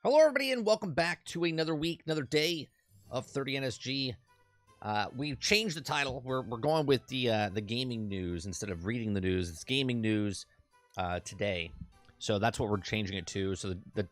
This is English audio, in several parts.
Hello, everybody, and welcome back to another week, another day of 30NSG. We've changed the title. We're going with the gaming news instead of reading the news. It's gaming news today, so that's what we're changing it to. So the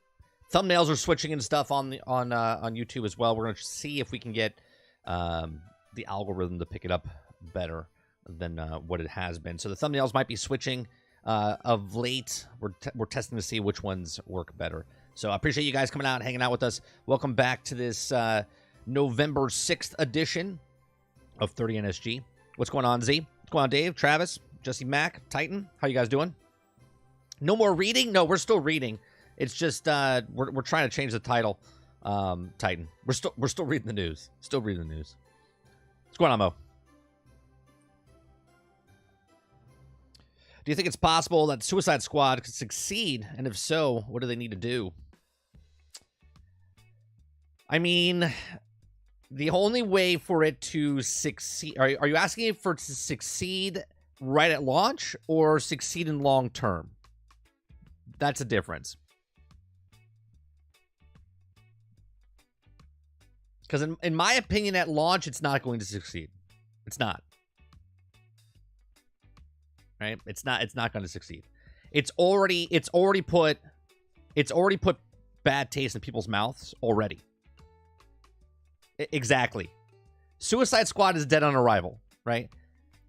thumbnails are switching and stuff on YouTube as well. We're going to see if we can get the algorithm to pick it up better than what it has been. So the thumbnails might be switching of late. We're testing to see which ones work better. So I appreciate you guys coming out and hanging out with us. Welcome back to this November 6th edition of 30NSG. What's going on, Z? What's going on, Dave, Travis, Jesse, Mac, Titan? How you guys doing? No more reading? No, we're still reading. It's just we're trying to change the title. Titan. We're still reading the news. Still reading the news. What's going on, Mo? Do you think it's possible that Suicide Squad could succeed? And if so, what do they need to do? I mean, the only way for it to succeed... Are you asking it for it to succeed right at launch or succeed in long term? That's a difference. Because in my opinion, at launch, it's not going to succeed. It's not. Right? It's not going to succeed. It's already put bad taste in people's mouths already. Exactly. Suicide Squad is dead on arrival, right?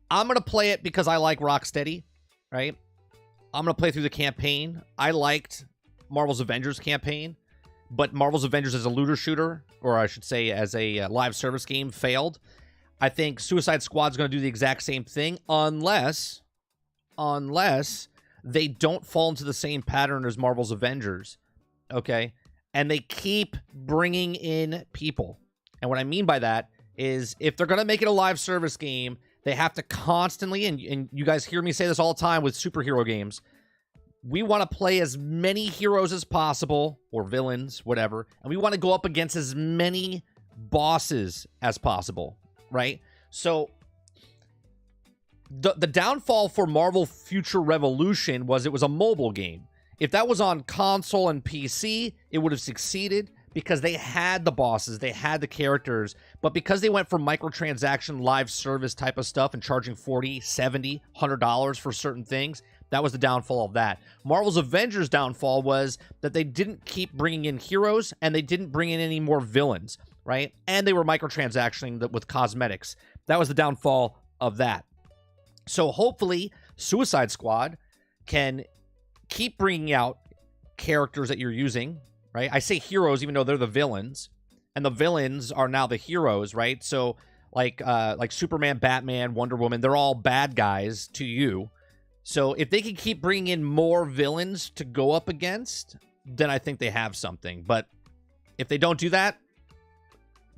I'm going to play it because I like Rocksteady, right? I'm going to play through the campaign. I liked Marvel's Avengers campaign, but Marvel's Avengers as a looter shooter, or I should say as a live service game, failed. I think Suicide Squad's going to do the exact same thing unless they don't fall into the same pattern as Marvel's Avengers, okay? And they keep bringing in people. And what I mean by that is if they're going to make it a live service game, they have to constantly, and you guys hear me say this all the time with superhero games, we want to play as many heroes as possible, or villains, whatever, and we want to go up against as many bosses as possible, right? So the downfall for Marvel Future Revolution was it was a mobile game. If that was on console and PC, it would have succeeded because they had the bosses, they had the characters, but because they went for microtransaction live service type of stuff and charging $40, $70, $100 for certain things, that was the downfall of that. Marvel's Avengers downfall was that they didn't keep bringing in heroes and they didn't bring in any more villains, right? And they were microtransactioning with cosmetics. That was the downfall of that. So hopefully Suicide Squad can keep bringing out characters that you're using, right? I say heroes even though they're the villains, and the villains are now the heroes, right? So like Superman, Batman, Wonder Woman, they're all bad guys to you. So if they can keep bringing in more villains to go up against, then I think they have something. But if they don't do that,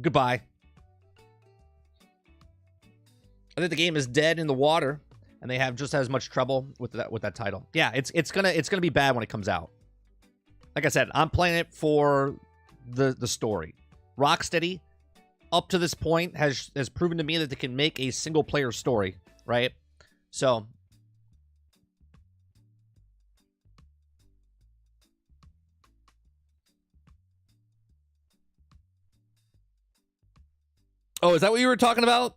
goodbye. I think the game is dead in the water, and they have just as much trouble with that title. Yeah, it's gonna be bad when it comes out. Like I said, I'm playing it for the story. Rocksteady, up to this point, has proven to me that they can make a single player story, right? So oh, is that what you were talking about?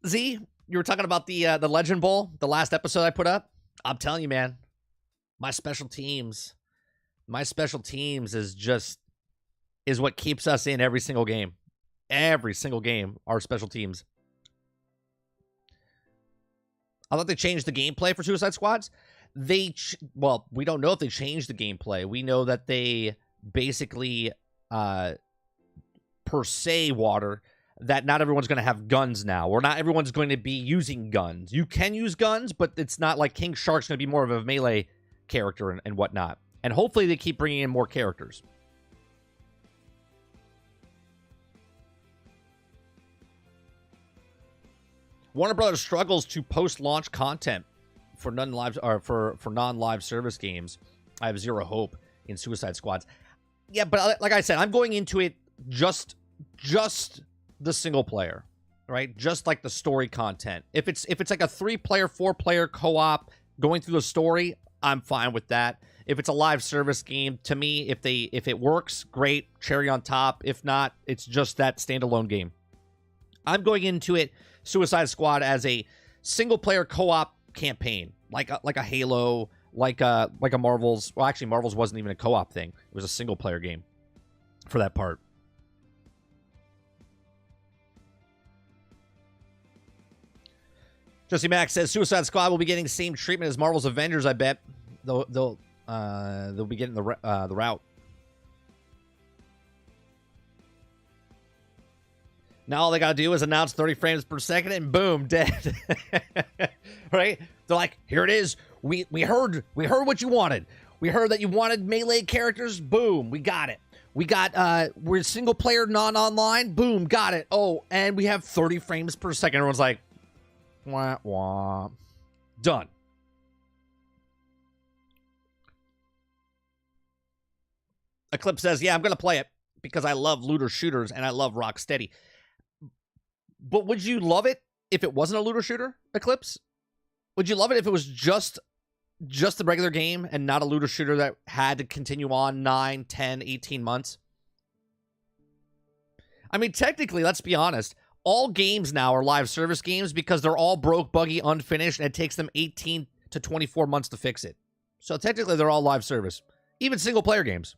Z, you were talking about the Legend Bowl, the last episode I put up. I'm telling you, man, my special teams is what keeps us in every single game. Every single game, our special teams. I thought they changed the gameplay for Suicide Squads. Well, we don't know if they changed the gameplay. We know that they basically per se water that not everyone's going to have guns now, or not everyone's going to be using guns. You can use guns, but it's not like King Shark's going to be more of a melee character and whatnot. And hopefully they keep bringing in more characters. Warner Brothers struggles to post-launch content for non-live service games. I have zero hope in Suicide Squads. Yeah, but like I said, I'm going into it just the single player, right? Just like the story content. If it's like a 3-player, 4-player co-op going through the story, I'm fine with that. If it's a live service game, to me, if it works, great, cherry on top. If not, it's just that standalone game. I'm going into it, Suicide Squad, as a single-player co-op campaign, like a Halo, like a Marvel's. Well, actually, Marvel's wasn't even a co-op thing. It was a single-player game for that part. Jesse Max says Suicide Squad will be getting the same treatment as Marvel's Avengers. I bet they'll be getting the route. Now all they gotta do is announce 30 frames per second, and boom, dead. Right? They're like, here it is. We heard what you wanted. We heard that you wanted melee characters. Boom, we got it. We got we're single player, non-online. Boom, got it. Oh, and we have 30 frames per second. Everyone's like, wah wah. Done. Eclipse says, yeah, I'm gonna play it because I love looter shooters and I love Rocksteady. But would you love it if it wasn't a looter shooter, Eclipse? Would you love it if it was just the regular game and not a looter shooter that had to continue on 9, 10, 18 months? I mean, technically, let's be honest, all games now are live service games because they're all broke, buggy, unfinished, and it takes them 18 to 24 months to fix it. So technically, they're all live service. Even single-player games.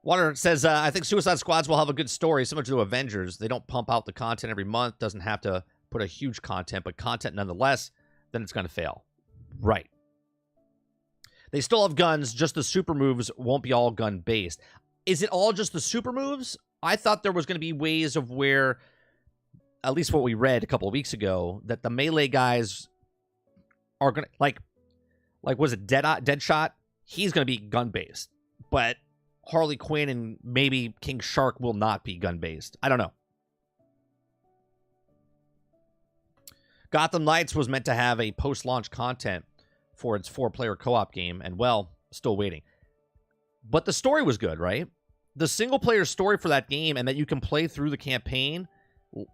Water says, I think Suicide Squads will have a good story, similar to Avengers. They don't pump out the content every month, doesn't have to put a huge content, but content nonetheless, then it's going to fail. Right. They still have guns, just the super moves won't be all gun-based. Is it all just the super moves? I thought there was going to be ways of where, at least what we read a couple of weeks ago, that the melee guys are going to, like was it Deadshot? He's going to be gun-based, but Harley Quinn and maybe King Shark will not be gun-based. I don't know. Gotham Knights was meant to have a post-launch content for its 4-player co-op game, and, well, still waiting. But the story was good, right? The single-player story for that game, and that you can play through the campaign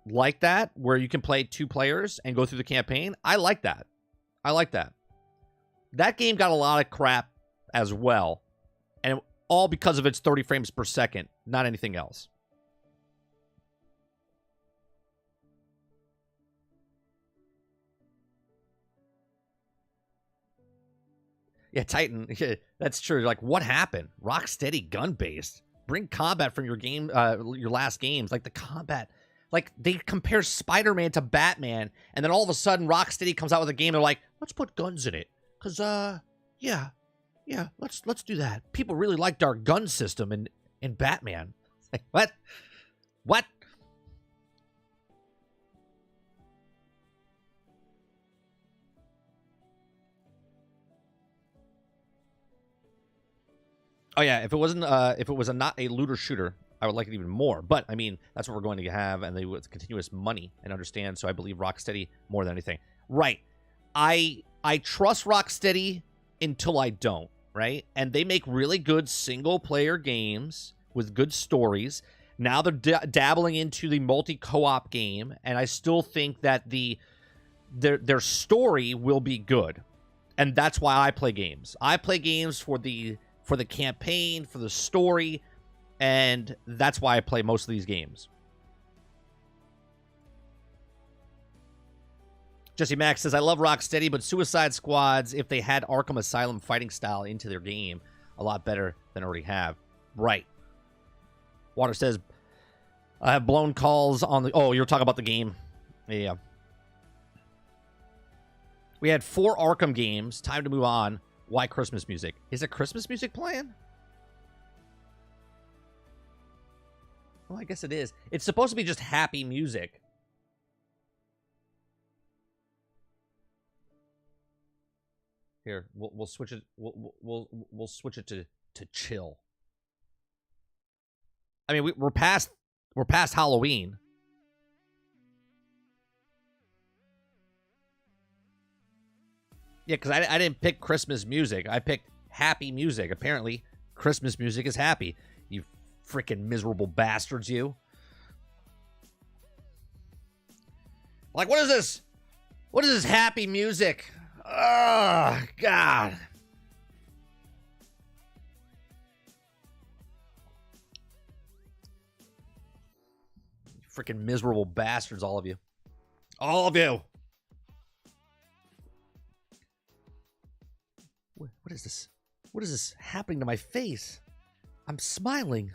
like that, where you can play 2 players and go through the campaign, I like that. I like that. That game got a lot of crap as well, and all because of its 30 frames per second, not anything else. Yeah, Titan, that's true. Like, what happened? Rocksteady gun-based. Bring combat from your game, your last games. Like, the combat. Like, they compare Spiderman to Batman, and then all of a sudden, Rocksteady comes out with a game, they're like, let's put guns in it. Because, yeah, let's do that. People really liked our gun system in Batman. Like, what? What? Oh yeah, if it wasn't, if it was not a looter shooter, I would like it even more. But I mean, that's what we're going to have, and they with continuous money and understand. So I believe Rocksteady more than anything. Right? I trust Rocksteady until I don't. Right? And they make really good single-player games with good stories. Now they're dabbling into the multi-co-op game, and I still think that their story will be good, and that's why I play games. I play games for the campaign, for the story, and that's why I play most of these games. Jesse Max says, I love Rocksteady, but Suicide Squads, if they had Arkham Asylum fighting style into their game, a lot better than already have. Right. Water says, I have blown calls on the... Oh, you're talking about the game. Yeah. We had 4 Arkham games. Time to move on. Why Christmas music? Is it Christmas music playing? Well, I guess it is. It's supposed to be just happy music. Here, we'll switch it. We'll switch it to chill. I mean, we're past Halloween. Yeah, because I didn't pick Christmas music. I picked happy music. Apparently, Christmas music is happy. You freaking miserable bastards, you. Like, what is this? What is this happy music? Oh, God. Freaking miserable bastards, all of you. All of you. What is this? What is this happening to my face? I'm smiling.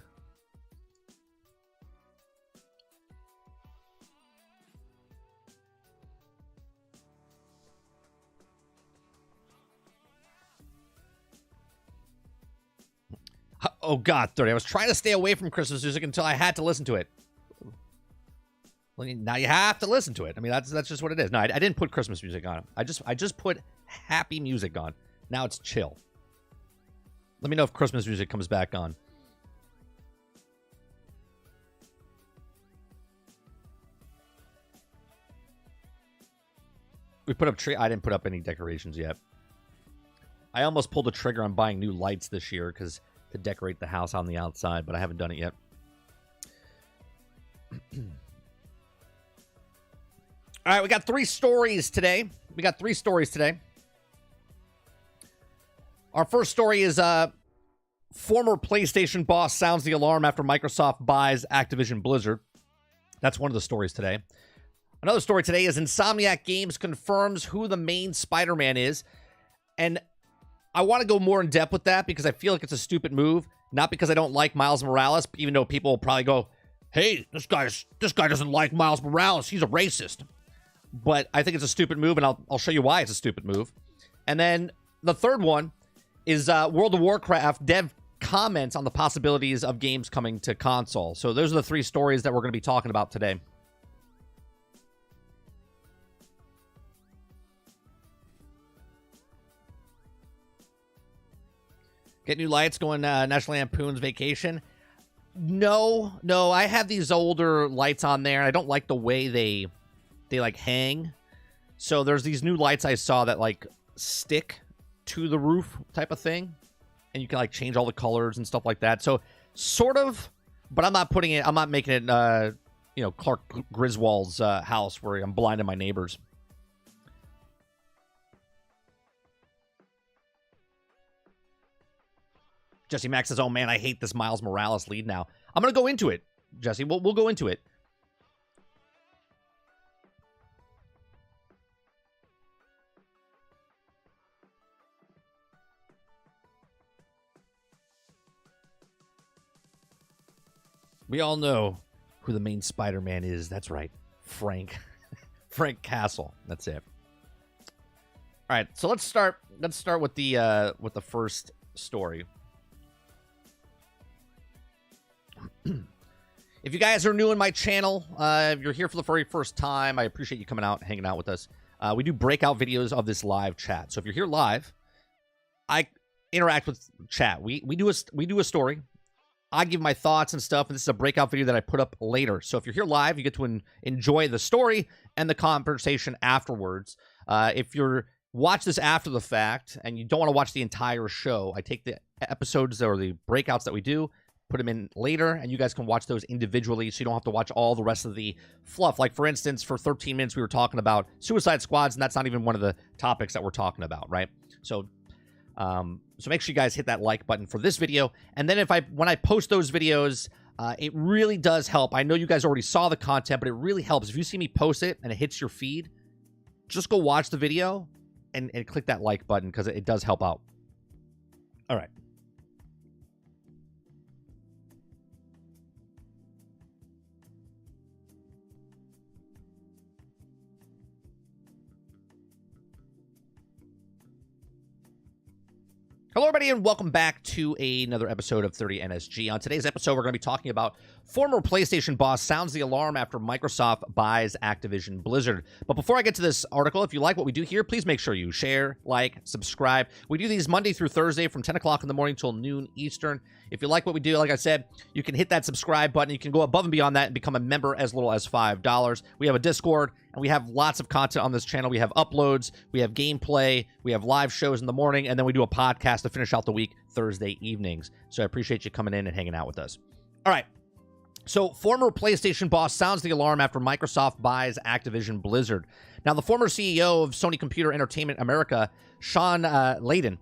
Oh, God, 30. I was trying to stay away from Christmas music until I had to listen to it. Well, now you have to listen to it. I mean, that's just what it is. No, I didn't put Christmas music on. I just put happy music on. Now it's chill. Let me know if Christmas music comes back on. We put up tree. I didn't put up any decorations yet. I almost pulled the trigger on buying new lights this year because to decorate the house on the outside, but I haven't done it yet. All right, we got 3 stories today. Our first story is former PlayStation boss sounds the alarm after Microsoft buys Activision Blizzard. That's one of the stories today. Another story today is Insomniac Games confirms who the main Spider-Man is. And I want to go more in depth with that because I feel like it's a stupid move. Not because I don't like Miles Morales, even though people will probably go, hey, this guy doesn't like Miles Morales. He's a racist. But I think it's a stupid move, and I'll show you why it's a stupid move. And then the third one is World of Warcraft dev comments on the possibilities of games coming to console. So those are the 3 stories that we're going to be talking about today. Get new lights going National Lampoon's Vacation. No, I have these older lights on there, and I don't like the way they like hang. So there's these new lights I saw that like stick to the roof type of thing, and you can like change all the colors and stuff like that. So sort of, but I'm not making it Clark Griswold's house where I'm blinding my neighbors. Jesse Max says, oh man, I hate this Miles Morales lead now. I'm gonna go into it, Jesse. We'll go into it. We all know who the main Spider-Man is. That's right. Frank. Frank Castle. That's it. All right, so let's start with the first story. If you guys are new in my channel, if you're here for the very first time, I appreciate you coming out and hanging out with us. We do breakout videos of this live chat. So if you're here live, I interact with chat. We do a story. I give my thoughts and stuff, and this is a breakout video that I put up later. So if you're here live, you get to enjoy the story and the conversation afterwards. If you're watch this after the fact and you don't want to watch the entire show, I take the episodes or the breakouts that we do, put them in later, and you guys can watch those individually so you don't have to watch all the rest of the fluff. Like, for instance, for 13 minutes, we were talking about Suicide Squads, and that's not even one of the topics that we're talking about, right? So make sure you guys hit that like button for this video. And then when I post those videos, it really does help. I know you guys already saw the content, but it really helps. If you see me post it and it hits your feed, just go watch the video and click that like button because it does help out. All right. Hello, everybody, and welcome back to another episode of 30 NSG. On today's episode, we're going to be talking about former PlayStation boss sounds the alarm after Microsoft buys Activision Blizzard. But before I get to this article, if you like what we do here, please make sure you share, like, subscribe. We do these Monday through Thursday from 10 o'clock in the morning till noon Eastern. If you like what we do, like I said, you can hit that subscribe button. You can go above and beyond that and become a member as little as $5. We have a Discord, and we have lots of content on this channel. We have uploads, we have gameplay, we have live shows in the morning, and then we do a podcast to finish out the week Thursday evenings. So I appreciate you coming in and hanging out with us. All right. So, former PlayStation boss sounds the alarm after Microsoft buys Activision Blizzard. Now, the former CEO of Sony Computer Entertainment America, Sean Layden,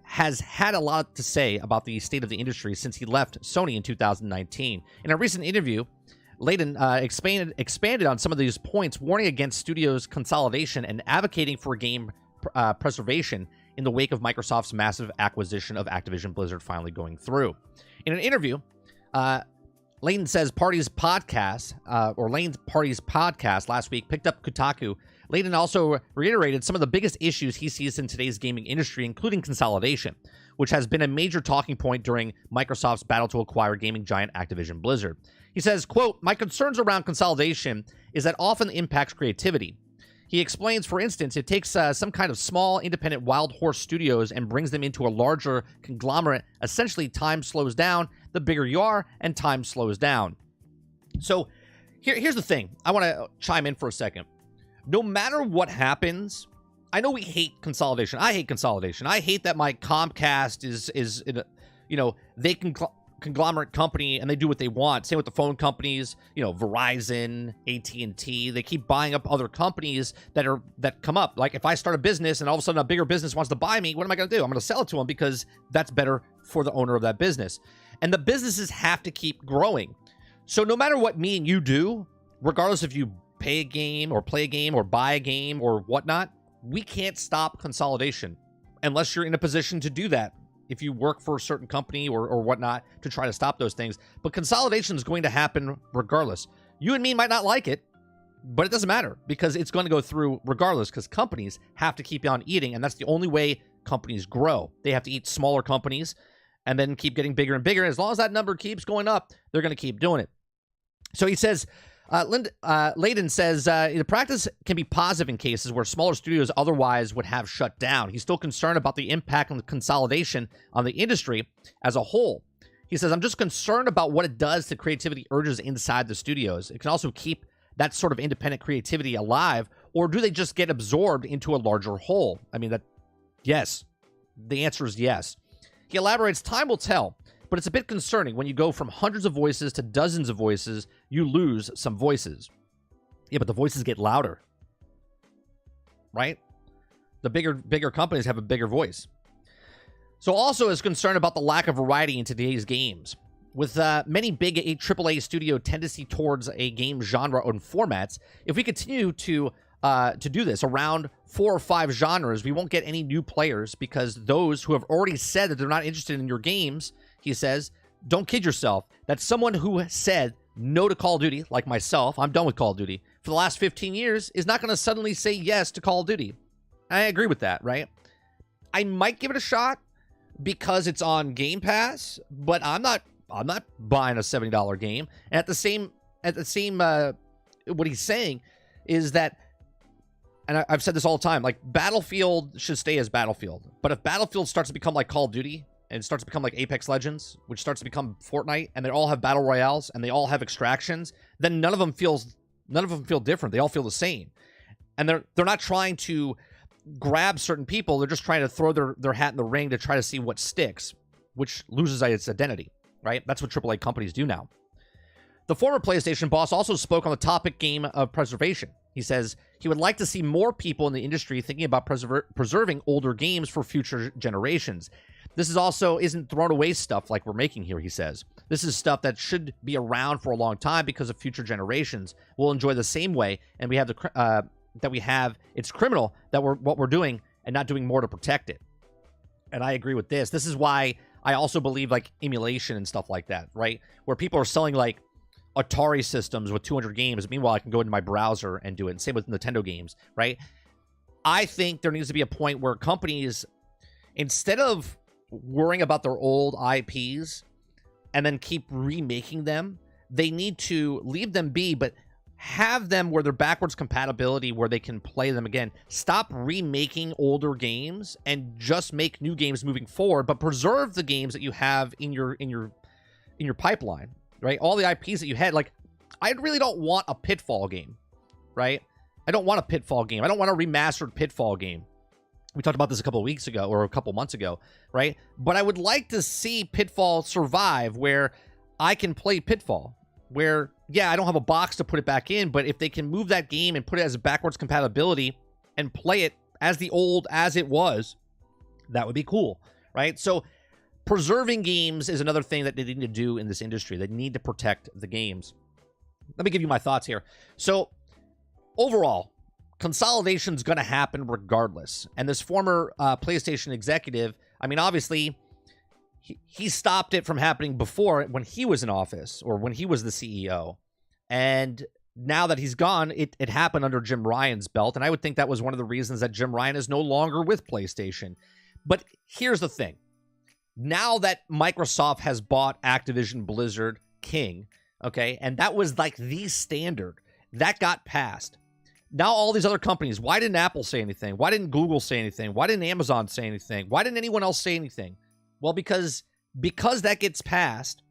has had a lot to say about the state of the industry since he left Sony in 2019. In a recent interview, Layden expanded on some of these points, warning against studios' consolidation and advocating for game preservation in the wake of Microsoft's massive acquisition of Activision Blizzard finally going through. In an interview, Layden says Lane's Party's podcast last week picked up Kotaku. Layden also reiterated some of the biggest issues he sees in today's gaming industry, including consolidation, which has been a major talking point during Microsoft's battle to acquire gaming giant Activision Blizzard. He says, quote, "My concerns around consolidation is that often impacts creativity." He explains, for instance, it takes some kind of small, independent wild horse studios and brings them into a larger conglomerate. Essentially, time slows down. The bigger you are, and time slows down. So here's the thing. I want to chime in for a second. No matter what happens, I know we hate consolidation. I hate consolidation. I hate that my Comcast is they can conglomerate company and they do what they want. Same with the phone companies, Verizon, AT&T. They keep buying up other companies that come up. Like if I start a business and all of a sudden a bigger business wants to buy me, what am I going to do? I'm going to sell it to them because that's better for the owner of that business. And the businesses have to keep growing. So no matter what me and you do, regardless if you pay a game or play a game or buy a game or whatnot, we can't stop consolidation unless you're in a position to do that. If you work for a certain company or whatnot to try to stop those things. But consolidation is going to happen regardless. You and me might not like it, but it doesn't matter because it's going to go through regardless because companies have to keep on eating, and that's the only way companies grow. They have to eat smaller companies and then keep getting bigger and bigger. As long as that number keeps going up, they're going to keep doing it. So he says, Layden says, the practice can be positive in cases where smaller studios otherwise would have shut down. He's still concerned about the impact on the consolidation on the industry as a whole. He says, I'm just concerned about what it does to creativity urges inside the studios. It can also keep that sort of independent creativity alive, or do they just get absorbed into a larger whole? I mean, yes. The answer is yes. He elaborates, time will tell. But it's a bit concerning when you go from hundreds of voices to dozens of voices, you lose some voices. Yeah, but the voices get louder, right? The bigger companies have a bigger voice. So also is concerned about the lack of variety in today's games. With many big AAA studio tendency towards a game genre and formats, if we continue to do this around 4 or 5 genres, we won't get any new players because those who have already said that they're not interested in your games, he says, don't kid yourself. That's someone who said no to Call of Duty, like myself. I'm done with Call of Duty. For the last 15 years, is not going to suddenly say yes to Call of Duty. I agree with that, right? I might give it a shot because it's on Game Pass, but I'm not buying a $70 game. And at the same, what he's saying is that, and I've said this all the time, like Battlefield should stay as Battlefield. But if Battlefield starts to become like Call of Duty, and it starts to become like Apex Legends, which starts to become Fortnite, and they all have battle royales and they all have extractions, then none of them feel different. They all feel the same. And they're not trying to grab certain people. They're just trying to throw their hat in the ring to try to see what sticks, which loses its identity, right? That's what AAA companies do now. The former PlayStation boss also spoke on the topic game of preservation. He says he would like to see more people in the industry thinking about preserving older games for future generations. This is also isn't thrown away stuff like we're making here, he says. This is stuff that should be around for a long time because of future generations will enjoy the same way, and we have it's criminal that what we're doing and not doing more to protect it. And I agree with this. This is why I also believe like emulation and stuff like that, right? Where people are selling like Atari systems with 200 games. Meanwhile, I can go into my browser and do it. And same with Nintendo games, right? I think there needs to be a point where companies, instead of worrying about their old IPs and then keep remaking them, they need to leave them be, but have them where they're backwards compatibility, where they can play them again. Stop remaking older games and just make new games moving forward, but preserve the games that you have in your pipeline, right? All the IPs that you had. Like, I really don't want a Pitfall game, right? I don't want a Pitfall game. I don't want a remastered Pitfall game. We talked about this a couple of weeks ago or a couple months ago, right? But I would like to see Pitfall survive where I can play Pitfall. where, yeah, I don't have a box to put it back in, but if they can move that game and put it as a backwards compatibility and play it as it was, that would be cool, right? So preserving games is another thing that they need to do in this industry. They need to protect the games. Let me give you my thoughts here. So overall, consolidation is going to happen regardless. And this former PlayStation executive, I mean, obviously, he stopped it from happening before when he was in office or when he was the CEO. And now that he's gone, it happened under Jim Ryan's belt. And I would think that was one of the reasons that Jim Ryan is no longer with PlayStation. But here's the thing. Now that Microsoft has bought Activision Blizzard King, okay, and that was like the standard, that got passed. Now all these other companies, why didn't Apple say anything? Why didn't Google say anything? Why didn't Amazon say anything? Why didn't anyone else say anything? Well, because that gets passed,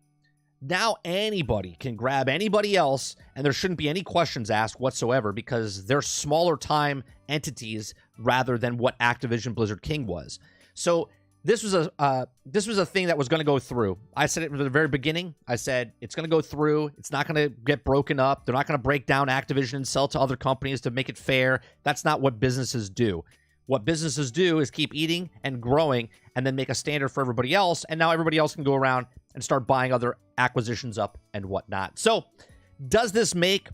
now anybody can grab anybody else, and there shouldn't be any questions asked whatsoever because they're smaller time entities rather than what Activision Blizzard King was. So this was a thing that was going to go through. I said it from the very beginning. I said it's going to go through. It's not going to get broken up. They're not going to break down Activision and sell to other companies to make it fair. That's not what businesses do. What businesses do is keep eating and growing and then make a standard for everybody else. And now everybody else can go around and start buying other acquisitions up and whatnot. So does this make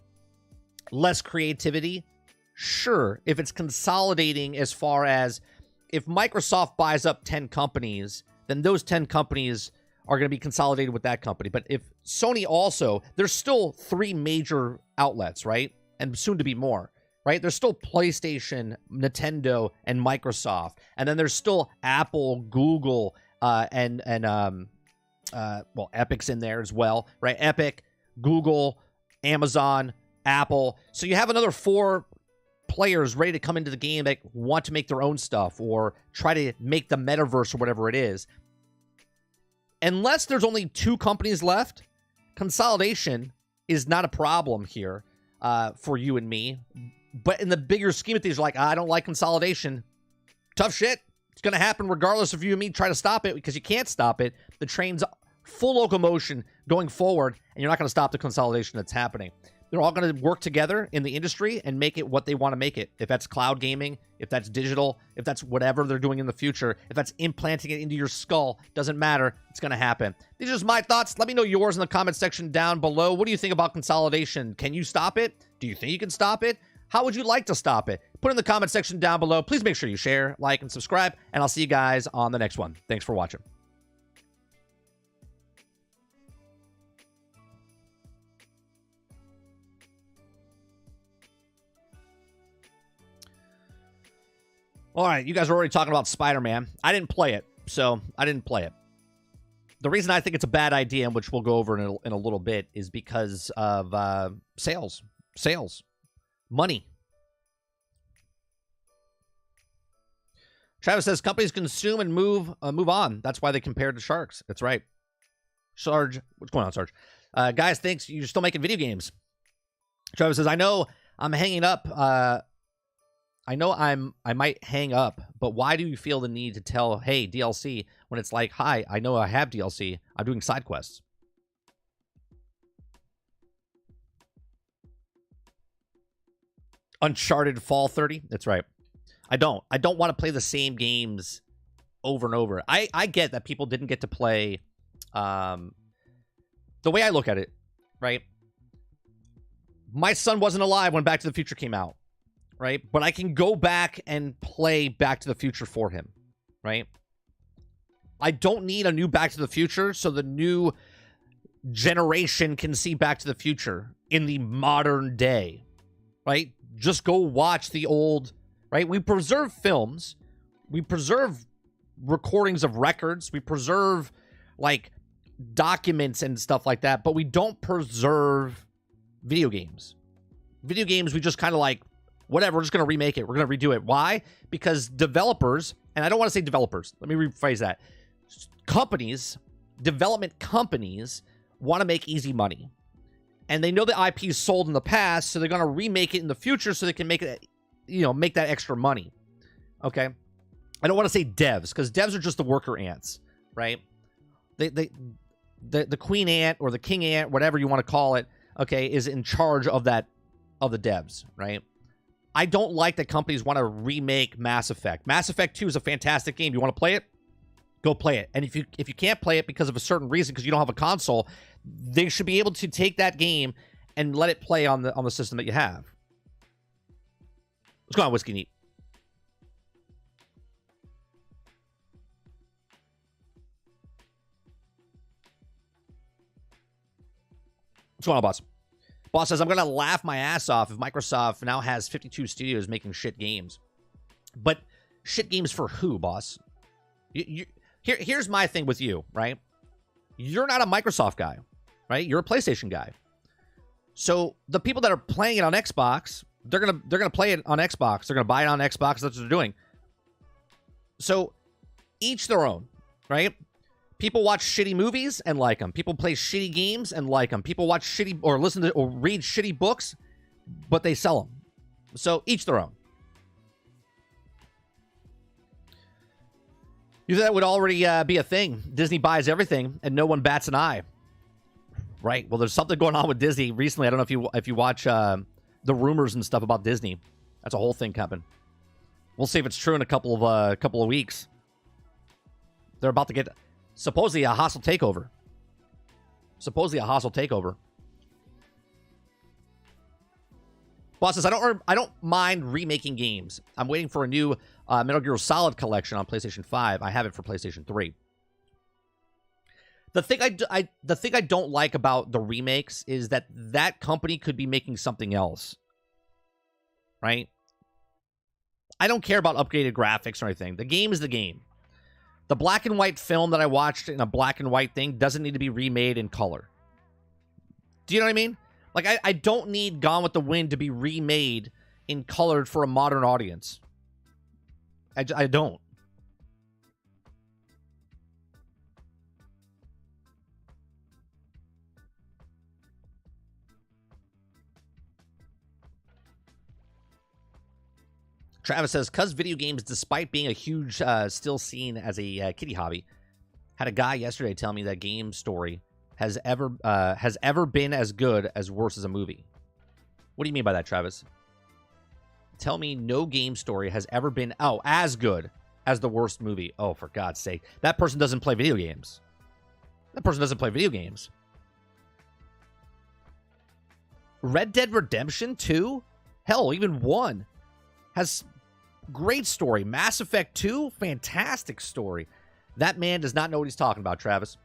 less creativity? Sure. If it's consolidating, as far as if Microsoft buys up 10 companies, then those 10 companies are going to be consolidated with that company. But if Sony also, there's still 3 major outlets, right? And soon to be more, right? There's still PlayStation, Nintendo, and Microsoft. And then there's still Apple, Google, and Epic's in there as well, right? Epic, Google, Amazon, Apple. So you have another 4 players ready to come into the game that want to make their own stuff or try to make the metaverse or whatever it is. Unless there's only 2 companies left, consolidation is not a problem here for you and me. But in the bigger scheme of things, you're like, I don't like consolidation. Tough shit. It's going to happen regardless if you and me try to stop it, because you can't stop it. The train's full locomotion going forward, and you're not going to stop the consolidation that's happening. They're all going to work together in the industry and make it what they want to make it. If that's cloud gaming, if that's digital, if that's whatever they're doing in the future, if that's implanting it into your skull, doesn't matter. It's going to happen. These are just my thoughts. Let me know yours in the comment section down below. What do you think about consolidation? Can you stop it? Do you think you can stop it? How would you like to stop it? Put it in the comment section down below. Please make sure you share, like, and subscribe, and I'll see you guys on the next one. Thanks for watching. All right, you guys are already talking about Spider-Man. I didn't play it, so I didn't play it. The reason I think it's a bad idea, and which we'll go over in a little bit, is because of sales. Money. Travis says companies consume and move on. That's why they compared to sharks. That's right. Sarge, what's going on, Sarge? Guys, thanks. You're still making video games. Travis says, I know I'm hanging up. I might hang up, but why do you feel the need to tell, hey, DLC, when it's like, hi, I know I have DLC. I'm doing side quests. Uncharted Fall 30. That's right. I don't want to play the same games over and over. I get that people didn't get to play the way I look at it, right? My son wasn't alive when Back to the Future came out, right? But I can go back and play Back to the Future for him, right? I don't need a new Back to the Future so the new generation can see Back to the Future in the modern day, right? Just go watch the old, right? We preserve films. We preserve recordings of records. We preserve, like, documents and stuff like that, but we don't preserve video games. Video games, we just kind of like, whatever, we're just going to remake it. We're going to redo it. Why? Because developers, and I don't want to say developers. Let me rephrase that. Companies, development companies want to make easy money. And they know the IP is sold in the past, so they're going to remake it in the future so they can make it, make that extra money. Okay? I don't want to say devs, because devs are just the worker ants, right? The queen ant or the king ant, whatever you want to call it, okay, is in charge of the devs, right? I don't like that companies want to remake Mass Effect. Mass Effect 2 is a fantastic game. You want to play it? Go play it. And if you can't play it because of a certain reason, because you don't have a console, they should be able to take that game and let it play on the system that you have. What's going on, Whiskey Neat? What's going on, boss? Boss says, I'm going to laugh my ass off if Microsoft now has 52 studios making shit games. But shit games for who, boss? Here's my thing with you, right? You're not a Microsoft guy, right? You're a PlayStation guy. So the people that are playing it on Xbox, they're gonna play it on Xbox. They're gonna buy it on Xbox. That's what they're doing. So each their own, right? People watch shitty movies and like them. People play shitty games and like them. People watch shitty or listen to or read shitty books, but they sell them. So each their own. You think that would already be a thing? Disney buys everything and no one bats an eye. Right. Well, there's something going on with Disney recently. I don't know if you watch the rumors and stuff about Disney. That's a whole thing coming. We'll see if it's true in a couple of weeks. They're about to get supposedly a hostile takeover. Boss says, I don't mind remaking games. I'm waiting for a new Metal Gear Solid collection on PlayStation 5. I have it for PlayStation 3. The thing I don't like about the remakes is that company could be making something else. Right? I don't care about upgraded graphics or anything. The game is the game. The black and white film that I watched in a black and white thing doesn't need to be remade in color. Do you know what I mean? Like, I don't need Gone with the Wind to be remade in color for a modern audience. I don't. Travis says, cuz video games, despite being a huge, still seen as a kiddie hobby, had a guy yesterday tell me that game story has ever been as good as worse as a movie. What do you mean by that, Travis? Tell me no game story has ever been, as good as the worst movie. Oh, for God's sake. That person doesn't play video games. Red Dead Redemption 2? Hell, even 1 has great story. Mass Effect 2, fantastic story. That man does not know what he's talking about, Travis.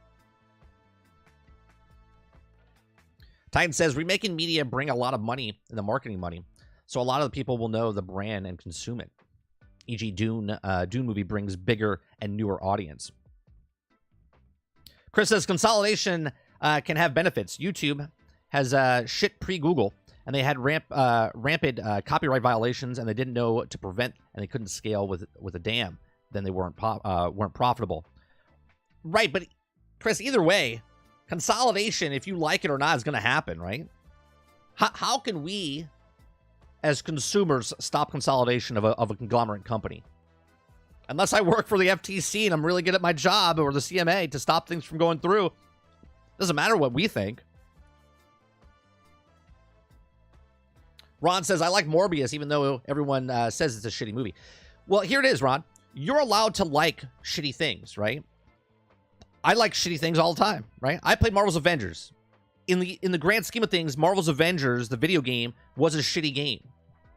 Titan says, remaking media bring a lot of money in the marketing money, so a lot of the people will know the brand and consume it. E.g. Dune movie brings bigger and newer audience. Chris says, consolidation can have benefits. YouTube has shit pre-Google, and they had rampant copyright violations, and they didn't know to prevent, and they couldn't scale with a dam. Then they weren't profitable. Right, but Chris, either way, consolidation, if you like it or not, is going to happen, right? How can we, as consumers, stop consolidation of a conglomerate company? Unless I work for the FTC and I'm really good at my job, or the CMA, to stop things from going through. Doesn't matter what we think. Ron says, I like Morbius, even though everyone says it's a shitty movie. Well, here it is, Ron. You're allowed to like shitty things, right? I like shitty things all the time, right? I played Marvel's Avengers. In the grand scheme of things, Marvel's Avengers, the video game, was a shitty game,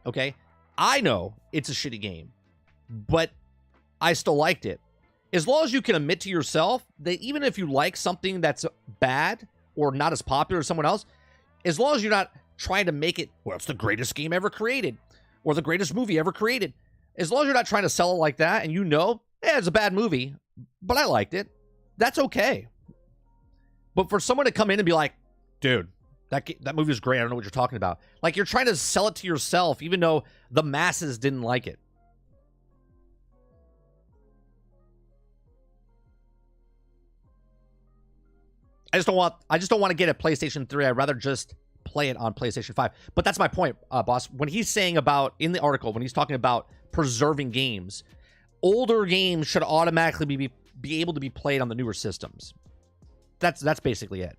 okay? I know it's a shitty game, but I still liked it. As long as you can admit to yourself that even if you like something that's bad or not as popular as someone else, as long as you're not trying to make it, well, it's the greatest game ever created or the greatest movie ever created. As long as you're not trying to sell it like that and you know, it's a bad movie, but I liked it, that's okay. But for someone to come in and be like, dude, that movie is great, I don't know what you're talking about. Like, you're trying to sell it to yourself even though the masses didn't like it. I just don't want to get a PlayStation 3. I'd rather just play it on PlayStation 5. But that's my point, boss. When he's saying about, in the article, when he's talking about preserving games, older games should automatically be able to be played on the newer systems. That's basically it.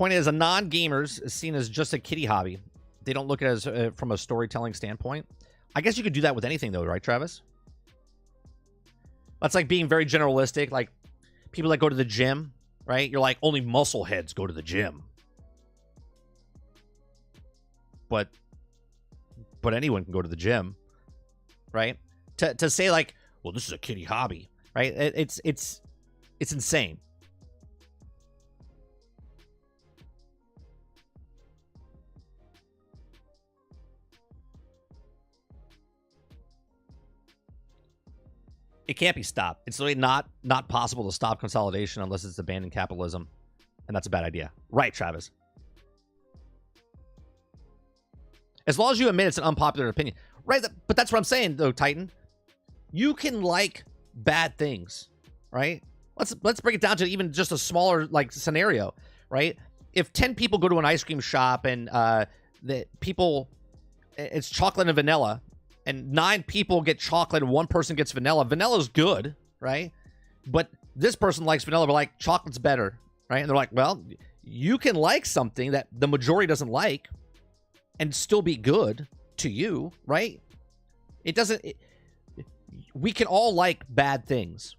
Point is, a non-gamers is seen as just a kiddie hobby. They don't look at it as from a storytelling standpoint. I guess you could do that with anything, though, right, Travis? That's like being very generalistic. Like people that go to the gym, right? You're like, only muscle heads go to the gym. But anyone can go to the gym, right? To say like, well, this is a kiddie hobby, right? It's insane. It can't be stopped. It's really not possible to stop consolidation unless it's abandoned capitalism, and that's a bad idea, right, Travis? As long as you admit it's an unpopular opinion, right? But that's what I'm saying, though, Titan. You can like bad things, right? Let's break it down to even just a smaller like scenario, right? If 10 people go to an ice cream shop and it's chocolate and vanilla, and 9 people get chocolate and 1 person gets vanilla. Vanilla's good, right? But this person likes vanilla, but like chocolate's better, right? And they're like, well, you can like something that the majority doesn't like and still be good to you, right? It doesn't... we can all like bad things.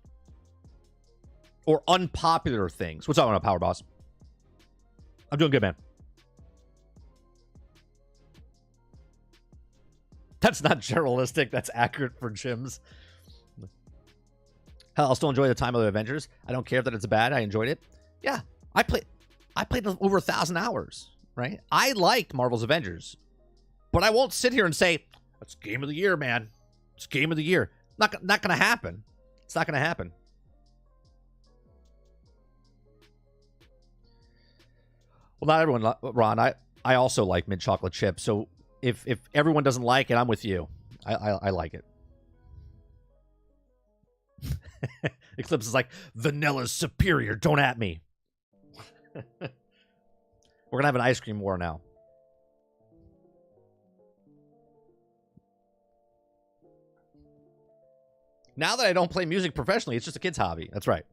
Or unpopular things. What's up on a Power Boss? I'm doing good, man. That's not generalistic. That's accurate for gyms. Hell, I'll still enjoy the time of the Avengers. I don't care that it's bad. I enjoyed it. Yeah, I played over 1,000 hours, right? I liked Marvel's Avengers. But I won't sit here and say, it's game of the year, man. It's game of the year. Not going to happen. It's not going to happen. Well, not everyone, Ron. I also like mint chocolate chip. So if everyone doesn't like it, I'm with you. I like it. Eclipse is like, vanilla's superior. Don't at me. We're going to have an ice cream war now. Now that I don't play music professionally, it's just a kid's hobby. That's right.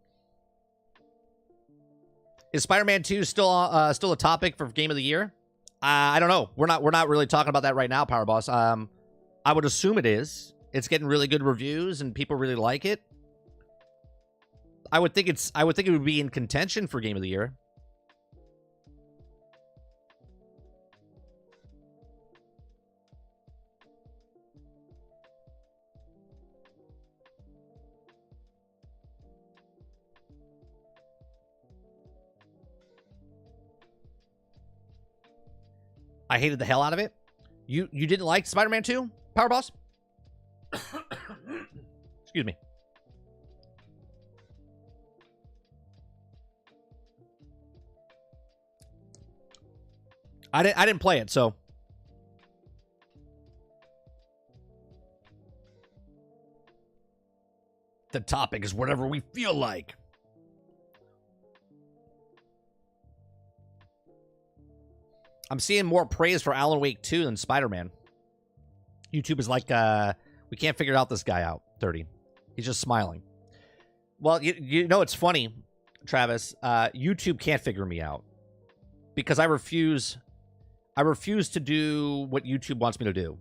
Is Spider-Man 2 still a topic for Game of the Year? I don't know. We're not really talking about that right now, Power Boss. I would assume it is. It's getting really good reviews and people really like it. I would think it would be in contention for Game of the Year. I hated the hell out of it. You didn't like Spider-Man 2, Power Boss? Excuse me. I didn't play it, so the topic is whatever we feel like. I'm seeing more praise for Alan Wake 2 than Spider-Man. YouTube is like, we can't figure out this guy out, 30. He's just smiling. Well, you know, it's funny, Travis. YouTube can't figure me out because I refuse to do what YouTube wants me to do,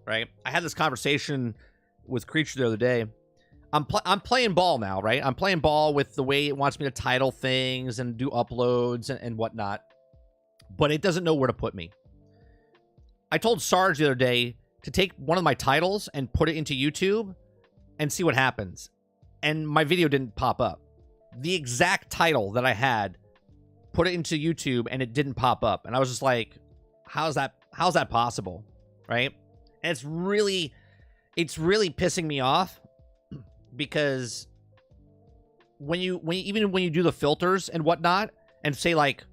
right? I had this conversation with Creature the other day. I'm playing ball now, right? I'm playing ball with the way it wants me to title things and do uploads and whatnot. But it doesn't know where to put me. I told Sarge the other day to take one of my titles and put it into YouTube and see what happens. And my video didn't pop up. The exact title that I had, put it into YouTube and it didn't pop up. And I was just like, how's that possible? Right? And it's really pissing me off because even when you do the filters and whatnot and say like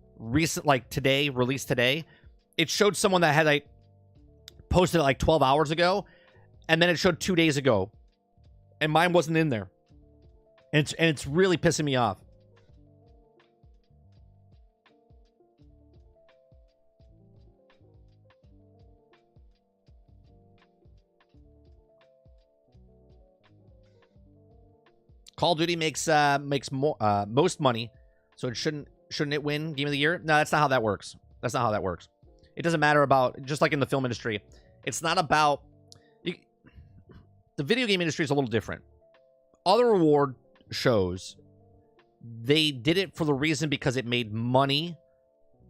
today, released today, it showed someone that had like posted it like 12 hours ago, and then it showed 2 days ago, and mine wasn't in there, and it's really pissing me off. Call of Duty makes more most money, so it shouldn't shouldn't it win Game of the Year? No, that's not how that works. That's not how that works. It doesn't matter about, just like in the film industry, it's not about, the video game industry is a little different. Other award shows, they did it for the reason because it made money,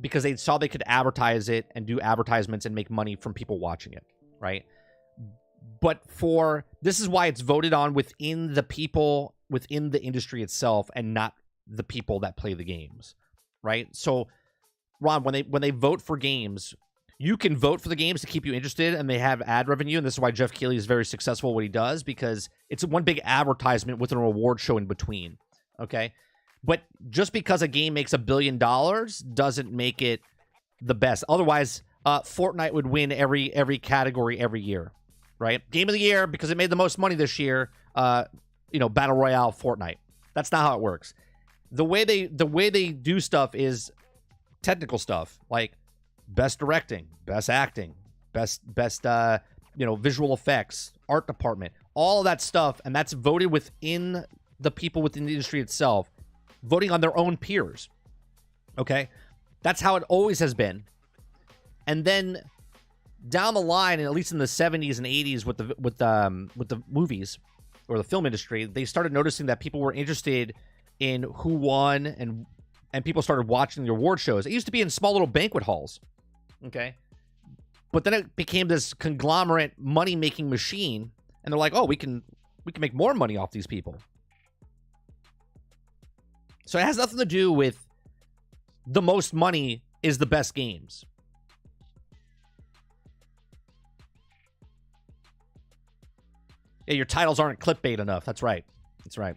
because they saw they could advertise it and do advertisements and make money from people watching it, right? But this is why it's voted on within the people, within the industry itself, and not the people that play the games, right? So, Ron, when they vote for games, you can vote for the games to keep you interested, and they have ad revenue, and this is why Jeff Keighley is very successful at what he does, because it's one big advertisement with an award show in between, okay? But just because a game makes $1 billion doesn't make it the best. Otherwise, Fortnite would win every category every year, right? Game of the Year, because it made the most money this year, Battle Royale, Fortnite. That's not how it works. The way they do stuff is technical stuff, like best directing, best acting, best visual effects, art department, all of that stuff, and that's voted within the people within the industry itself, voting on their own peers. Okay, that's how it always has been. And then down the line, and at least in the 70s and 80s with the movies or the film industry, they started noticing that people were interested in who won, and people started watching the award shows. It used to be in small little banquet halls, okay? But then it became this conglomerate money-making machine, and they're like, oh, we can make more money off these people. So it has nothing to do with the most money is the best games. Yeah, your titles aren't clickbait enough. That's right. That's right.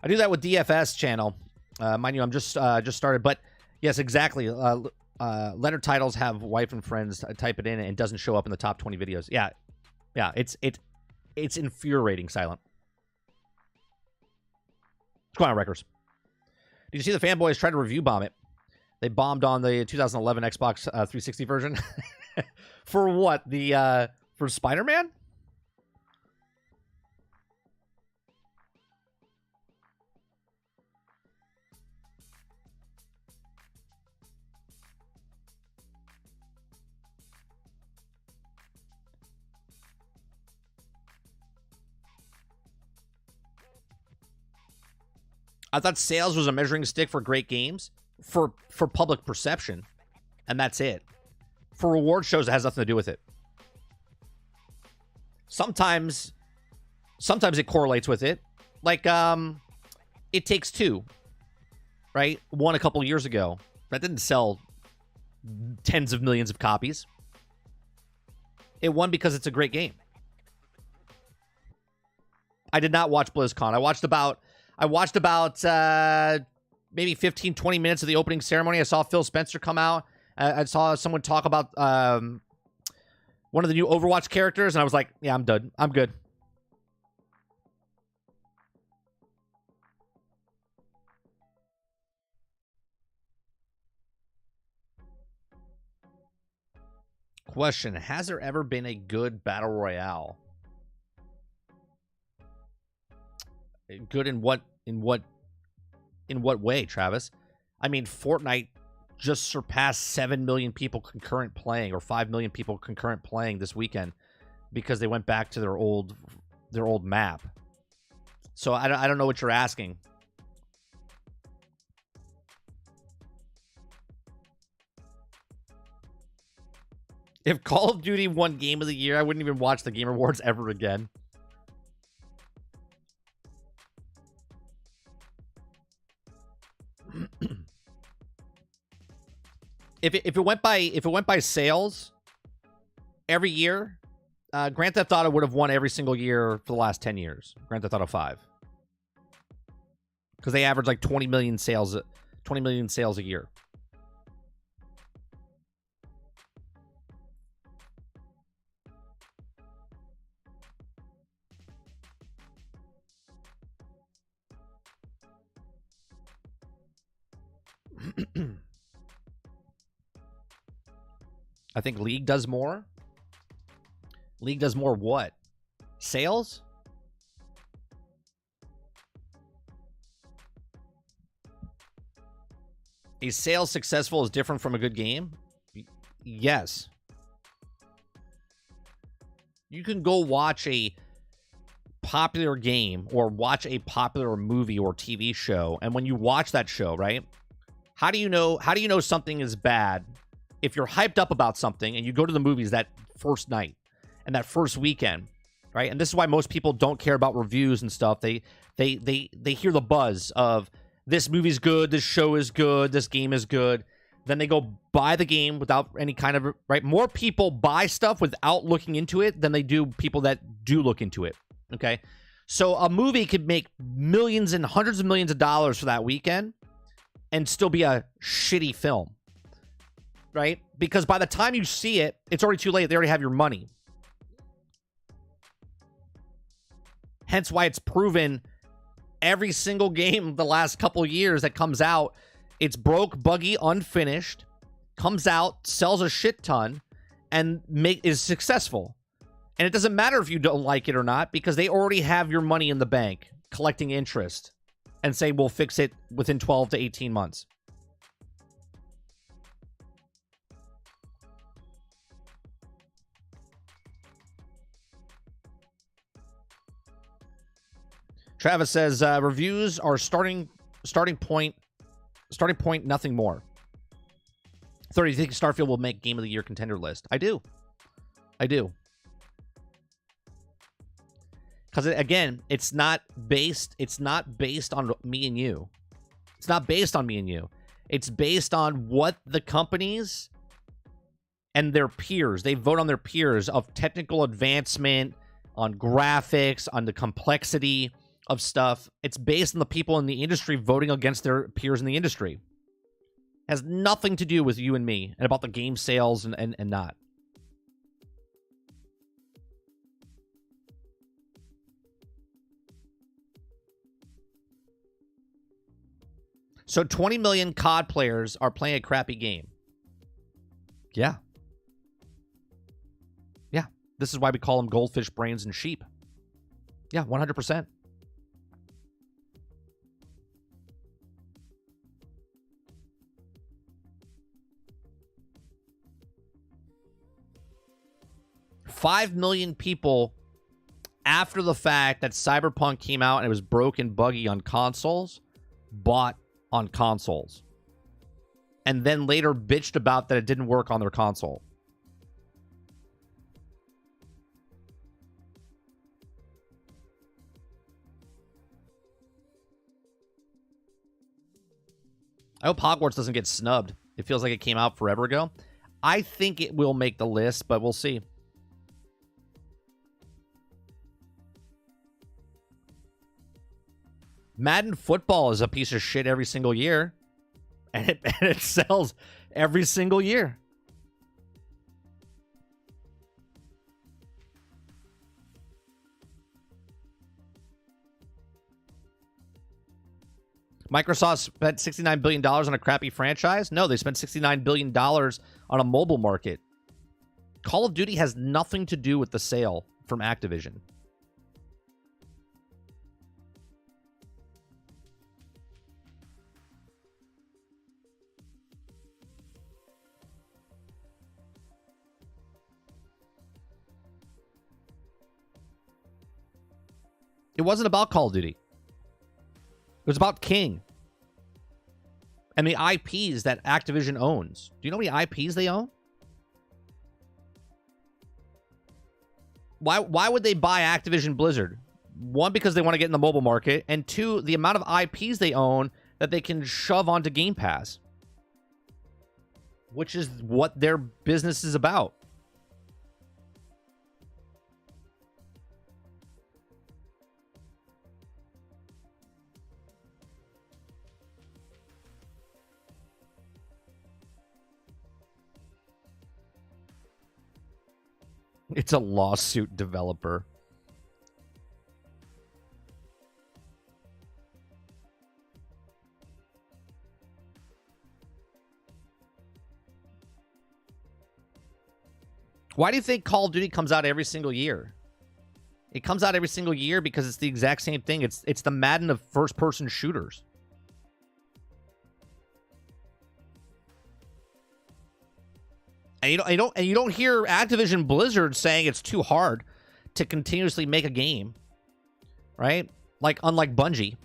I do that with DFS channel. Mind you, I'm just started, but yes, exactly. Leonard titles have wife and friends. Type it in, and it doesn't show up in the top 20 videos. Yeah, it's infuriating. Silent. What's going on, Wreckers? Did you see the fanboys try to review bomb it? They bombed on the 2011 Xbox 360 version. For what? For Spiderman? I thought sales was a measuring stick for great games, for public perception, and that's it. For reward shows, it has nothing to do with it. Sometimes it correlates with it. Like, It Takes Two, right? Won a couple years ago. That didn't sell tens of millions of copies. It won because it's a great game. I did not watch BlizzCon. I watched about maybe 15, 20 minutes of the opening ceremony. I saw Phil Spencer come out. I saw someone talk about one of the new Overwatch characters, and I was like, yeah, I'm done. I'm good. Question, has there ever been a good Battle Royale? Good in what way, Travis? I mean, Fortnite just surpassed 7 million people concurrent playing, or 5 million people concurrent playing this weekend, because they went back to their old map. So I don't know what you're asking. If Call of Duty won Game of the Year, I wouldn't even watch the Game Awards ever again. If it went by sales every year, Grand Theft Auto would have won every single year for the last 10 years. Grand Theft Auto 5, because they average like 20 million sales a year. I think League does more. League does more what? Sales? A sale successful is different from a good game? Yes. You can go watch a popular game or watch a popular movie or TV show, and when you watch that show, right? How do you know something is bad if you're hyped up about something and you go to the movies that first night and that first weekend, right? And this is why most people don't care about reviews and stuff. They hear the buzz of this movie's good, this show is good, this game is good. Then they go buy the game without any kind of, right? More people buy stuff without looking into it than they do people that do look into it, okay? So a movie could make millions and hundreds of millions of dollars for that weekend and still be a shitty film, right? Because by the time you see it, it's already too late. They already have your money. Hence why it's proven every single game the last couple years that comes out, it's broke, buggy, unfinished, comes out, sells a shit ton, and is successful. And it doesn't matter if you don't like it or not, because they already have your money in the bank, collecting interest, and say, we'll fix it within 12 to 18 months. Travis says, reviews are starting point, nothing more. 30, you think Starfield will make Game of the Year contender list? I do. Because, again, it's not based on me and you. It's not based on me and you. It's based on what the companies and their peers, they vote on their peers of technical advancement, on graphics, on the complexity of stuff. It's based on the people in the industry voting against their peers in the industry. It has nothing to do with you and me and about the game sales and not. So 20 million COD players are playing a crappy game. Yeah. Yeah. This is why we call them goldfish, brains, and sheep. Yeah, 100%. $5 million people after the fact that Cyberpunk came out and it was broken, buggy on consoles, bought on consoles, and then later bitched about that it didn't work on their console. I hope Hogwarts doesn't get snubbed. It feels like it came out forever ago. I think it will make the list, but we'll see. Madden football is a piece of shit every single year. And it sells every single year. Microsoft spent $69 billion on a crappy franchise? No, they spent $69 billion on a mobile market. Call of Duty has nothing to do with the sale from Activision. It wasn't about Call of Duty. It was about King. And the IPs that Activision owns. Do you know how many IPs they own? Why would they buy Activision Blizzard? One, because they want to get in the mobile market. And two, the amount of IPs they own that they can shove onto Game Pass. Which is what their business is about. It's a lawsuit developer. Why do you think Call of Duty comes out every single year? It comes out every single year because it's the exact same thing. It's the Madden of first-person shooters. And you don't hear Activision Blizzard saying it's too hard to continuously make a game, right? Like, unlike Bungie.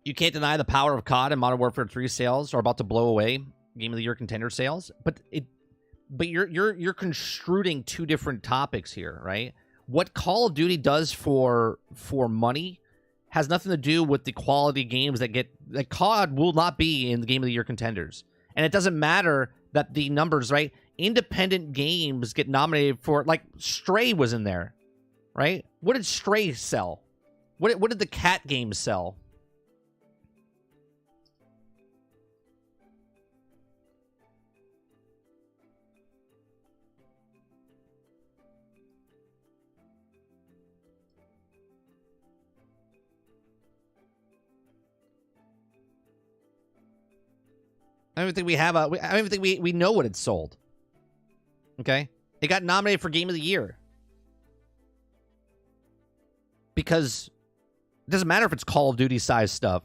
You can't deny the power of COD and Modern Warfare 3 sales are about to blow away Game of the Year contender sales, but you're construing two different topics here, right? What Call of Duty does for money has nothing to do with the quality games that COD will not be in the Game of the Year contenders. And it doesn't matter that the numbers, right? Independent games get nominated for, like, Stray was in there, right? What did Stray sell? What did the Cat games sell? I don't even think we have I don't even think we know what it sold. Okay? It got nominated for Game of the Year. Because it doesn't matter if it's Call of Duty size stuff.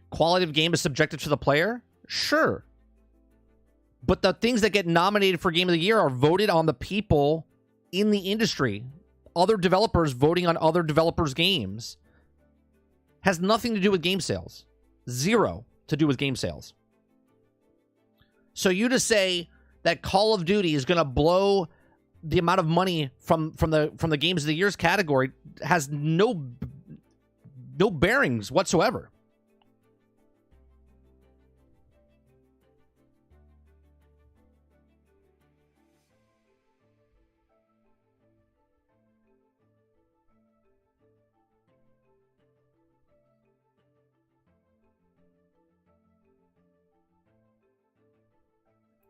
Quality of game is subjective to the player? Sure. But the things that get nominated for Game of the Year are voted on the people in the industry. Other developers voting on other developers' games. Has nothing to do with game sales. Zero to do with game sales. So you to say that Call of Duty is going to blow the amount of money from the Games of the Year's category has no bearings whatsoever.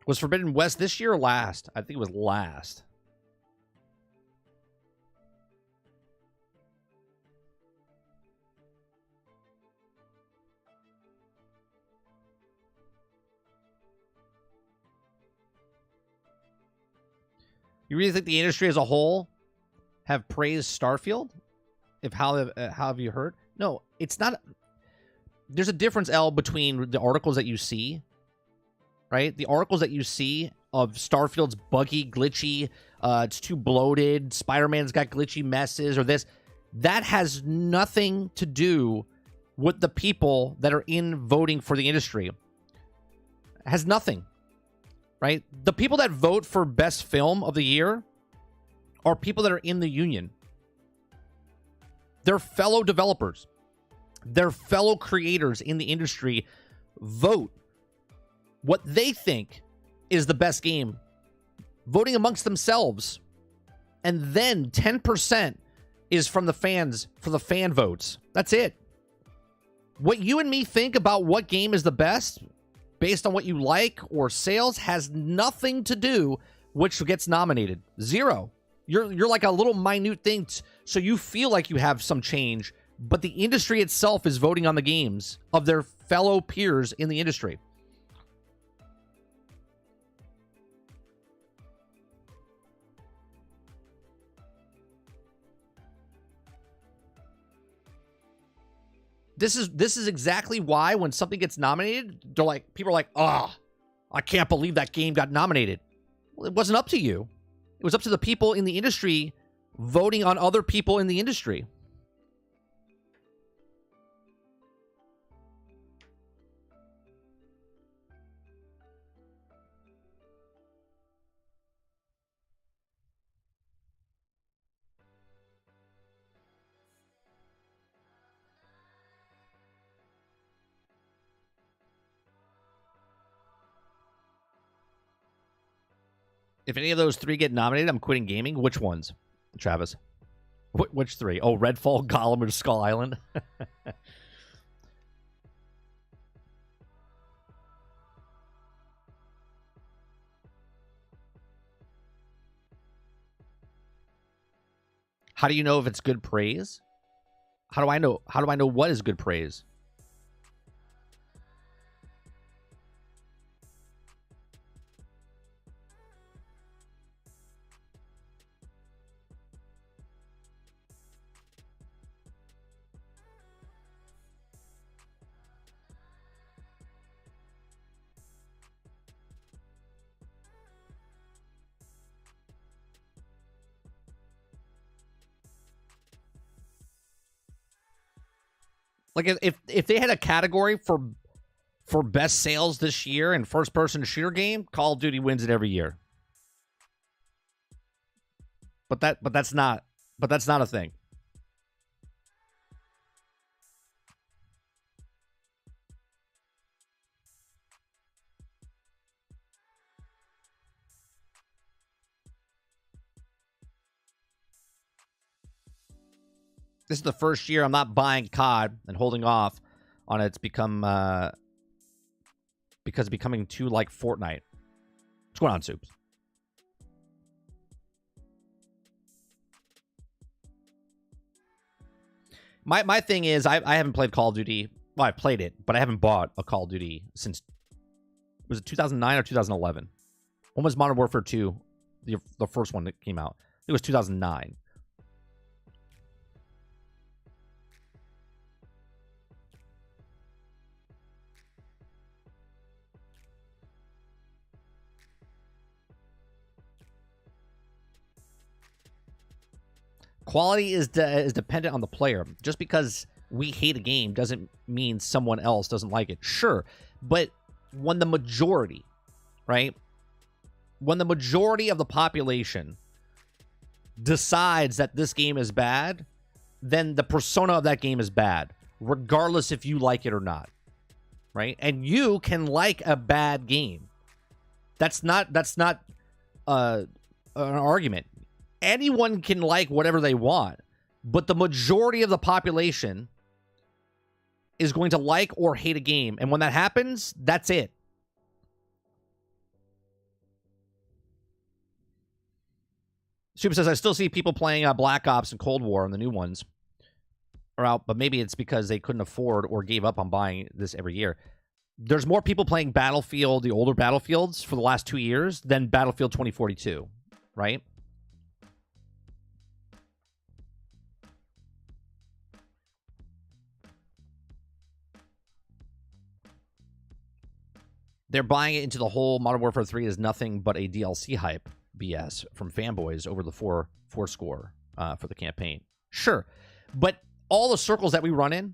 Was Forbidden West this year or last? I think it was last. You really think the industry as a whole have praised Starfield? How have you heard? No, it's not. There's a difference, L, between the articles that you see, right? The articles that you see of Starfield's buggy, glitchy, it's too bloated, Spider-Man's got glitchy messes, or this. That has nothing to do with the people that are in voting for the industry. It has nothing, right? The people that vote for best film of the year are people that are in the union. They're fellow developers. Their fellow creators in the industry vote what they think is the best game, voting amongst themselves. And then 10% is from the fans for the fan votes. That's it. What you and me think about what game is the best based on what you like or sales has nothing to do which gets nominated. Zero. You're like a little minute thing, so you feel like you have some change, but the industry itself is voting on the games of their fellow peers in the industry. This is exactly why when something gets nominated, they're like, people are like, "Oh, I can't believe that game got nominated." Well, it wasn't up to you. It was up to the people in the industry voting on other people in the industry. If any of those three get nominated, I'm quitting gaming. Which ones, Travis? Which three? Oh, Redfall, Gollum, or Skull Island? How do you know if it's good praise? How do I know? How do I know what is good praise? Like if they had a category for best sales this year in first person shooter game, Call of Duty wins it every year. But that's not a thing. This is the first year I'm not buying COD and holding off on it. It's become because becoming too like Fortnite. What's going on, Soups? My thing is I haven't played Call of Duty. Well, I played it, but I haven't bought a Call of Duty since, was it 2009 or 2011? When was Modern Warfare 2, the first one that came out? It was 2009. Quality is dependent on the player. Just because we hate a game doesn't mean someone else doesn't like it. Sure, but when the majority, right? When the majority of the population decides that this game is bad, then the persona of that game is bad, regardless if you like it or not, right? And you can like a bad game. That's not an argument. Anyone can like whatever they want, but the majority of the population is going to like or hate a game. And when that happens, that's it. Super says, I still see people playing Black Ops and Cold War, and the new ones are out, but maybe it's because they couldn't afford or gave up on buying this every year. There's more people playing Battlefield, the older Battlefields, for the last 2 years than Battlefield 2042, right? They're buying it into the whole Modern Warfare 3 is nothing but a DLC hype BS from fanboys over the four score for the campaign. Sure, but all the circles that we run in,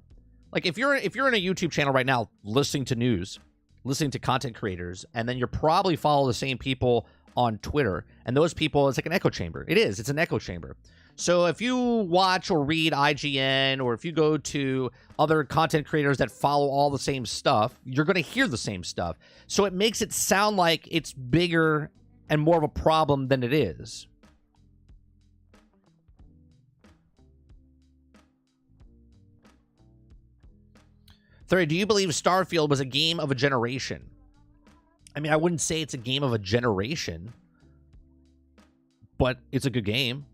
like if you're in a YouTube channel right now listening to news, listening to content creators, and then you're probably follow the same people on Twitter, and those people, it's like an echo chamber. It's an echo chamber. So if you watch or read IGN, or if you go to other content creators that follow all the same stuff, you're going to hear the same stuff. So it makes it sound like it's bigger and more of a problem than it is. Third, do you believe Starfield was a game of a generation? I mean, I wouldn't say it's a game of a generation, but it's a good game.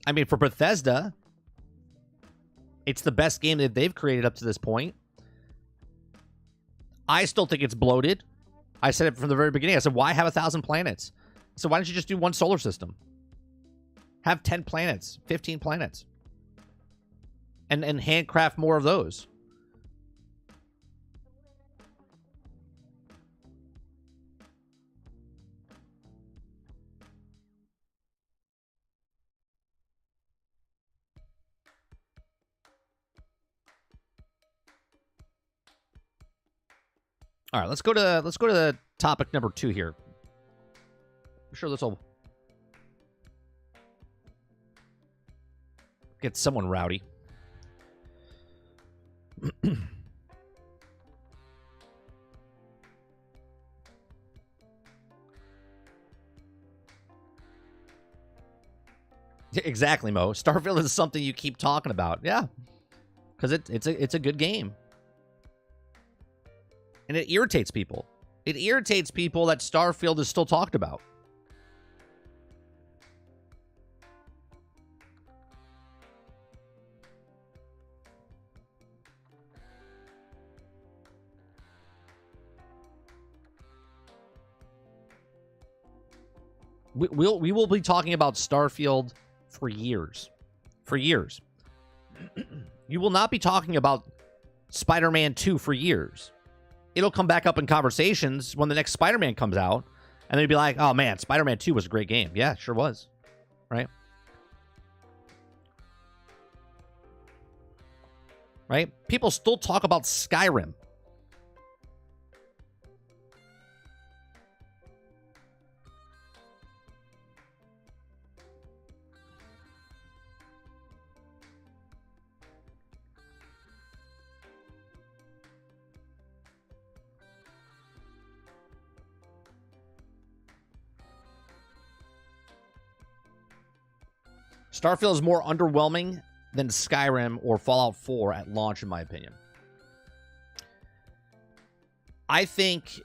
I mean, for Bethesda, it's the best game that they've created up to this point. I still think it's bloated. I said it from the very beginning. I said, why have 1,000 planets? So why don't you just do one solar system? Have 10 planets, 15 planets. And handcraft more of those. All right, let's go to topic number 2 here. I'm sure this will get someone rowdy. Exactly, Mo. Starfield is something you keep talking about. Yeah. Because it's a good game. And it irritates people. It irritates people that Starfield is still talked about. We will be talking about Starfield for years. For years. You will not be talking about Spider-Man 2 for years. It'll come back up in conversations when the next Spider-Man comes out, and they'd be like, oh man, Spider-Man 2 was a great game. Yeah, it sure was. Right? Right? People still talk about Skyrim. Starfield is more underwhelming than Skyrim or Fallout 4 at launch, in my opinion. I think...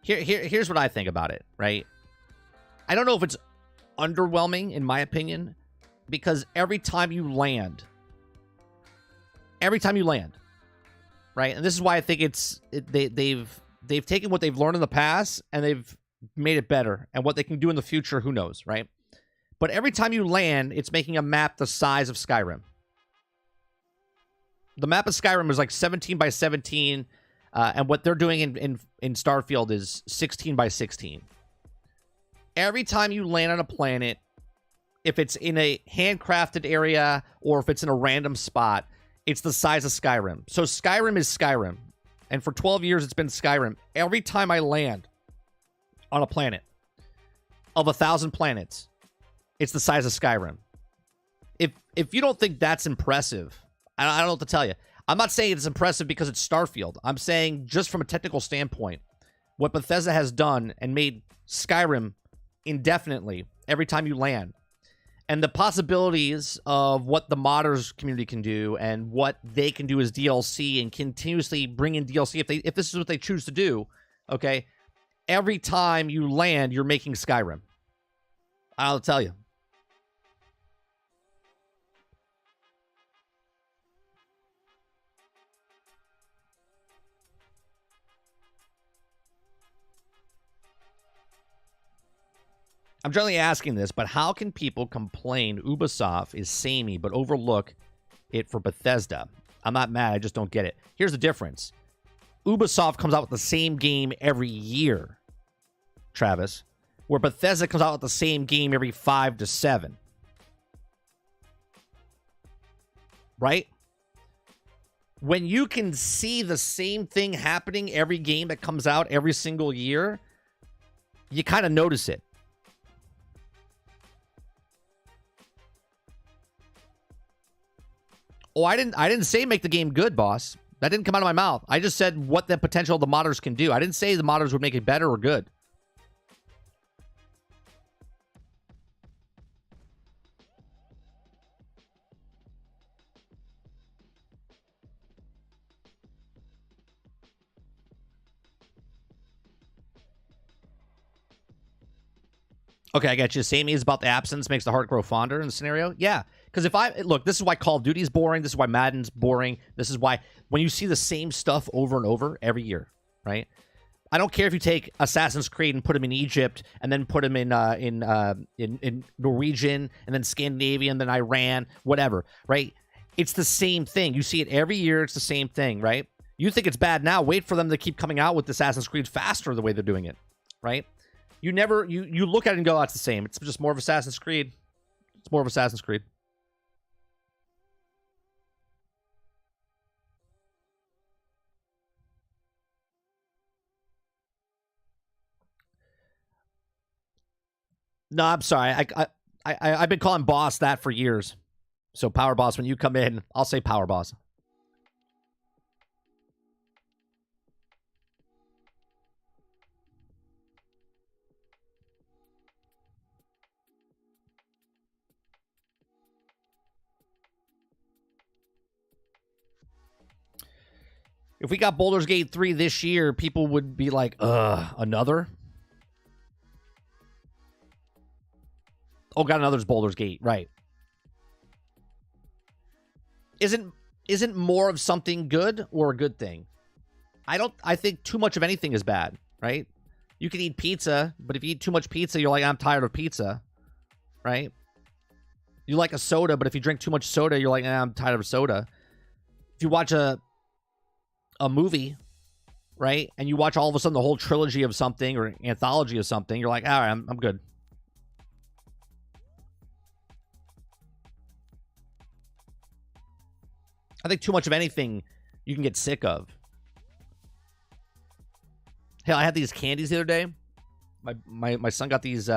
Here's what I think about it, right? I don't know if it's underwhelming, in my opinion, because every time you land, right? And this is why I think they've taken what they've learned in the past and they've made it better. And what they can do in the future, who knows, right? But every time you land, it's making a map the size of Skyrim. The map of Skyrim is like 17 by 17, and what they're doing in Starfield is 16 by 16. Every time you land on a planet, if it's in a handcrafted area or if it's in a random spot, it's the size of Skyrim. So Skyrim is Skyrim. And for 12 years, it's been Skyrim. Every time I land on a planet of 1,000 planets, it's the size of Skyrim. If you don't think that's impressive, I don't know what to tell you. I'm not saying it's impressive because it's Starfield. I'm saying just from a technical standpoint, what Bethesda has done and made Skyrim indefinitely every time you land, and the possibilities of what the modders community can do and what they can do as DLC and continuously bring in DLC if this is what they choose to do, okay? Every time you land, you're making Skyrim. I'll tell you. I'm generally asking this, but how can people complain Ubisoft is samey but overlook it for Bethesda? I'm not mad, I just don't get it. Here's the difference. Ubisoft comes out with the same game every year, Travis, where Bethesda comes out with the same game every 5 to 7. Right? When you can see the same thing happening every game that comes out every single year, you kind of notice it. Oh, I didn't say make the game good, boss. That didn't come out of my mouth. I just said what the potential of the modders can do. I didn't say the modders would make it better or good. Okay, I got you. Samey is about the absence makes the heart grow fonder in the scenario. Yeah, because if I look, this is why Call of Duty's boring. This is why Madden's boring. This is why when you see the same stuff over and over every year, right? I don't care if you take Assassin's Creed and put them in Egypt, and then put them in Norwegian, and then Scandinavian, then Iran, whatever, right? It's the same thing. You see it every year. It's the same thing, right? You think it's bad now. Wait for them to keep coming out with Assassin's Creed faster the way they're doing it, right? You never, you look at it and go, oh, it's the same. It's just more of Assassin's Creed. It's more of Assassin's Creed. No, I'm sorry. I've been calling boss that for years. So Power Boss, when you come in, I'll say Power Boss. If we got Baldur's Gate 3 this year, people would be like, another? Oh, got another's Baldur's Gate, right. Isn't more of something good or a good thing? I think too much of anything is bad, right? You can eat pizza, but if you eat too much pizza, you're like, I'm tired of pizza, right? You like a soda, but if you drink too much soda, you're like, I'm tired of soda. If you watch a movie, right, and you watch all of a sudden the whole trilogy of something or anthology of something, you're like, all right, I'm good. I think too much of anything you can get sick of. Hell, I had these candies the other day. My son got these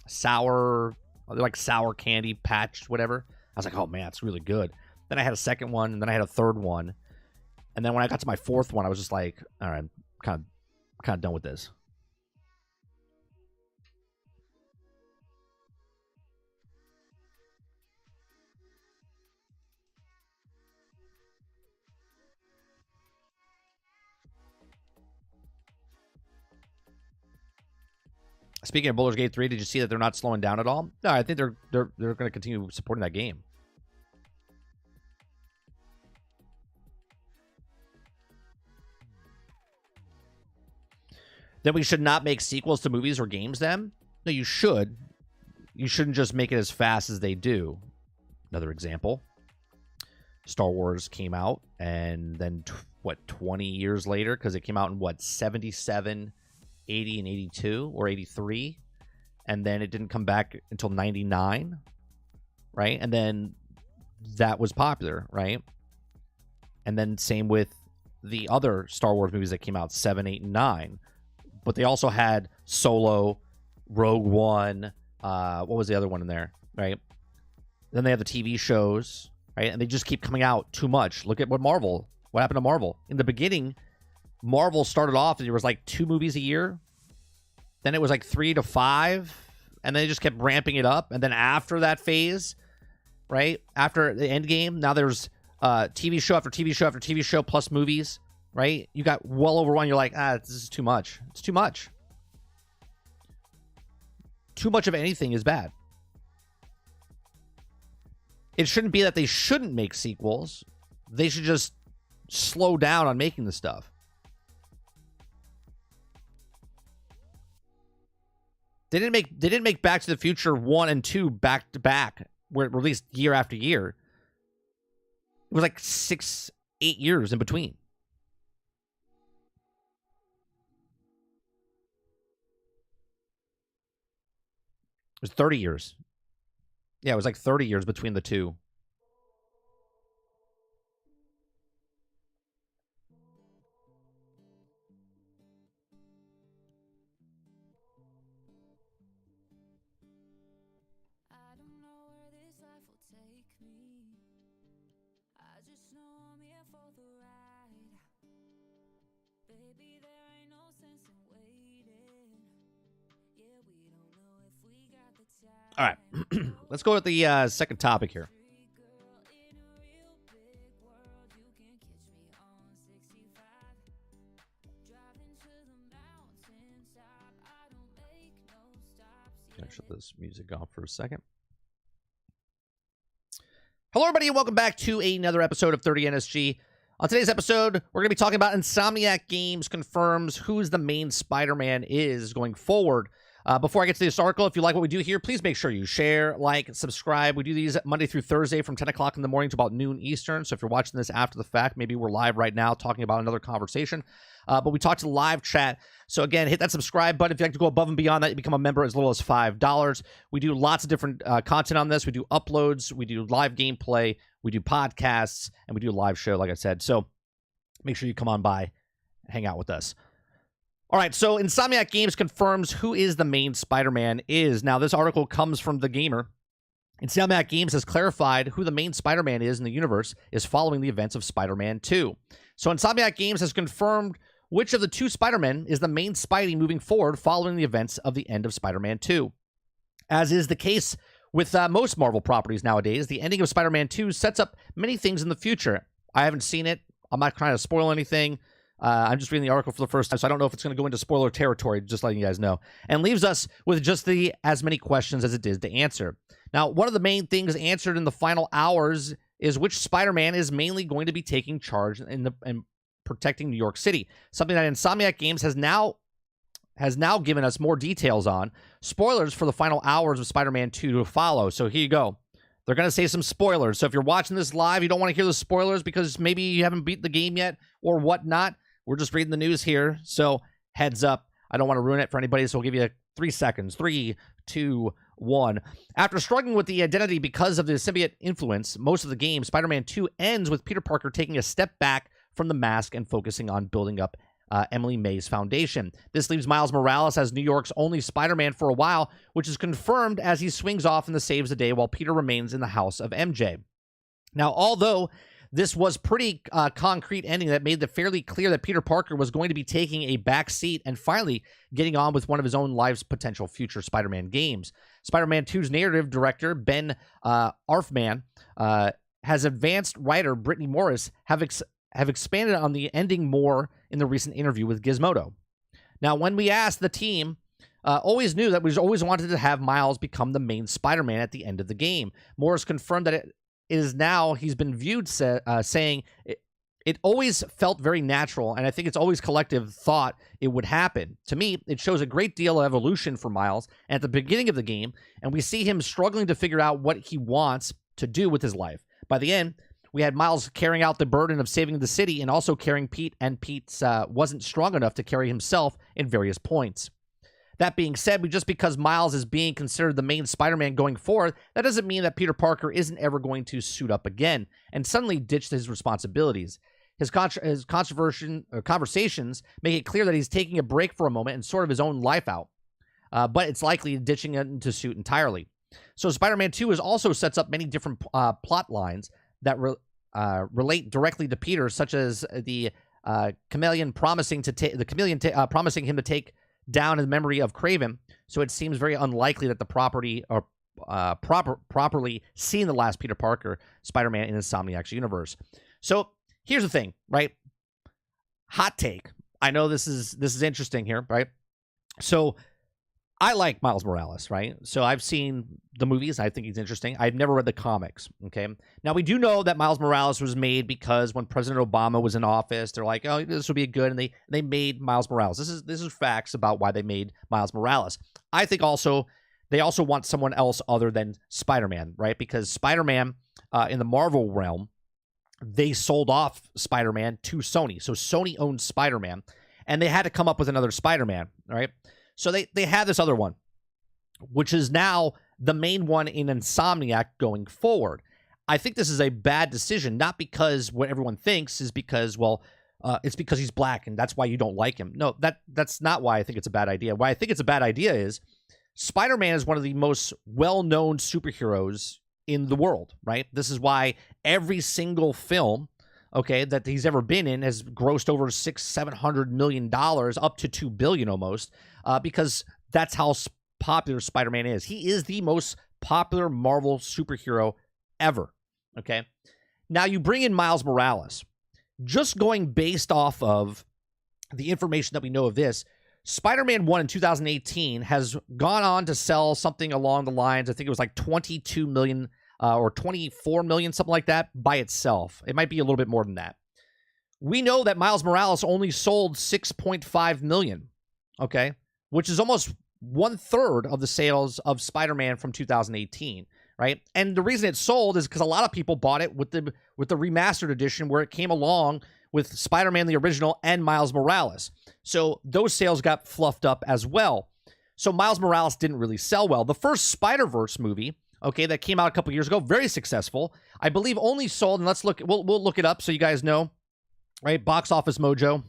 sour, they're like sour candy patch, whatever. I was like, oh man, it's really good. Then I had a second one, and then I had a third one. And then when I got to my fourth one, I was just like, all right, I'm kind of done with this. Speaking of Baldur's Gate 3, did you see that they're not slowing down at all? No, I think they're going to continue supporting that game. Then we should not make sequels to movies or games then? No, you should. You shouldn't just make it as fast as they do. Another example. Star Wars came out, and then, 20 years later? Because it came out in, 77, 80, and 82, or 83. And then it didn't come back until 99, right? And then that was popular, right? And then same with the other Star Wars movies that came out, 7, 8, and 9. But they also had Solo, Rogue One, what was the other one in there, right? Then they have the TV shows, right? And they just keep coming out too much. Look at what happened to Marvel. In the beginning, Marvel started off, and there was like 2 movies a year. Then it was like 3 to 5. And then they just kept ramping it up. And then after that phase, right? After the end game, now there's TV show after TV show after TV show plus movies. Right? You got well over one. You're like, this is too much. It's too much. Too much of anything is bad. It shouldn't be that they shouldn't make sequels. They should just slow down on making the stuff. They didn't make Back to the Future 1 and 2 back to back, where it released year after year. It was like 6, 8 years in between. It was 30 years. Yeah, it was like 30 years between the two. I don't know where this life will take me. I just know I'm here for the ride. Baby, there ain't no sense in waiting. Yeah, we don't know if we got the time. All right. Let's go with the second topic here. Can I shut this music off for a second? Hello, everybody, and welcome back to another episode of 30NSG. On today's episode, we're going to be talking about Insomniac Games confirms who's the main Spider-Man is going forward. Before I get to this article, if you like what we do here, please make sure you share, like, subscribe. We do these Monday through Thursday from 10 o'clock in the morning to about noon Eastern. So if you're watching this after the fact, maybe we're live right now talking about another conversation. But we talk to live chat. So again, hit that subscribe button. If you'd like to go above and beyond that, you become a member as little as $5. We do lots of different content on this. We do uploads. We do live gameplay. We do podcasts. And we do a live show, like I said. So make sure you come on by and hang out with us. All right, so Insomniac Games confirms who is the main Spider-Man is. Now, this article comes from The Gamer. Insomniac Games has clarified who the main Spider-Man is in the universe is following the events of Spider-Man 2. So Insomniac Games has confirmed which of the two Spider-Men is the main Spidey moving forward following the events of the end of Spider-Man 2. As is the case with most Marvel properties nowadays, the ending of Spider-Man 2 sets up many things in the future. I haven't seen it. I'm not trying to spoil anything. I'm just reading the article for the first time, so I don't know if it's going to go into spoiler territory, just letting you guys know. And leaves us with just as many questions as it did to answer. Now, one of the main things answered in the final hours is which Spider-Man is mainly going to be taking charge and protecting New York City, something that Insomniac Games has now given us more details on. Spoilers for the final hours of Spider-Man 2 to follow, so here you go. They're going to say some spoilers, so if you're watching this live, you don't want to hear the spoilers because maybe you haven't beat the game yet or whatnot. We're just reading the news here, so heads up. I don't want to ruin it for anybody, so we'll give you 3 seconds. 3, 2, 1. After struggling with the identity because of the symbiote influence, most of the game, Spider-Man 2 ends with Peter Parker taking a step back from the mask and focusing on building up Emily May's foundation. This leaves Miles Morales as New York's only Spider-Man for a while, which is confirmed as he swings off and saves the day while Peter remains in the house of MJ. Now, although this was pretty concrete ending that made it fairly clear that Peter Parker was going to be taking a back seat and finally getting on with one of his own life's potential future Spider-Man games. Spider-Man 2's narrative director, Ben Arfman, has advanced writer Brittany Morris have expanded on the ending more in the recent interview with Gizmodo. Now, when we asked, the team always knew that we always wanted to have Miles become the main Spider-Man at the end of the game. Morris confirmed that it is now he's been viewed saying it always felt very natural, and I think it's always collective thought it would happen. To me, it shows a great deal of evolution for Miles at the beginning of the game, and we see him struggling to figure out what he wants to do with his life. By the end, we had Miles carrying out the burden of saving the city and also carrying Pete, and Pete wasn't strong enough to carry himself in various points. That being said, just because Miles is being considered the main Spider-Man going forward, that doesn't mean that Peter Parker isn't ever going to suit up again and suddenly ditch his responsibilities. His conversations make it clear that he's taking a break for a moment and sort of his own life out, but it's likely ditching it into suit entirely. So Spider-Man 2 also sets up many different plot lines that relate directly to Peter, such as the chameleon promising him to take down in the memory of Kraven. So it seems very unlikely that the property or properly seeing the last Peter Parker Spider-Man in Insomniac's universe. So here's the thing, right? Hot take. I know this is interesting here, right? So I like Miles Morales, right? So I've seen the movies. I think he's interesting. I've never read the comics, okay? Now, we do know that Miles Morales was made because when President Obama was in office, they're like, oh, this would be good, and they made Miles Morales. This is facts about why they made Miles Morales. I think also they also want someone else other than Spider-Man, right? Because Spider-Man in the Marvel realm, they sold off Spider-Man to Sony. So Sony owns Spider-Man, and they had to come up with another Spider-Man, right? So they had this other one, which is now the main one in Insomniac going forward. I think this is a bad decision, not because what everyone thinks is because, well, it's because he's black and that's why you don't like him. No, that's not why I think it's a bad idea. Why I think it's a bad idea is Spider-Man is one of the most well-known superheroes in the world, right? This is why every single film, okay, that he's ever been in has grossed over $600-700 million, up to $2 billion almost, because that's how popular Spider-Man is. He is the most popular Marvel superhero ever, okay? Now you bring in Miles Morales. Just going based off of the information that we know of this, Spider-Man 1 in 2018 has gone on to sell something along the lines, I think it was like 22 million or 24 million, something like that, by itself. It might be a little bit more than that. We know that Miles Morales only sold 6.5 million, okay, which is almost 1/3 of the sales of Spider-Man from 2018, right? And the reason it sold is because a lot of people bought it with the remastered edition where it came along with Spider-Man the original and Miles Morales. So those sales got fluffed up as well. So Miles Morales didn't really sell well. The first Spider-Verse movie, okay, that came out a couple years ago, very successful. I believe only sold, and we'll look it up so you guys know, right? Box Office Mojo.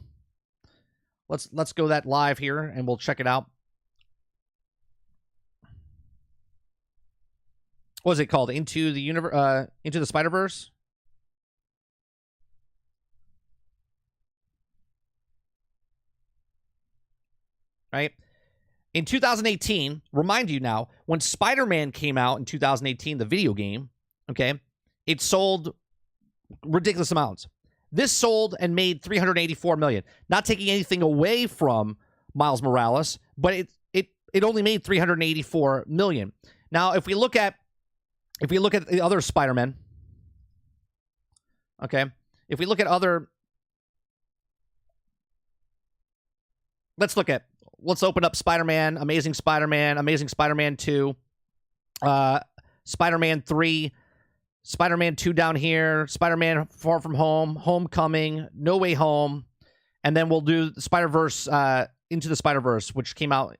Let's go that live here and we'll check it out. What was it called? Into the Spider-Verse? Right? In 2018, remind you now, when Spider-Man came out in 2018, the video game, okay, it sold ridiculous amounts. This sold and made $384 million. Not taking anything away from Miles Morales, but it only made $384 million. Now, if we look at the other Spider-Man, okay, if we look at other, let's open up Spider-Man, Amazing Spider-Man 2, Spider-Man 3, Spider-Man 2 down here, Spider-Man Far From Home, Homecoming, No Way Home, and then we'll do Spider-Verse, Into the Spider-Verse, which came out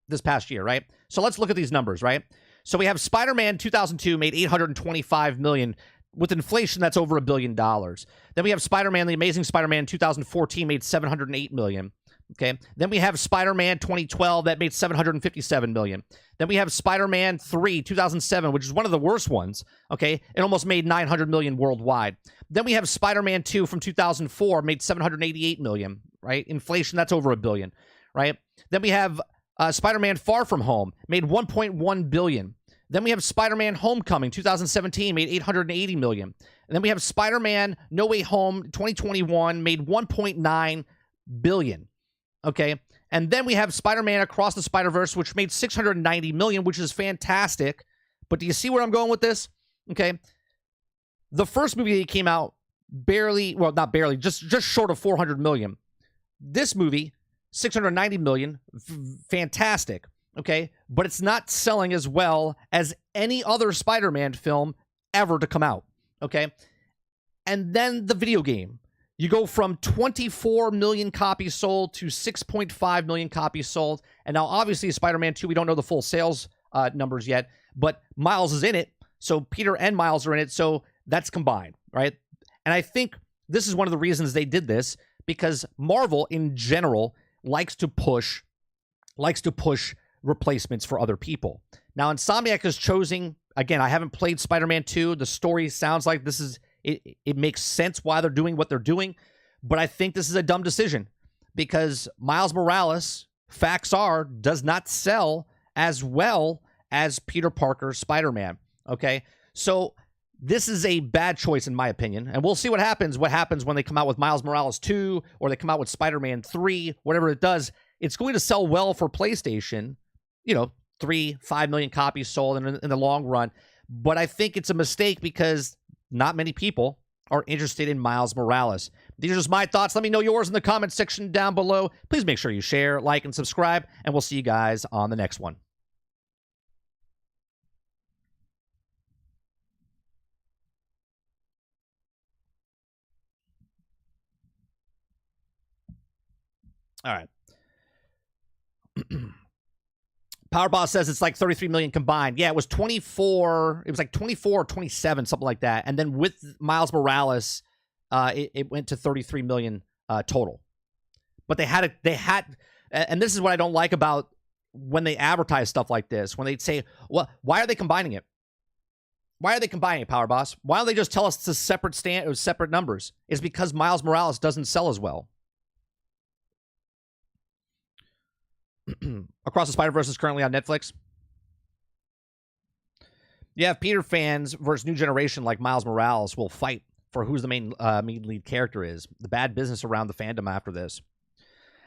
this past year, right? So let's look at these numbers, right? So we have Spider-Man 2002 made $825 million. With inflation, that's over $1 billion. Then we have Spider-Man, The Amazing Spider-Man 2014 made $708 million. Okay. Then we have Spider-Man 2012 that made $757 million. Then we have Spider-Man 3 2007, which is one of the worst ones. Okay. It almost made $900 million worldwide. Then we have Spider-Man 2 from 2004 made $788 million, right? Inflation, that's over $1 billion, right? Then we have Spider-Man Far From Home made $1.1 billion. Then we have Spider-Man Homecoming 2017 made $880 million. And then we have Spider-Man No Way Home 2021 made $1.9 billion. Okay. And then we have Spider-Man Across the Spider-Verse, which made $690 million, which is fantastic. But do you see where I'm going with this? Okay. The first movie that came out not barely, just short of $400 million. This movie, $690 million, fantastic. Okay. But it's not selling as well as any other Spider-Man film ever to come out. Okay. And then the video game. You go from 24 million copies sold to 6.5 million copies sold. And now, obviously, Spider-Man 2, we don't know the full sales numbers yet, but Miles is in it. So Peter and Miles are in it. So that's combined, right? And I think this is one of the reasons they did this, because Marvel, in general, likes to push replacements for other people. Now, Insomniac is choosing, again, I haven't played Spider-Man 2. The story sounds like this is... It makes sense why they're doing what they're doing, but I think this is a dumb decision because Miles Morales, facts are, does not sell as well as Peter Parker's Spider-Man, okay? So this is a bad choice in my opinion, and we'll see what happens when they come out with Miles Morales 2 or they come out with Spider-Man 3, whatever it does. It's going to sell well for PlayStation, 3-5 million copies sold in the long run, but I think it's a mistake because not many people are interested in Miles Morales. These are just my thoughts. Let me know yours in the comment section down below. Please make sure you share, like, and subscribe, and we'll see you guys on the next one. All right. Powerboss says it's like 33 million combined. Yeah, it was 24. It was like 24 or 27, something like that. And then with Miles Morales, it went to 33 million total. But they had, and this is what I don't like about when they advertise stuff like this. When they say, well, why are they combining it? Why are they combining it, Powerboss? Why don't they just tell us it's a separate numbers? It's because Miles Morales doesn't sell as well. Across the Spider-Verse is currently on Netflix. Yeah, Peter fans versus new generation like Miles Morales will fight for who's the main lead character is. The bad business around the fandom after this.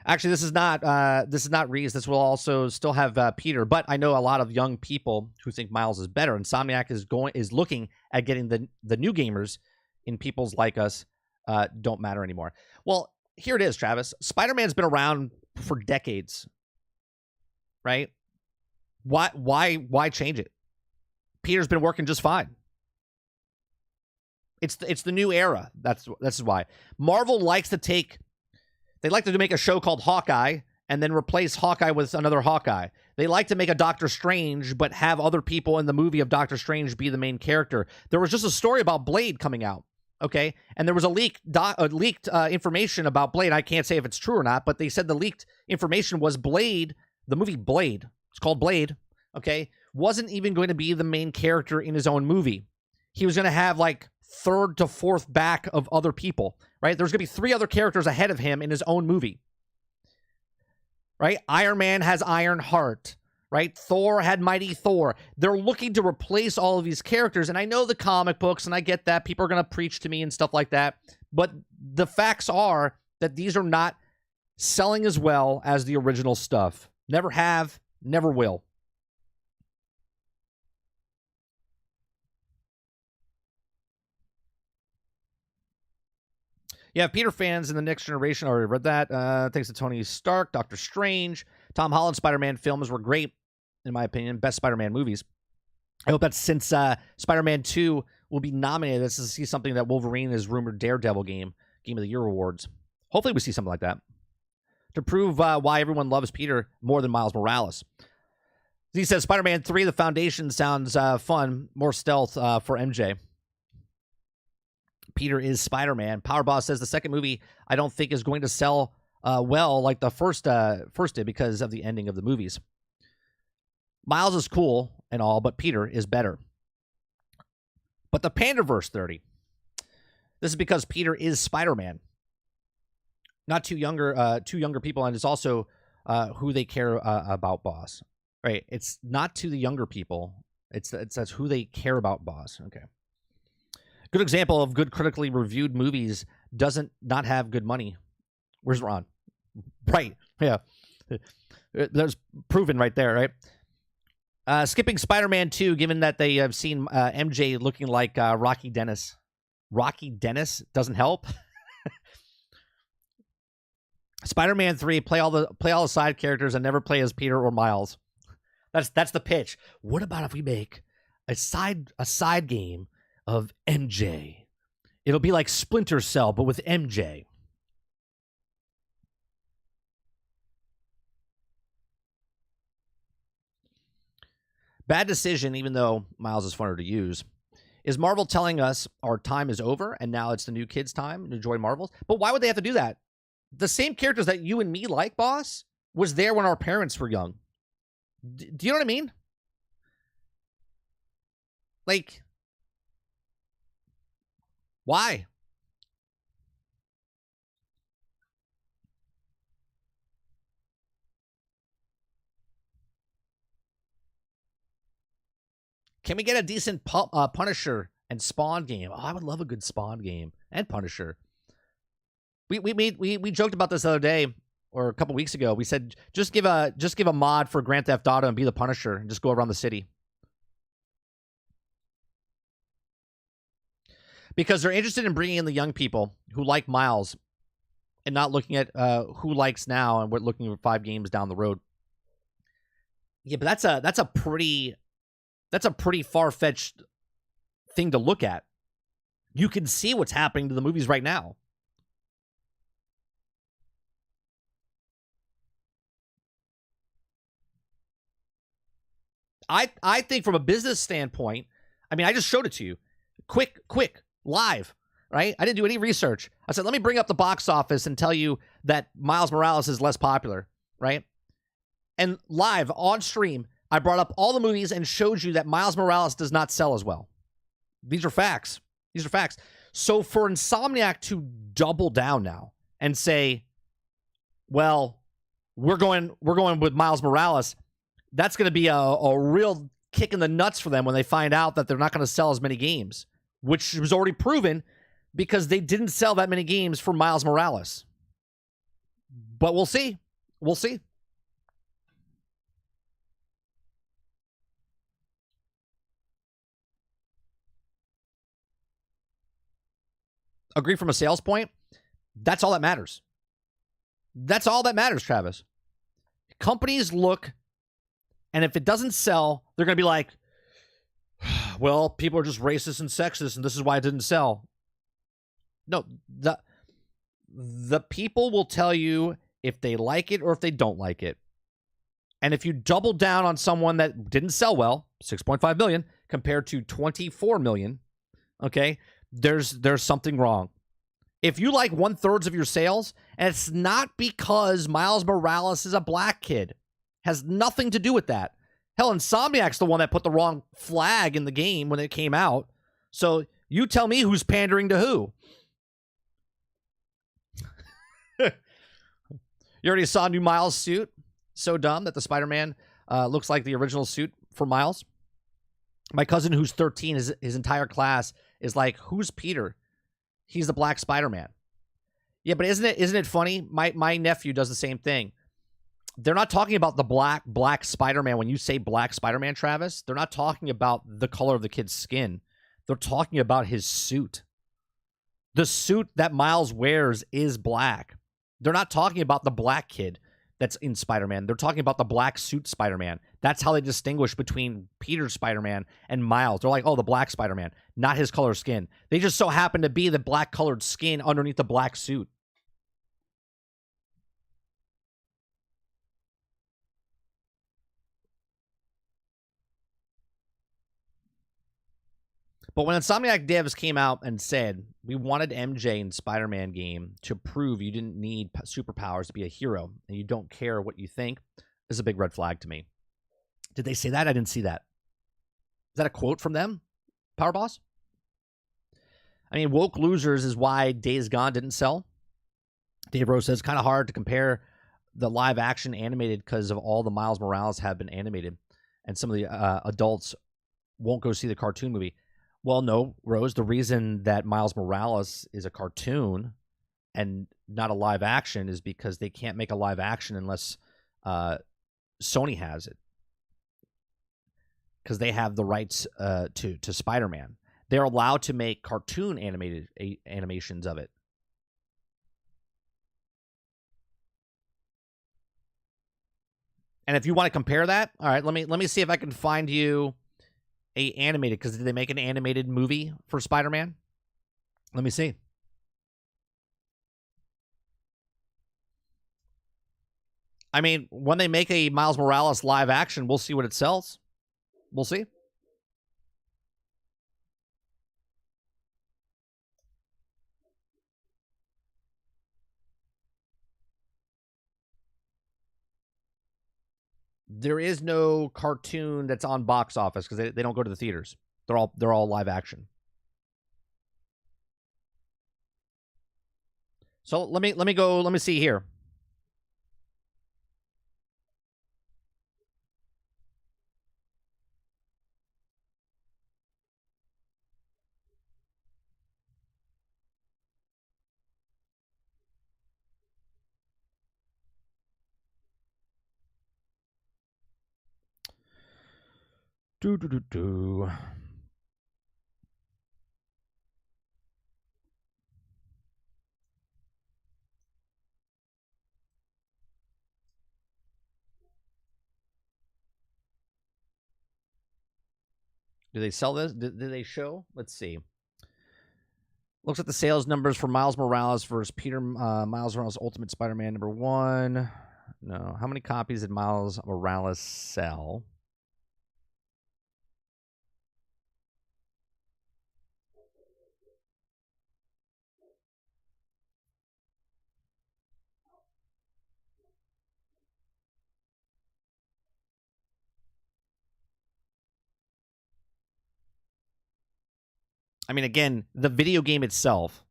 Actually, this is not Reese. This will also still have Peter, but I know a lot of young people who think Miles is better. Insomniac is looking at getting the new gamers in people's like us don't matter anymore. Well, here it is, Travis. Spider-Man's been around for decades. Right? Why change it? Peter's been working just fine. It's the new era. That's why. Marvel likes to make a show called Hawkeye and then replace Hawkeye with another Hawkeye. They like to make a Doctor Strange but have other people in the movie of Doctor Strange be the main character. There was just a story about Blade coming out. Okay, and there was a leaked information about Blade. I can't say if it's true or not, but they said the leaked information was Blade. The movie Blade, it's called Blade, okay, wasn't even going to be the main character in his own movie. He was going to have like third to fourth back of other people, right? There's going to be 3 other characters ahead of him in his own movie, right? Iron Man has Iron Heart, right? Thor had Mighty Thor. They're looking to replace all of these characters, and I know the comic books, and I get that. People are going to preach to me and stuff like that, But the facts are that these are not selling as well as the original stuff. Never have, never will. Yeah, Peter fans in the next generation already read that. Thanks to Tony Stark, Doctor Strange, Tom Holland Spider-Man films were great, in my opinion. Best Spider-Man movies. I hope that since Spider-Man 2 will be nominated, let's see something that Wolverine is rumored Daredevil Game of the Year awards. Hopefully we see something like that. To prove why everyone loves Peter more than Miles Morales. He says Spider-Man 3, The Foundation sounds fun. More stealth for MJ. Peter is Spider-Man. Powerboss says the second movie I don't think is going to sell well like the first did because of the ending of the movies. Miles is cool and all, but Peter is better. But the Pandaverse 30. This is because Peter is Spider-Man. Not two younger people, and it's also who they care about, boss. Right? It's not to the younger people. It's who they care about, boss. Okay. Good example of good critically reviewed movies doesn't not have good money. Where's Ron? Right. Yeah. There's proven right there, right? Skipping Spider-Man 2, given that they have seen MJ looking like Rocky Dennis. Rocky Dennis doesn't help. Spider-Man 3, play all the side characters and never play as Peter or Miles. That's the pitch. What about if we make a side game of MJ? It'll be like Splinter Cell, but with MJ. Bad decision, even though Miles is funner to use. Is Marvel telling us our time is over and now it's the new kids' time to enjoy Marvels? But why would they have to do that? The same characters that you and me like, boss, was there when our parents were young. Do you know what I mean? Like, why? Can we get a decent Punisher and Spawn game? Oh, I would love a good Spawn game and Punisher. We joked about this the other day or a couple weeks ago. We said just give a mod for Grand Theft Auto and be the Punisher and just go around the city. Because they're interested in bringing in the young people who like Miles and not looking at who likes now and we're looking at 5 games down the road. Yeah, but that's a pretty far-fetched thing to look at. You can see what's happening to the movies right now. I think from a business standpoint, I mean, I just showed it to you. Quick, live, right? I didn't do any research. I said, let me bring up the box office and tell you that Miles Morales is less popular, right? And live, on stream, I brought up all the movies and showed you that Miles Morales does not sell as well. These are facts. These are facts. So for Insomniac to double down now and say, well, we're going with Miles Morales, that's going to be a real kick in the nuts for them when they find out that they're not going to sell as many games, which was already proven because they didn't sell that many games for Miles Morales. But we'll see. We'll see. Agree from a sales point? That's all that matters. That's all that matters, Travis. Companies look, and if it doesn't sell, they're going to be like, well, people are just racist and sexist, and this is why it didn't sell. No, the people will tell you if they like it or if they don't like it. And if you double down on someone that didn't sell well, 6.5 million, compared to 24 million, okay, there's something wrong. If you like 1/3 of your sales, and it's not because Miles Morales is a black kid, has nothing to do with that. Hell, Insomniac's the one that put the wrong flag in the game when it came out. So you tell me who's pandering to who. You already saw a new Miles suit. So dumb that the Spider-Man looks like the original suit for Miles. My cousin, who's 13, his entire class is like, who's Peter? He's the Black Spider-Man. Yeah, but isn't it funny? My nephew does the same thing. They're not talking about the black Spider-Man. When you say Black Spider-Man, Travis, they're not talking about the color of the kid's skin. They're talking about his suit. The suit that Miles wears is black. They're not talking about the black kid that's in Spider-Man. They're talking about the black suit Spider-Man. That's how they distinguish between Peter's Spider-Man and Miles. They're like, oh, the black Spider-Man, not his color skin. They just so happen to be the black colored skin underneath the black suit. But when Insomniac devs came out and said, we wanted MJ in Spider-Man game to prove you didn't need superpowers to be a hero and you don't care what you think, this is a big red flag to me. Did they say that? I didn't see that. Is that a quote from them, Power Boss? I mean, woke losers is why Days Gone didn't sell. Dave Rose says, kind of hard to compare the live action animated because of all the Miles Morales have been animated and some of the adults won't go see the cartoon movie. Well, no, Rose, the reason that Miles Morales is a cartoon and not a live action is because they can't make a live action unless Sony has it. Because they have the rights to Spider-Man. They're allowed to make cartoon animations of it. And if you want to compare that, all right, let me see if I can find you a animated, because did they make an animated movie for Spider-Man? Let me see. I mean, when they make a Miles Morales live action, we'll see what it sells. We'll see. There is no cartoon that's on box office because they don't go to the theaters. They're all live action. So let me see here. Do. Do they sell this? Did they show? Let's see. Looks at the sales numbers for Miles Morales versus Peter Miles Morales Ultimate Spider-Man #1. No. How many copies did Miles Morales sell? I mean, again, the video game itself,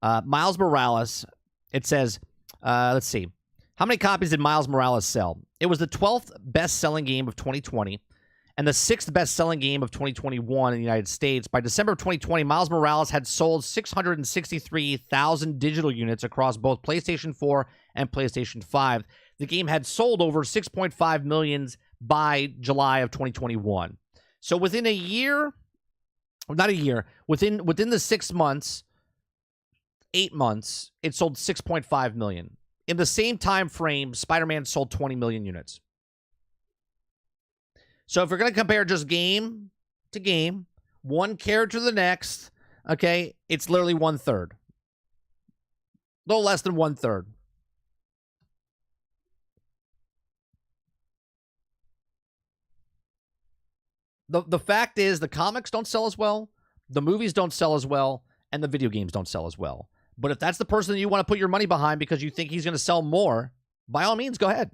Miles Morales, it says, let's see. How many copies did Miles Morales sell? It was the 12th best-selling game of 2020 and the 6th best-selling game of 2021 in the United States. By December of 2020, Miles Morales had sold 663,000 digital units across both PlayStation 4 and PlayStation 5. The game had sold over 6.5 million by July of 2021. So within a year... Not a year. Within the 6 months, 8 months, it sold 6.5 million. In the same time frame, Spider-Man sold 20 million units. So if we're going to compare just game to game, one character to the next, okay, it's literally 1/3. A little less than 1/3. The fact is, the comics don't sell as well, the movies don't sell as well, and the video games don't sell as well. But if that's the person that you want to put your money behind because you think he's going to sell more, by all means, go ahead.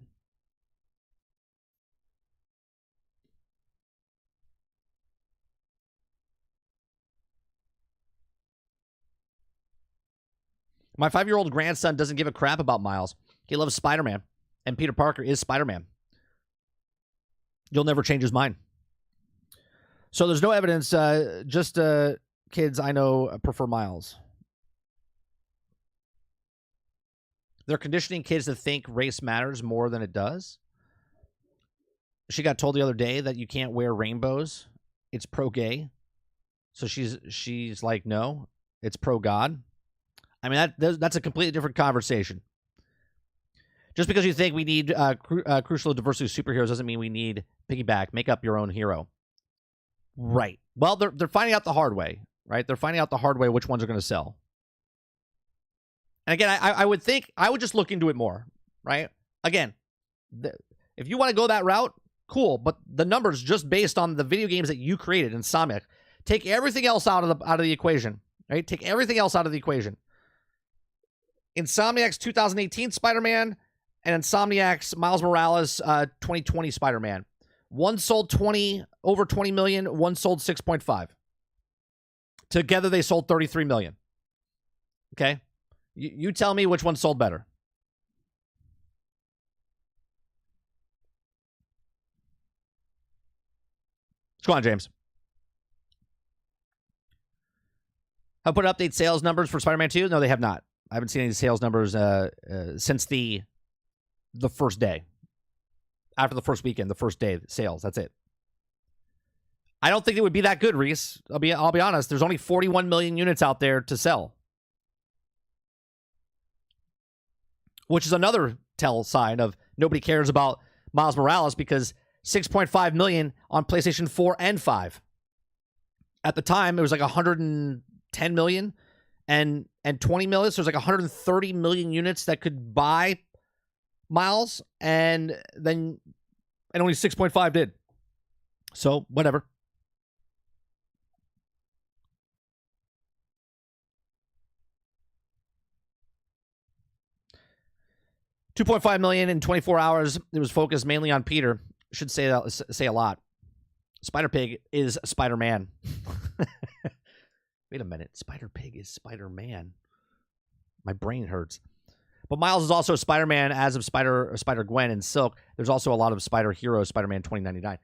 My 5-year-old grandson doesn't give a crap about Miles. He loves Spider-Man, and Peter Parker is Spider-Man. You'll never change his mind. So there's no evidence. Just kids I know prefer Miles. They're conditioning kids to think race matters more than it does. She got told the other day that you can't wear rainbows. It's pro-gay. So she's like, no, it's pro-God. I mean, that's a completely different conversation. Just because you think we need crucial diversity of superheroes doesn't mean we need piggyback. Make up your own hero. Right. Well, they're finding out the hard way, right? They're finding out the hard way which ones are going to sell. And again, I would think I would just look into it more, right? Again, if you want to go that route, cool. But the numbers just based on the video games that you created, Insomniac, take everything else out of the equation, right? Take everything else out of the equation. Insomniac's 2018 Spider-Man and Insomniac's Miles Morales 2020 Spider-Man. One sold over 20 million, one sold 6.5. Together they sold 33 million. Okay? You tell me which one sold better. What's going on, James? Have put update sales numbers for Spider-Man 2? No, they have not. I haven't seen any sales numbers since the first day. After the first weekend, the first day sales. That's it. I don't think it would be that good, Reese. I'll be honest. There's only 41 million units out there to sell, which is another tell sign of nobody cares about Miles Morales because 6.5 million on PlayStation 4 and 5. At the time, it was like 110 million and 20 million. So there's like 130 million units that could buy Miles, and only 6.5 did. So whatever. $2.5 million in 24 hours. It was focused mainly on Peter. Should say a lot. Spider-Pig is Spider-Man. Wait a minute. Spider-Pig is Spider-Man. My brain hurts. But Miles is also Spider-Man as of Spider-Gwen and Silk. There's also a lot of Spider-Heroes, Spider-Man 2099.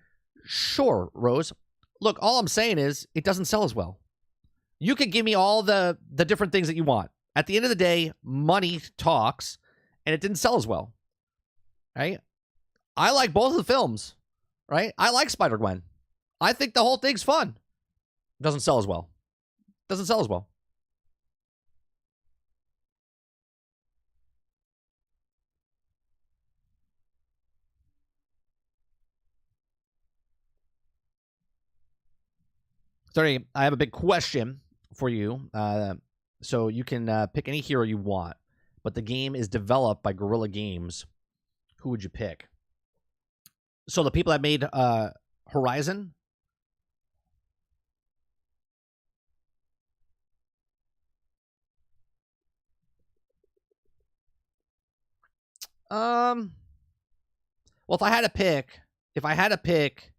Sure, Rose. Look, all I'm saying is it doesn't sell as well. You could give me all the different things that you want. At the end of the day, money talks, and it didn't sell as well. Right? I like both of the films. Right? I like Spider-Gwen. I think the whole thing's fun. Doesn't sell as well. Doesn't sell as well. Sorry, I have a big question for you. So you can pick any hero you want, but the game is developed by Guerrilla Games. Who would you pick? So the people that made Horizon. Well, if I had to pick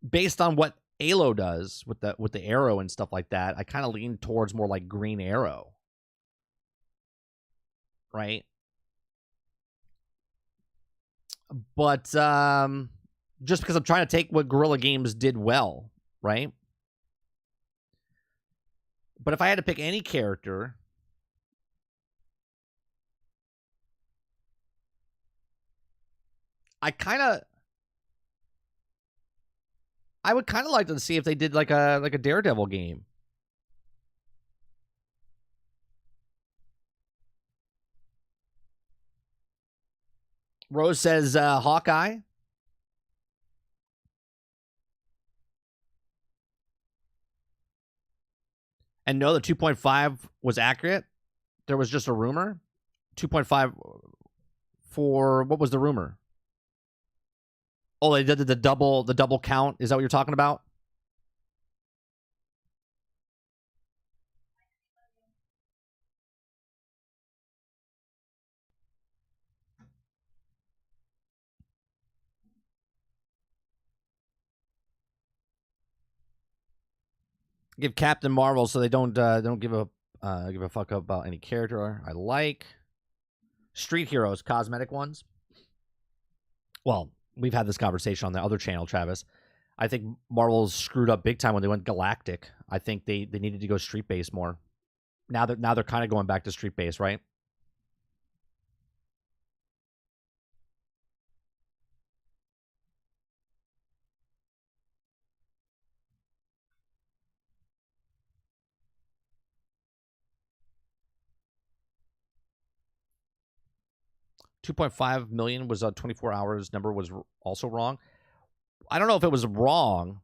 based on what Halo does with the arrow and stuff like that, I kind of lean towards more like Green Arrow. Right? But just because I'm trying to take what Guerrilla Games did well, right? But if I had to pick any character, I would kind of like to see if they did like a Daredevil game. Rose says Hawkeye. And no, the 2.5 was accurate. There was just a rumor. 2.5 for what was the rumor? Oh, they did the double count. Is that what you're talking about? Give Captain Marvel so they don't give a fuck about any character I like. Street heroes, cosmetic ones. Well, we've had this conversation on the other channel, Travis. I think Marvel's screwed up big time when they went galactic. I think they needed to go street based more. Now they're kind of going back to street based, right? 2.5 million was a 24 hours number was also wrong. I don't know if it was wrong.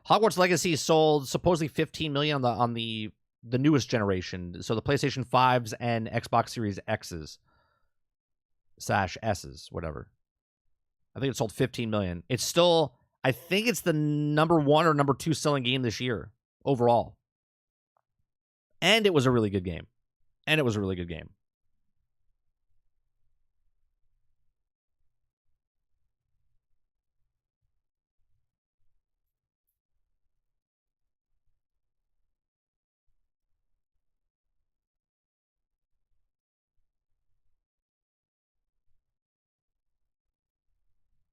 Hogwarts Legacy sold supposedly 15 million on the newest generation, so the PlayStation 5s and Xbox Series X's / S's, whatever. I think it sold 15 million. It's still, I think it's the number 1 or number 2 selling game this year overall. And it was a really good game.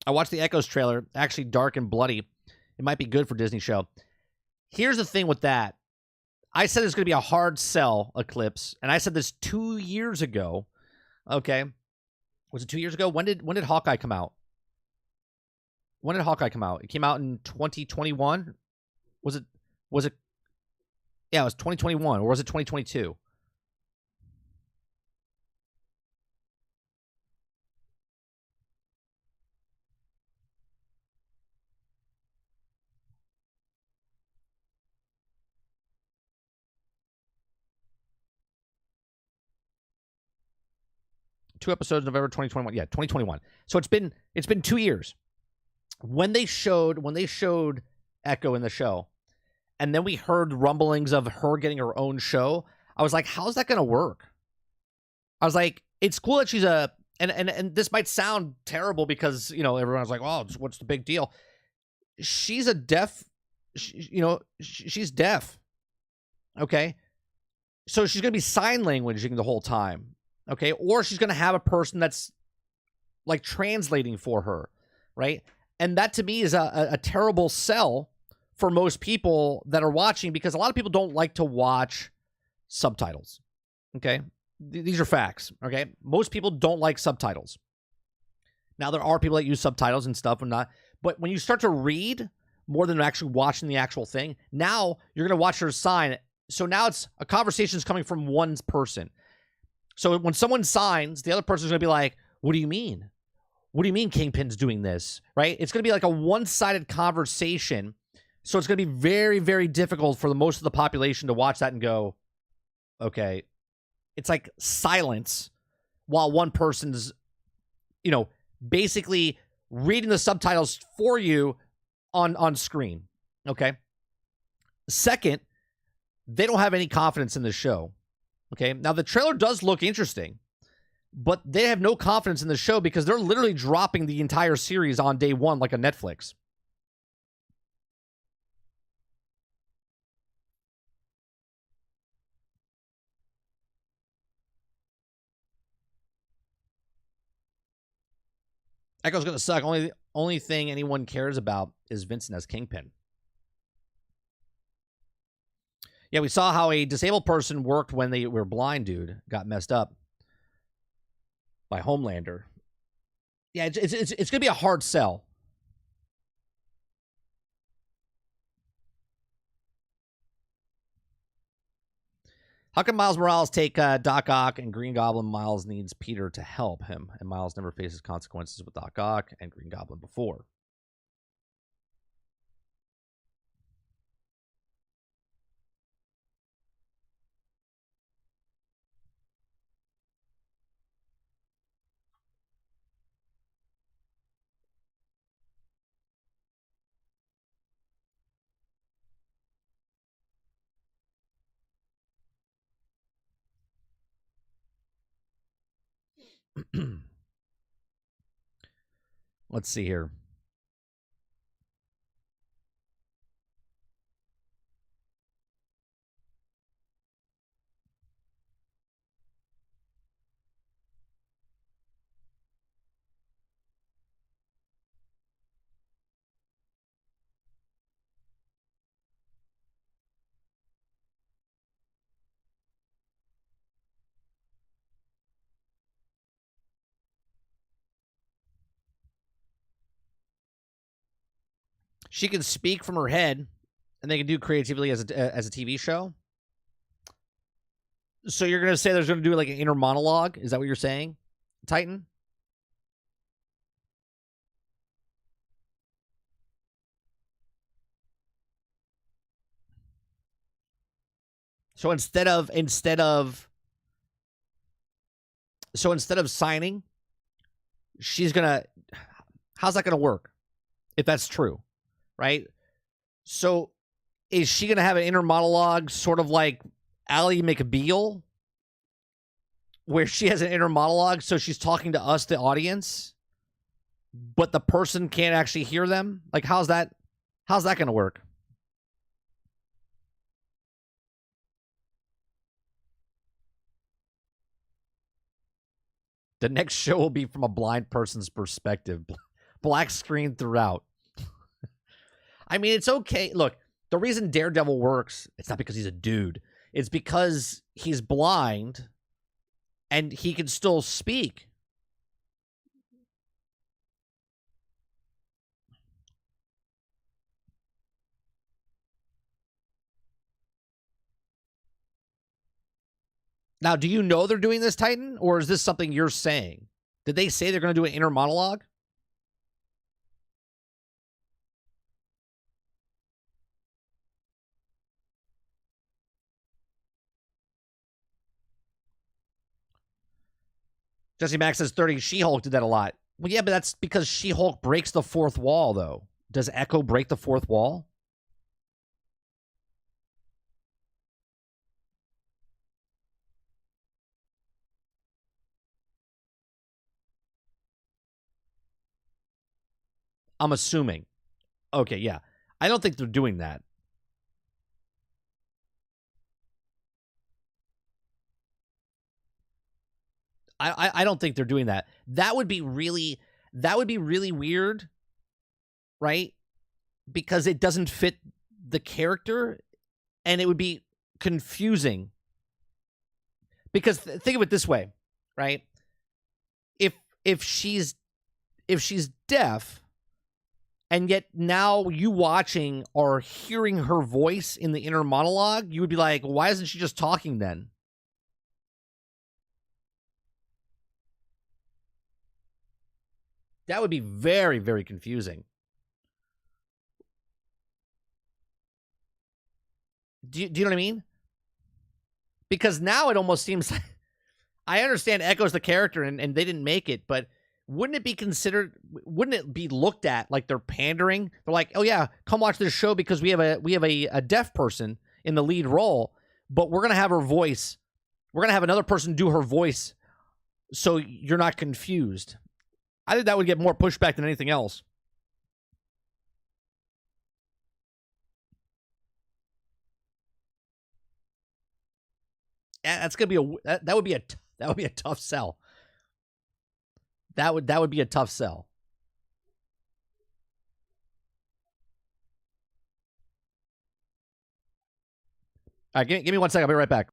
I watched the Echoes trailer, actually dark and bloody. It might be good for Disney show. Here's the thing with that. I said it's going to be a hard sell, Eclipse, and I said this 2 years ago. Okay. Was it 2 years ago? When did Hawkeye come out? When did Hawkeye come out? It came out in 2021? Was it Yeah, it was 2021, or was it 2022? Two episodes, November 2021. Yeah, 2021. So it's been 2 years. When they showed Echo in the show, and then we heard rumblings of her getting her own show, I was like, how's that going to work? I was like, it's cool that she's and this might sound terrible because, everyone's like, oh, what's the big deal? She's a deaf, she's deaf. Okay. So she's going to be sign languaging the whole time. Okay. Or she's going to have a person that's like translating for her. Right. And that to me is a terrible sell for most people that are watching, because a lot of people don't like to watch subtitles. Okay. These are facts. Okay. Most people don't like subtitles. Now, there are people that use subtitles and stuff and not, but when you start to read more than actually watching the actual thing, now you're going to watch her sign. So now it's a conversation is coming from one person. So when someone signs, the other person is going to be like, what do you mean? What do you mean Kingpin's doing this? Right? It's going to be like a one-sided conversation. So it's going to be very, very difficult for the most of the population to watch that and go, okay. It's like silence while one person's, basically reading the subtitles for you on screen. Okay. Second, they don't have any confidence in the show. Okay. Now the trailer does look interesting, but they have no confidence in the show because they're literally dropping the entire series on day one like a Netflix. Echo's gonna suck. Only thing anyone cares about is Vincent as Kingpin. Yeah, we saw how a disabled person worked when they were blind, dude. Got messed up by Homelander. Yeah, it's gonna be a hard sell. How can Miles Morales take Doc Ock and Green Goblin? Miles needs Peter to help him, and Miles never faces consequences with Doc Ock and Green Goblin before. Let's see here. She can speak from her head, and they can do creatively as a TV show. So you're gonna say there's gonna do like an inner monologue? Is that what you're saying, Titan? So instead of signing, she's gonna. How's that gonna work? If that's true, right? So is she gonna have an inner monologue, sort of like Ally McBeal, where she has an inner monologue, so she's talking to us, the audience, but the person can't actually hear them? Like, how's that gonna work? The next show will be from a blind person's perspective. Black screen throughout. I mean, it's okay. Look, the reason Daredevil works, it's not because he's a dude. It's because he's blind and he can still speak. Now, do you know they're doing this, Titan? Or is this something you're saying? Did they say they're going to do an inner monologue? Jesse Max says 30. She-Hulk did that a lot. Well, yeah, but that's because She-Hulk breaks the fourth wall, though. Does Echo break the fourth wall? I'm assuming. Okay, yeah. I don't think they're doing that. I don't think they're doing that. That would be really weird, right? Because it doesn't fit the character and it would be confusing. Because think of it this way, right? If if she's deaf and yet now you watching are hearing her voice in the inner monologue, you would be like, why isn't she just talking then? That would be very, very confusing. Do you know what I mean? Because now it almost seems like I understand Echo's the character and they didn't make it, but wouldn't it be considered, wouldn't it be looked at like they're pandering? They're like, oh yeah, come watch this show because we have a deaf person in the lead role, but we're gonna have her voice. We're gonna have another person do her voice so you're not confused. I think that would get more pushback than anything else. That's gonna be that would be a tough sell. That would be a tough sell. All right, give me 1 second. I'll be right back.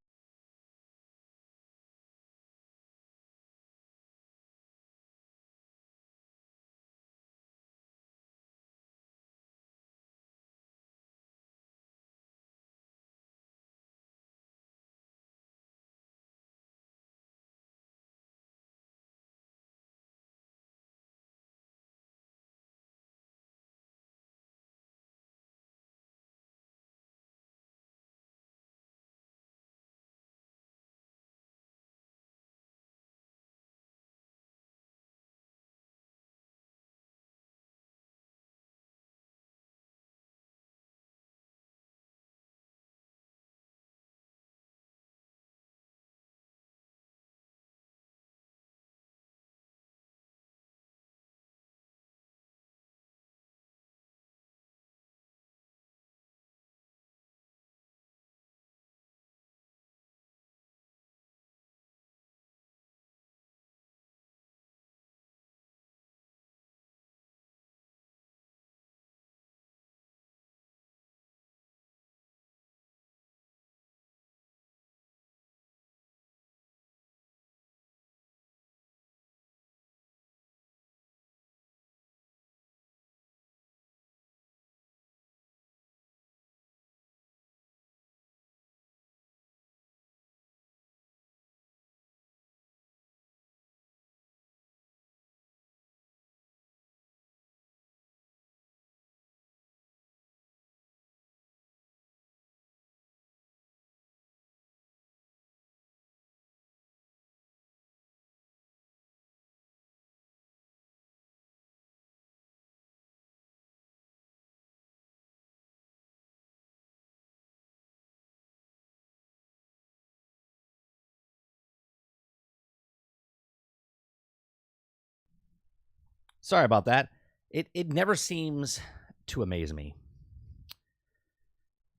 Sorry about that. It never seems to amaze me.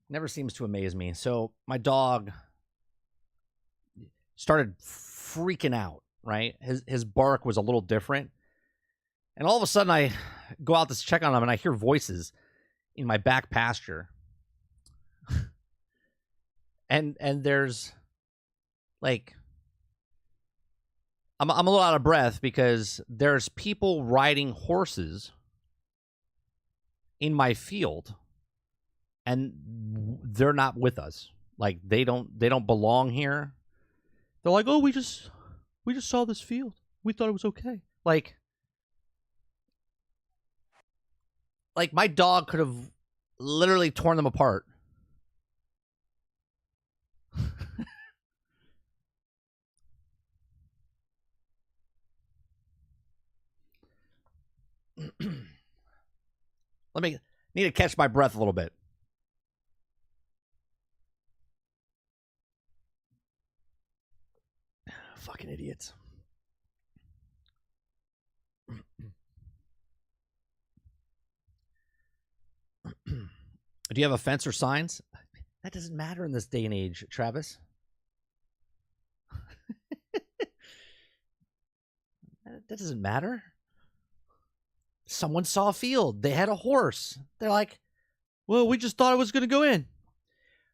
Never seems to amaze me. So my dog started freaking out, right? His bark was a little different. And all of a sudden I go out to check on him and I hear voices in my back pasture. and there's like I'm a little out of breath because there's people riding horses in my field and they're not with us. Like they don't belong here. They're like, "Oh, we just saw this field. We thought it was okay." Like my dog could have literally torn them apart. Need to catch my breath a little bit. Fucking idiots. Do you have a fence or signs? That doesn't matter in this day and age, Travis. That doesn't matter. Someone saw a field. They had a horse. They're like, well, we just thought it was going to go in.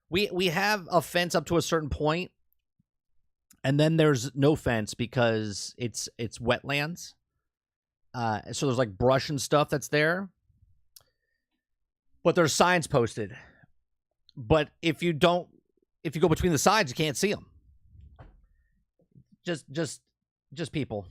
We have a fence up to a certain point, and then there's no fence because it's wetlands. So there's like brush and stuff that's there. But there's signs posted. But if you go between the sides, you can't see them. Just people.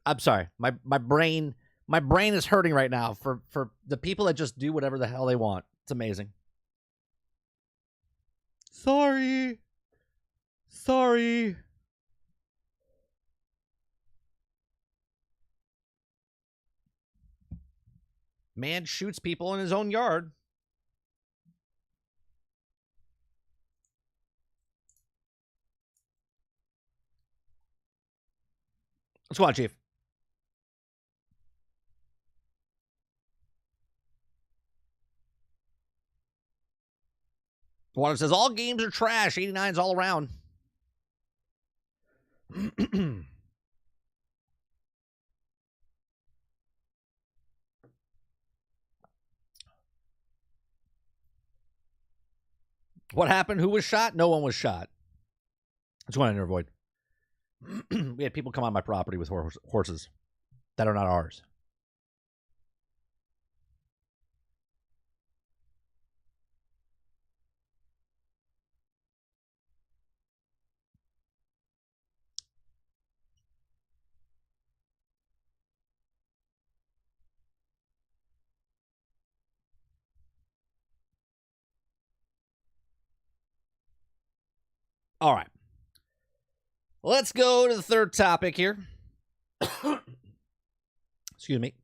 I'm sorry. My brain is hurting right now for the people that just do whatever the hell they want. It's amazing. Sorry. Man shoots people in his own yard. What's going on, Chief? Water says, all games are trash. 89's all around. What happened? Who was shot? No one was shot. That's what I never avoid. We had people come on my property with horses that are not ours. All right. Let's go to the third topic here. Excuse me.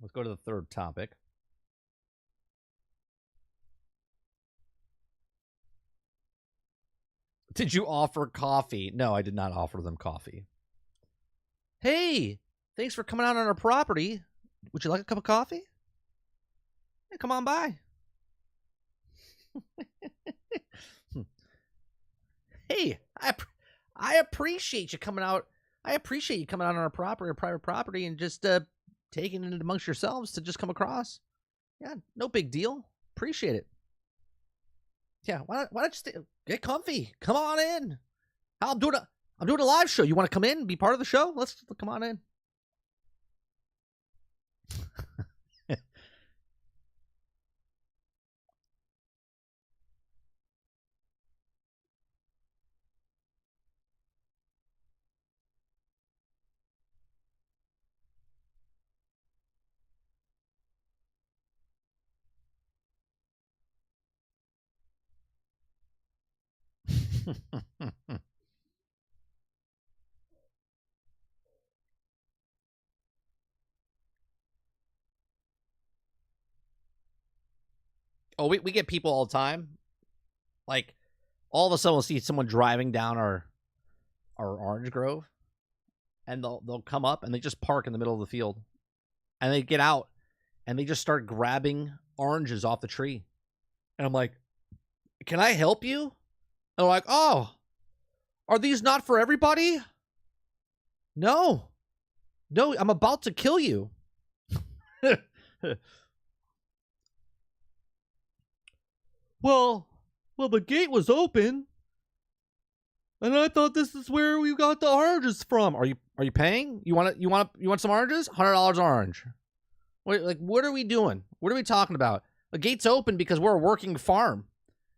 Let's go to the third topic. Did you offer coffee? No, I did not offer them coffee. Hey, thanks for coming out on our property. Would you like a cup of coffee? Hey, come on by. Hey, I appreciate you coming out. I appreciate you coming out on our property or private property and just taking it amongst yourselves to just come across. Yeah, no big deal. Appreciate it. Yeah, why don't you get comfy? Come on in. I'm doing a live show. You want to come in and be part of the show? Let's come on in. Oh, we get people all the time. Like, all of a sudden we'll see someone driving down our orange grove, and they'll come up and they just park in the middle of the field, and they get out and they just start grabbing oranges off the tree, and I'm like, "Can I help you?" And they're like, "Oh, are these not for everybody?" No, I'm about to kill you. Well, the gate was open, and I thought this is where we got the oranges from. Are you paying? You want some oranges? $100 orange. Wait, like, what are we doing? What are we talking about? The gate's open because we're a working farm,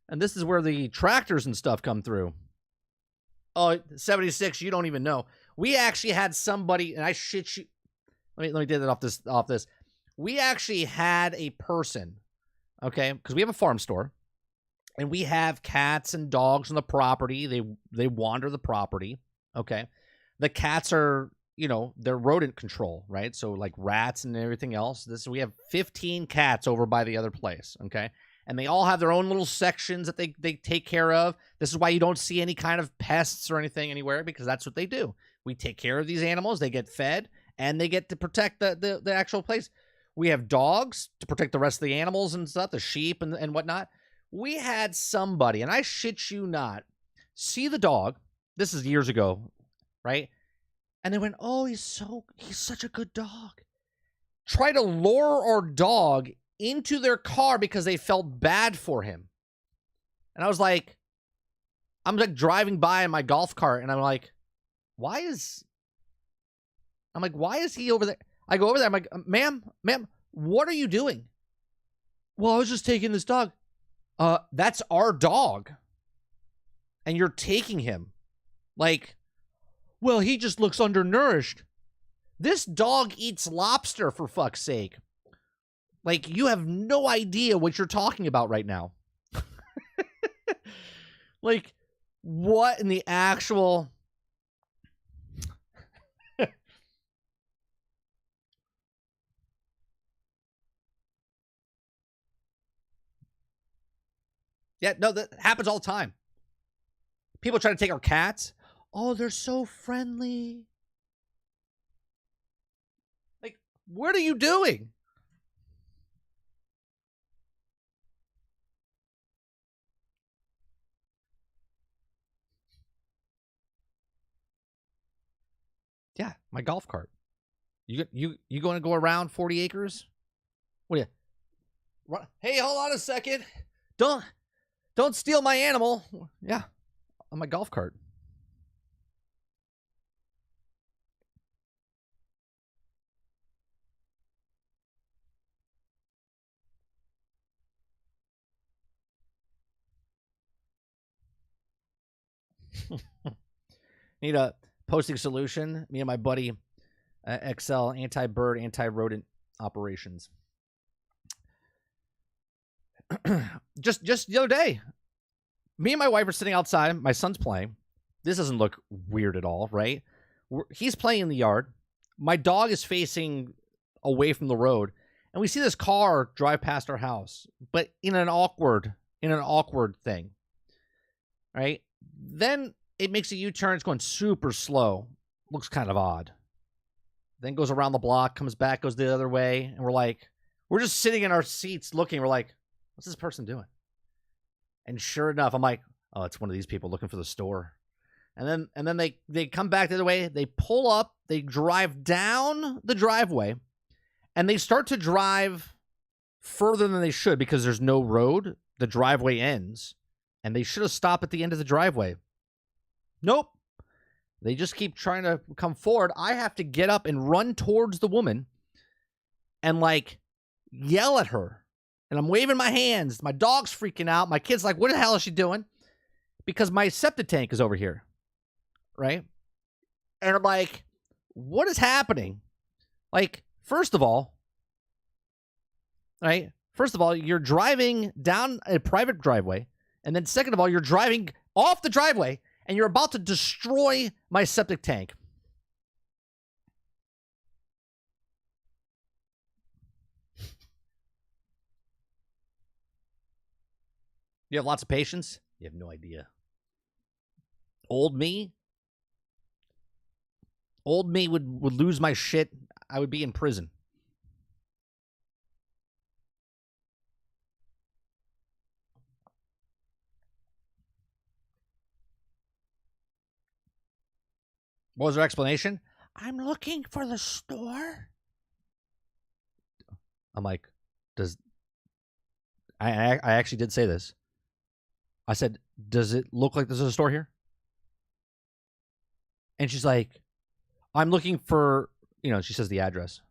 and this is where the tractors and stuff come through. Oh, 76, you don't even know. We actually had somebody, and I shit you. Let me get that off this. We actually had a person, okay, because we have a farm store, and we have cats and dogs on the property. They wander the property, okay. The cats are, they're rodent control, right? So like rats and everything else. We have 15 cats over by the other place, okay? And they all have their own little sections that they take care of. This is why you don't see any kind of pests or anything anywhere, because that's what they do. We take care of these animals. They get fed, and they get to protect the actual place. We have dogs to protect the rest of the animals and stuff, the sheep and whatnot. We had somebody, and I shit you not, see the dog. This is years ago, right? And they went, "Oh, he's such a good dog." Try to lure our dog into their car because they felt bad for him. And I'm like driving by in my golf cart, and I'm like, why is he over there? I go over there, I'm like, ma'am, what are you doing? Well, I was just taking this dog. That's our dog, and you're taking him. Like, well, he just looks undernourished. This dog eats lobster, for fuck's sake. Like, you have no idea what you're talking about right now. Like, what in the actual... Yeah, no, that happens all the time. People try to take our cats. Oh, they're so friendly. Like, what are you doing? Yeah, my golf cart. You going to go around 40 acres? What are you? Hey, hold on a second. Don't steal my animal. Yeah, on my golf cart. Need a posting solution. Me and my buddy Excel anti-bird, anti-rodent operations. just the other day, me and my wife are sitting outside. My son's playing. This doesn't look weird at all, right? He's playing in the yard. My dog is facing away from the road, and we see this car drive past our house, but in an awkward thing, right? Then it makes a U-turn. It's going super slow. Looks kind of odd. Then goes around the block, comes back, goes the other way, and we're just sitting in our seats looking. We're like, what's this person doing? And sure enough, I'm like, oh, it's one of these people looking for the store. And then they come back the other way. They pull up. They drive down the driveway, and they start to drive further than they should because there's no road. The driveway ends, and they should have stopped at the end of the driveway. Nope. They just keep trying to come forward. I have to get up and run towards the woman and, like, yell at her. And I'm waving my hands. My dog's freaking out. My kid's like, what the hell is she doing? Because my septic tank is over here. Right? And I'm like, what is happening? Like, first of all, you're driving down a private driveway. And then second of all, you're driving off the driveway and you're about to destroy my septic tank. You have lots of patience? You have no idea. Old me would lose my shit. I would be in prison. What was her explanation? I'm looking for the store. I'm like, I actually did say this. I said, does it look like there's a store here? And she's like, I'm looking for, she says the address.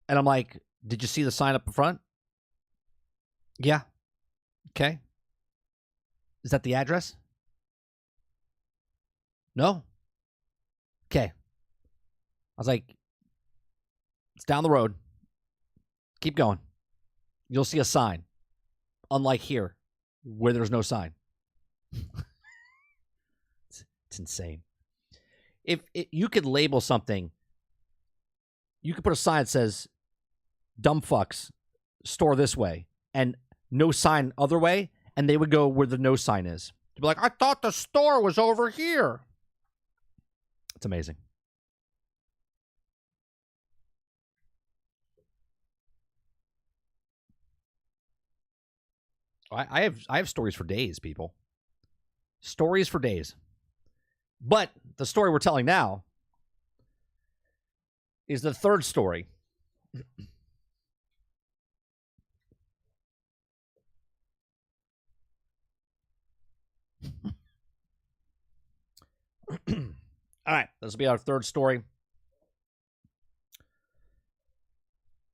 And I'm like, did you see the sign up in front? Yeah. Okay. Is that the address? No. Okay. I was like, it's down the road. Keep going. You'll see a sign. Unlike here, where there's no sign. It's insane. If you could label something, you could put a sign that says, dumb fucks, store this way, and no sign other way, and they would go where the no sign is. They'd be like, I thought the store was over here. It's amazing. I have stories for days, people. Stories for days. But the story we're telling now is the third story. All right, this will be our third story.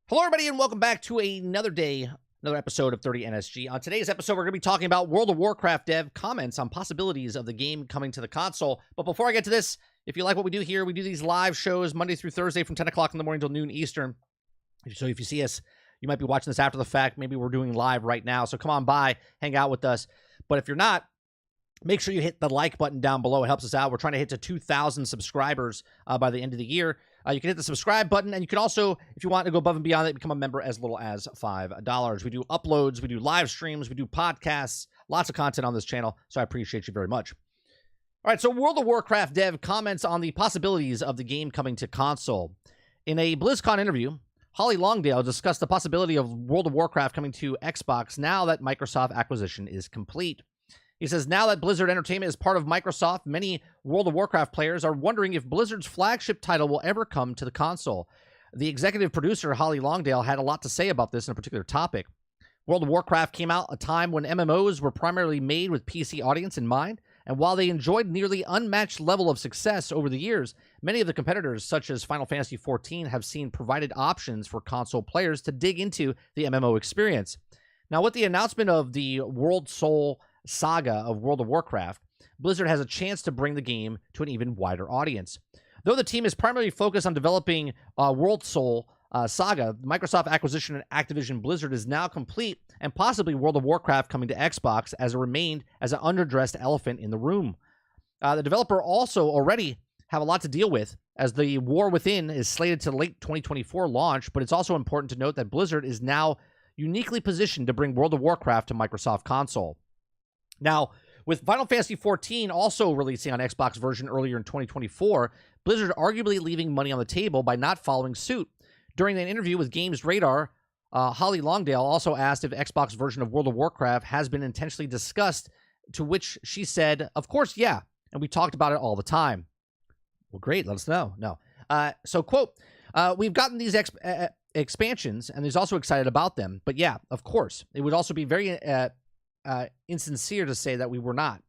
Hello, everybody, and welcome back to another episode of 30 NSG. On today's episode, we're going to be talking about World of Warcraft dev comments on possibilities of the game coming to the console. But before I get to this, if you like what we do here, we do these live shows Monday through Thursday from 10 o'clock in the morning till noon Eastern. So if you see us, you might be watching this after the fact. Maybe we're doing live right now. So come on by, hang out with us. But if you're not, make sure you hit the like button down below. It helps us out. We're trying to hit to 2,000 subscribers by the end of the year. You can hit the subscribe button, and you can also, if you want to go above and beyond that, become a member as little as $5. We do uploads, we do live streams, we do podcasts, lots of content on this channel, so I appreciate you very much. All right, so World of Warcraft dev comments on the possibilities of the game coming to console. In a BlizzCon interview, Holly Longdale discussed the possibility of World of Warcraft coming to Xbox now that Microsoft acquisition is complete. He says, now that Blizzard Entertainment is part of Microsoft, many World of Warcraft players are wondering if Blizzard's flagship title will ever come to the console. The executive producer, Holly Longdale, had a lot to say about this in a particular topic. World of Warcraft came out at a time when MMOs were primarily made with PC audience in mind, and while they enjoyed nearly unmatched level of success over the years, many of the competitors, such as Final Fantasy XIV, have seen provided options for console players to dig into the MMO experience. Now, with the announcement of the World Soul saga of World of Warcraft, Blizzard has a chance to bring the game to an even wider audience. Though the team is primarily focused on developing World Soul saga, Microsoft acquisition of Activision Blizzard is now complete, and possibly World of Warcraft coming to Xbox as it remained as an underdressed elephant in the room. The developer also already have a lot to deal with, as the War Within is slated to late 2024 launch, but it's also important to note that Blizzard is now uniquely positioned to bring World of Warcraft to Microsoft console. Now, with Final Fantasy XIV also releasing on Xbox version earlier in 2024, Blizzard arguably leaving money on the table by not following suit. During an interview with Games Radar, Holly Longdale also asked if Xbox version of World of Warcraft has been intentionally discussed, to which she said, of course, yeah, and we talked about it all the time. Well, great, let us know. No. So, quote, we've gotten these expansions, and he's also excited about them, but yeah, of course. It would also be very insincere to say that we were not.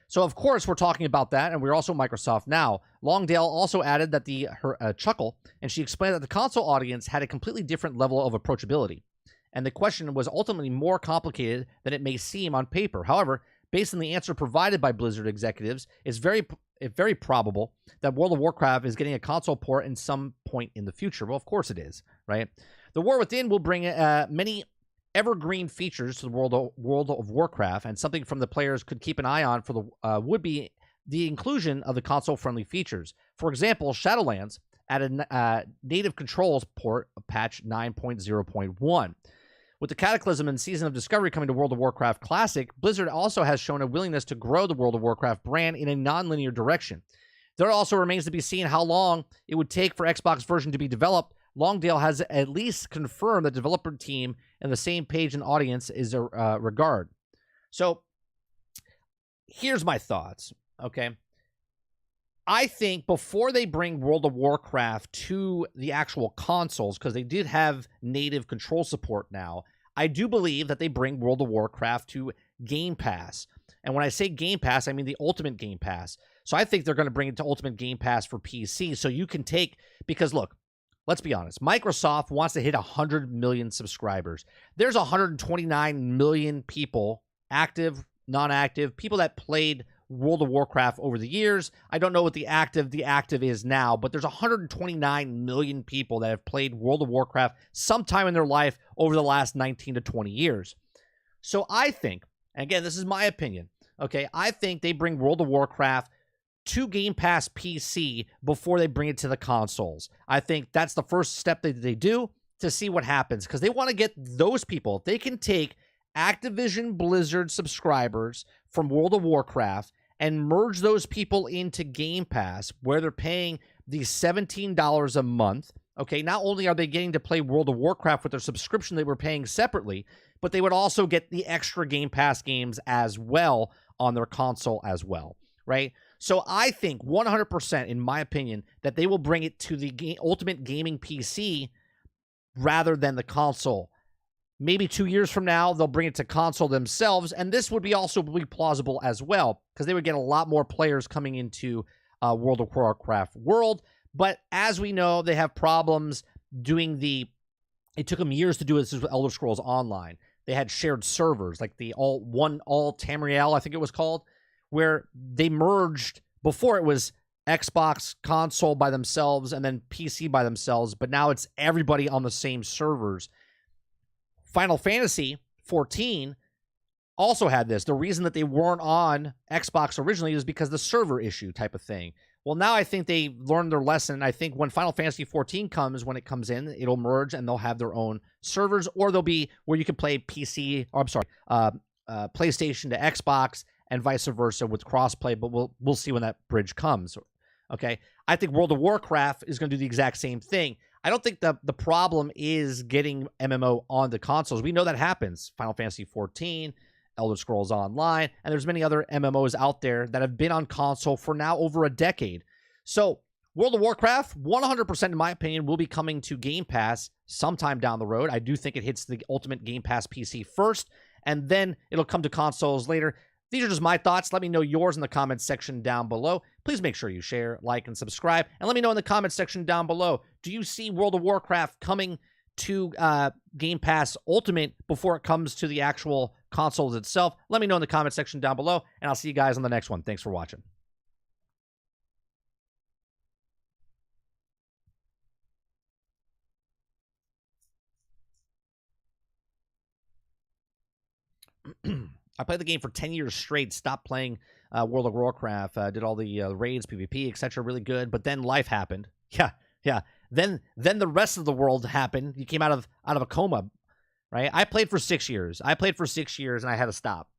So, of course, we're talking about that, and we're also Microsoft now. Longdale also added that her chuckle, and she explained that the console audience had a completely different level of approachability, and the question was ultimately more complicated than it may seem on paper. However, based on the answer provided by Blizzard executives, it's very probable that World of Warcraft is getting a console port in some point in the future. Well, of course it is, right? The War Within will bring many evergreen features to the World of Warcraft, and something from the players could keep an eye on for the would be the inclusion of the console-friendly features. For example, Shadowlands added native controls port of patch 9.0.1. With the Cataclysm and Season of Discovery coming to World of Warcraft Classic, Blizzard also has shown a willingness to grow the World of Warcraft brand in a non-linear direction. There also remains to be seen how long it would take for Xbox version to be developed. Longdale has at least confirmed the developer team and the same page and audience is a regard. So here's my thoughts, okay? I think before they bring World of Warcraft to the actual consoles, because they did have native control support now, I do believe that they bring World of Warcraft to Game Pass. And when I say Game Pass, I mean the Ultimate Game Pass. So I think they're going to bring it to Ultimate Game Pass for PC. So you can take, because look, let's be honest, Microsoft wants to hit 100 million subscribers. There's 129 million people, active, non-active, people that played World of Warcraft over the years. I don't know what the active is now, but there's 129 million people that have played World of Warcraft sometime in their life over the last 19 to 20 years. So I think, and again, this is my opinion, okay, I think they bring World of Warcraft to Game Pass PC before they bring it to the consoles. I think that's the first step that they do to see what happens, because they want to get those people, if they can take Activision Blizzard subscribers from World of Warcraft and merge those people into Game Pass, where they're paying the $17 a month. Okay, not only are they getting to play World of Warcraft with their subscription they were paying separately, but they would also get the extra Game Pass games as well on their console as well, right? So I think 100%, in my opinion, that they will bring it to the Ultimate Gaming PC rather than the console. Maybe 2 years from now, they'll bring it to console themselves, and this would be also be plausible as well, because they would get a lot more players coming into World of Warcraft World. But as we know, they have problems doing it took them years to do this with Elder Scrolls Online. They had shared servers, like the All Tamriel, I think it was called, where they merged. Before it was Xbox console by themselves and then PC by themselves, but now it's everybody on the same servers. Final Fantasy 14 also had this. The reason that they weren't on Xbox originally is because the server issue type of thing. Well, now I think they learned their lesson. I think when Final Fantasy 14 comes, when it comes in, it'll merge and they'll have their own servers, or they'll be where you can play PlayStation to Xbox and vice versa with crossplay. But we'll see when that bridge comes. Okay, I think World of Warcraft is going to do the exact same thing. I don't think the problem is getting MMO on the consoles. We know that happens. Final Fantasy 14, Elder Scrolls Online, and there's many other MMOs out there that have been on console for now over a decade. So World of Warcraft, 100% in my opinion, will be coming to Game Pass sometime down the road. I do think it hits the Ultimate Game Pass PC first, and then it'll come to consoles later. These are just my thoughts. Let me know yours in the comments section down below. Please make sure you share, like, and subscribe. And let me know in the comments section down below, do you see World of Warcraft coming to Game Pass Ultimate before it comes to the actual consoles itself? Let me know in the comment section down below, and I'll see you guys on the next one. Thanks for watching. I played the game for 10 years straight, stopped playing World of Warcraft, did all the raids, PvP, etc. Really good, but then life happened. Yeah. Then the rest of the world happened. You came out of a coma, right? I played for 6 years. and I had to stop.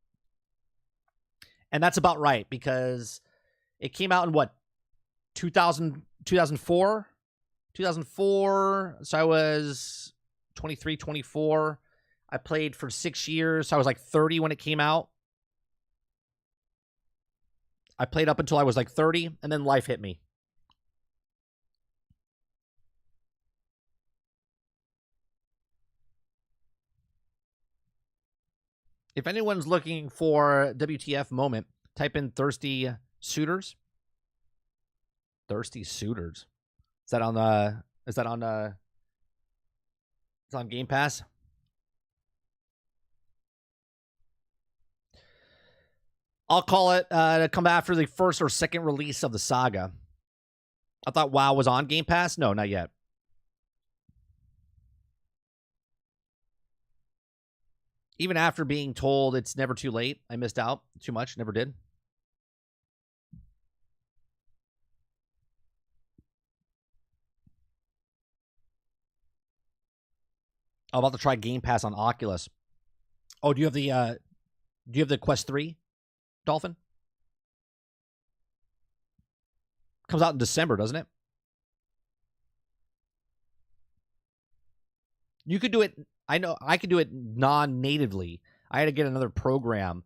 And that's about right, because it came out in what, 2004? 2004, so I was 23, 24. I played for 6 years. So I was like 30 when it came out. I played up until I was like 30, and then life hit me. If anyone's looking for WTF moment, type in Thirsty Suitors. Thirsty Suitors. Is that on it's on Game Pass? I'll call it to come after the first or second release of the saga. I thought WoW was on Game Pass. No, not yet. Even after being told it's never too late, I missed out too much. Never did. I'm about to try Game Pass on Oculus. Oh, do you have the Quest 3, Dolphin? Comes out in December, doesn't it? You could do it. I know I could do it non-natively. I had to get another program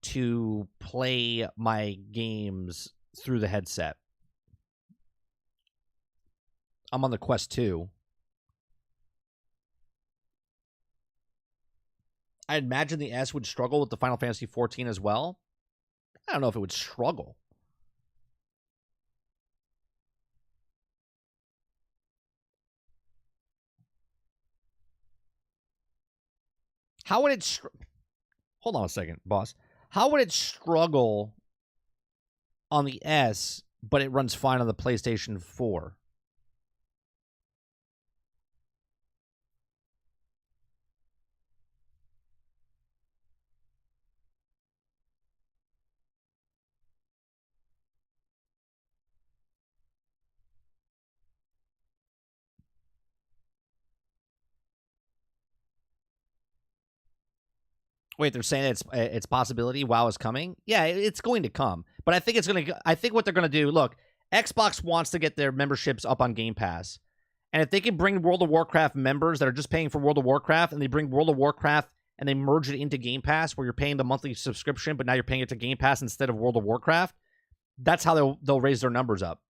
to play my games through the headset. I'm on the Quest 2. I imagine the S would struggle with the Final Fantasy 14 as well. I don't know if it would struggle. How would it... Hold on a second, boss. How would it struggle on the S, but it runs fine on the PlayStation 4? Wait, they're saying it's possibility WoW is coming? Yeah, it's going to come. But I think it's going to... I think what they're going to do... Look, Xbox wants to get their memberships up on Game Pass. And if they can bring World of Warcraft members that are just paying for World of Warcraft, and they bring World of Warcraft and they merge it into Game Pass, where you're paying the monthly subscription, but now you're paying it to Game Pass instead of World of Warcraft, that's how they'll raise their numbers up.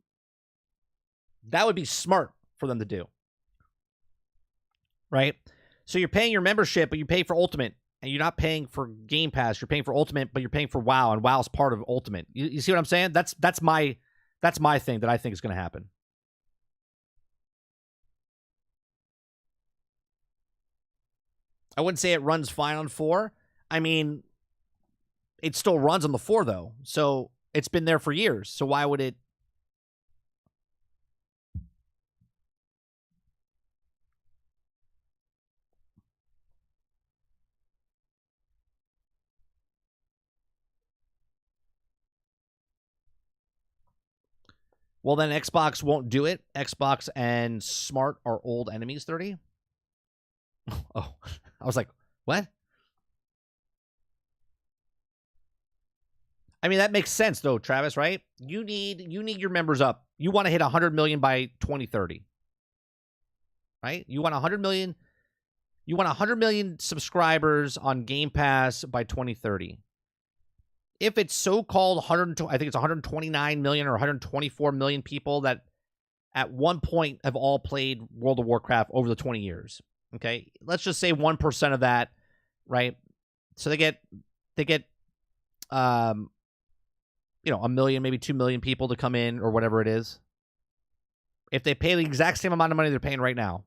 That would be smart for them to do. Right? So you're paying your membership, but you pay for Ultimate. And you're not paying for Game Pass. You're paying for Ultimate, but you're paying for WoW, and WoW's part of Ultimate. You see what I'm saying? That's my thing that I think is going to happen. I wouldn't say it runs fine on 4. I mean, it still runs on the 4, though. So it's been there for years. So why would it... Well, then Xbox won't do it. Xbox and Smart are old enemies, 30. Oh, I was like, what? I mean, that makes sense, though, Travis, right? You need your members up. You want to hit 100 million by 2030. Right? You want 100 million. You want 100 million subscribers on Game Pass by 2030. If it's so-called 120, I think it's 129 million or 124 million people that at one point have all played World of Warcraft over the 20 years. Okay, let's just say 1% of that, right? So they get, a million, maybe 2 million people to come in or whatever it is. If they pay the exact same amount of money they're paying right now,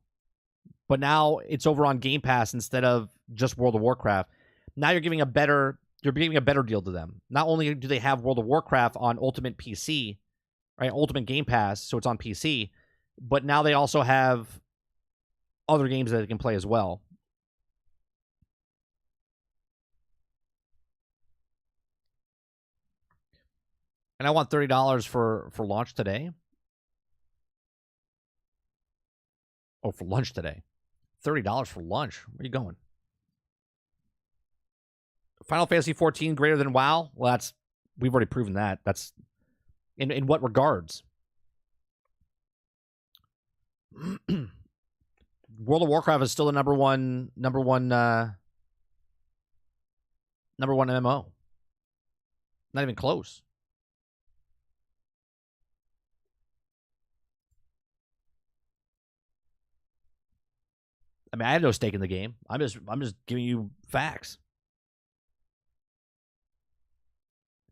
but now it's over on Game Pass instead of just World of Warcraft, now you're giving a better deal to them. Not only do they have World of Warcraft on Ultimate PC, right? Ultimate Game Pass, so it's on PC, but now they also have other games that they can play as well. And I want $30 for launch today. Oh, for lunch today. $30 for lunch. Where are you going? Final Fantasy 14 greater than WoW? Well, we've already proven that. That's in what regards? World of Warcraft is still the number one MMO. Not even close. I mean, I have no stake in the game. I'm just giving you facts.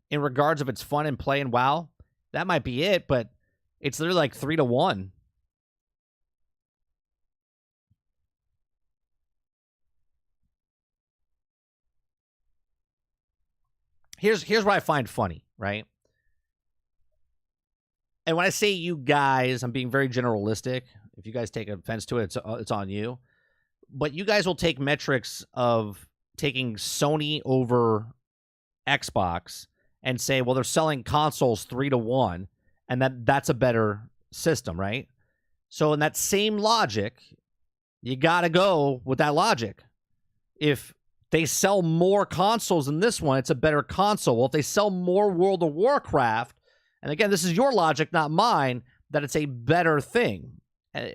In regards of its fun and play in WoW, that might be it, but it's literally like 3-1. Here's what I find funny, right? And when I say you guys, I'm being very generalistic. If you guys take offense to it, it's on you. But you guys will take metrics of taking Sony over Xbox and say, well, they're selling consoles 3-1, and that's a better system, right? So in that same logic, You got to go with that logic. If they sell more consoles than this one, it's a better console. Well, if they sell more World of Warcraft, and again, this is your logic, not mine, that it's a better thing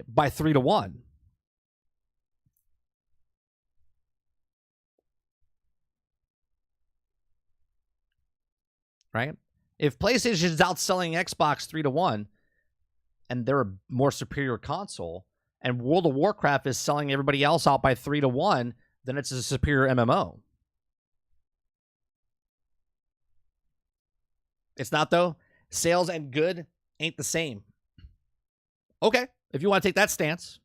by 3-1. Right? If PlayStation is outselling Xbox 3-1, and they're a more superior console, and World of Warcraft is selling everybody else out by 3-1, then it's a superior MMO. It's not, though. Sales and good ain't the same. Okay, if you want to take that stance.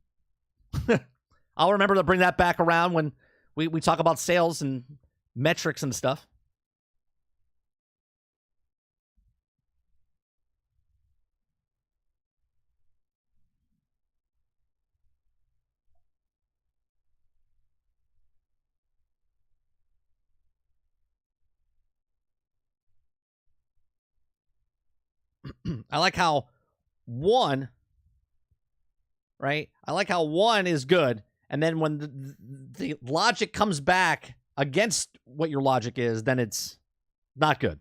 I'll remember to bring that back around when we talk about sales and metrics and stuff. I like how one, right? I like how one is good, and then when the logic comes back against what your logic is, then it's not good.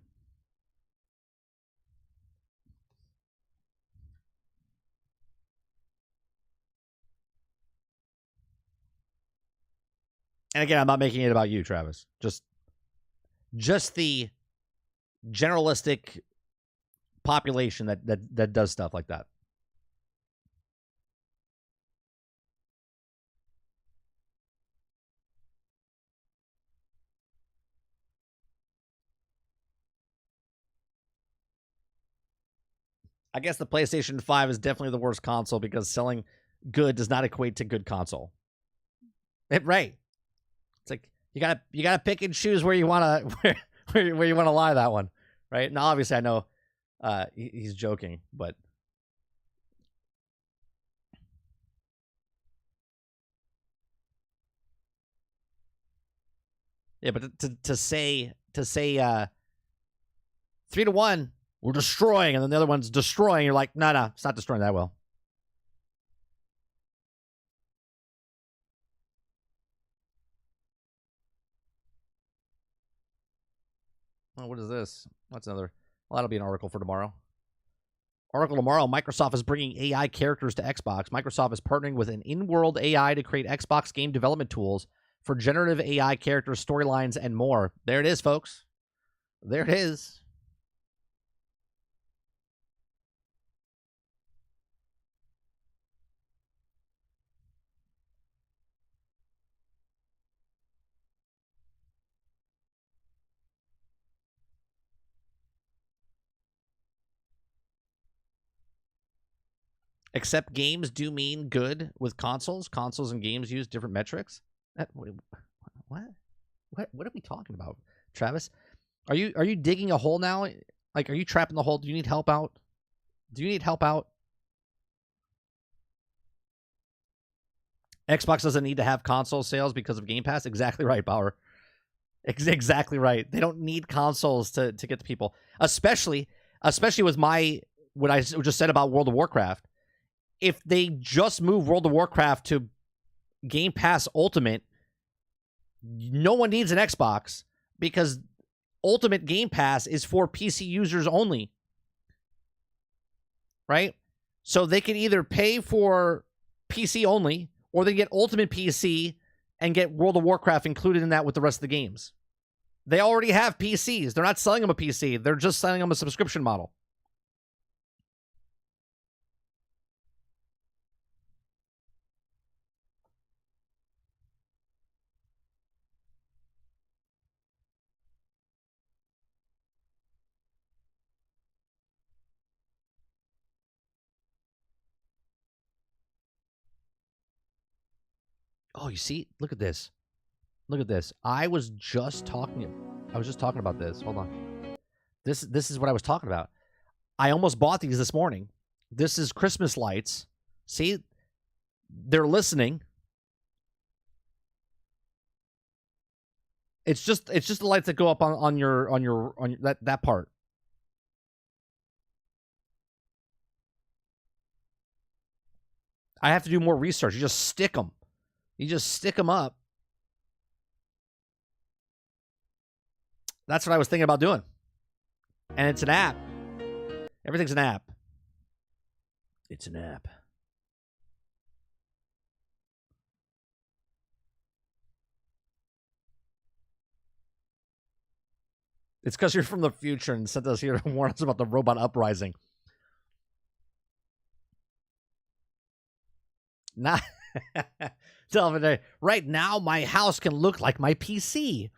And again, I'm not making it about you, Travis. Just the generalistic population that does stuff like that. I guess the PlayStation 5 is definitely the worst console because selling good does not equate to good console. Right. It's like you gotta pick and choose where you wanna where you wanna lie that one. Right? Now obviously I know he's joking, but yeah, but to say 3-1, we're destroying, and then the other one's destroying, you're like, no, it's not destroying that well. Oh, what is this? That's another. Well, that'll be an article for tomorrow. Article tomorrow, Microsoft is bringing AI characters to Xbox. Microsoft is partnering with an in-world AI to create Xbox game development tools for generative AI characters, storylines, and more. There it is, folks. There it is. Except games do mean good with consoles. Consoles and games use different metrics. What? What are we talking about, Travis? Are you digging a hole now? Like, are you trapped in the hole? Do you need help out? Do you need help out? Xbox doesn't need to have console sales because of Game Pass. Exactly right, Bauer. Exactly right. They don't need consoles to get to people, especially with what I just said about World of Warcraft. If they just move World of Warcraft to Game Pass Ultimate, no one needs an Xbox because Ultimate Game Pass is for PC users only. Right? So they can either pay for PC only, or they get Ultimate PC and get World of Warcraft included in that with the rest of the games. They already have PCs. They're not selling them a PC. They're just selling them a subscription model. Oh, you see? Look at this. Look at this. I was just talking about this. Hold on. This is what I was talking about. I almost bought these this morning. This is Christmas lights. See? They're listening. It's just the lights that go up on your that part. I have to do more research. You just stick them. You just stick them up. That's what I was thinking about doing. And it's an app. Everything's an app. It's an app. It's because you're from the future and sent us here to warn us about the robot uprising. Not right now, my house can look like my PC.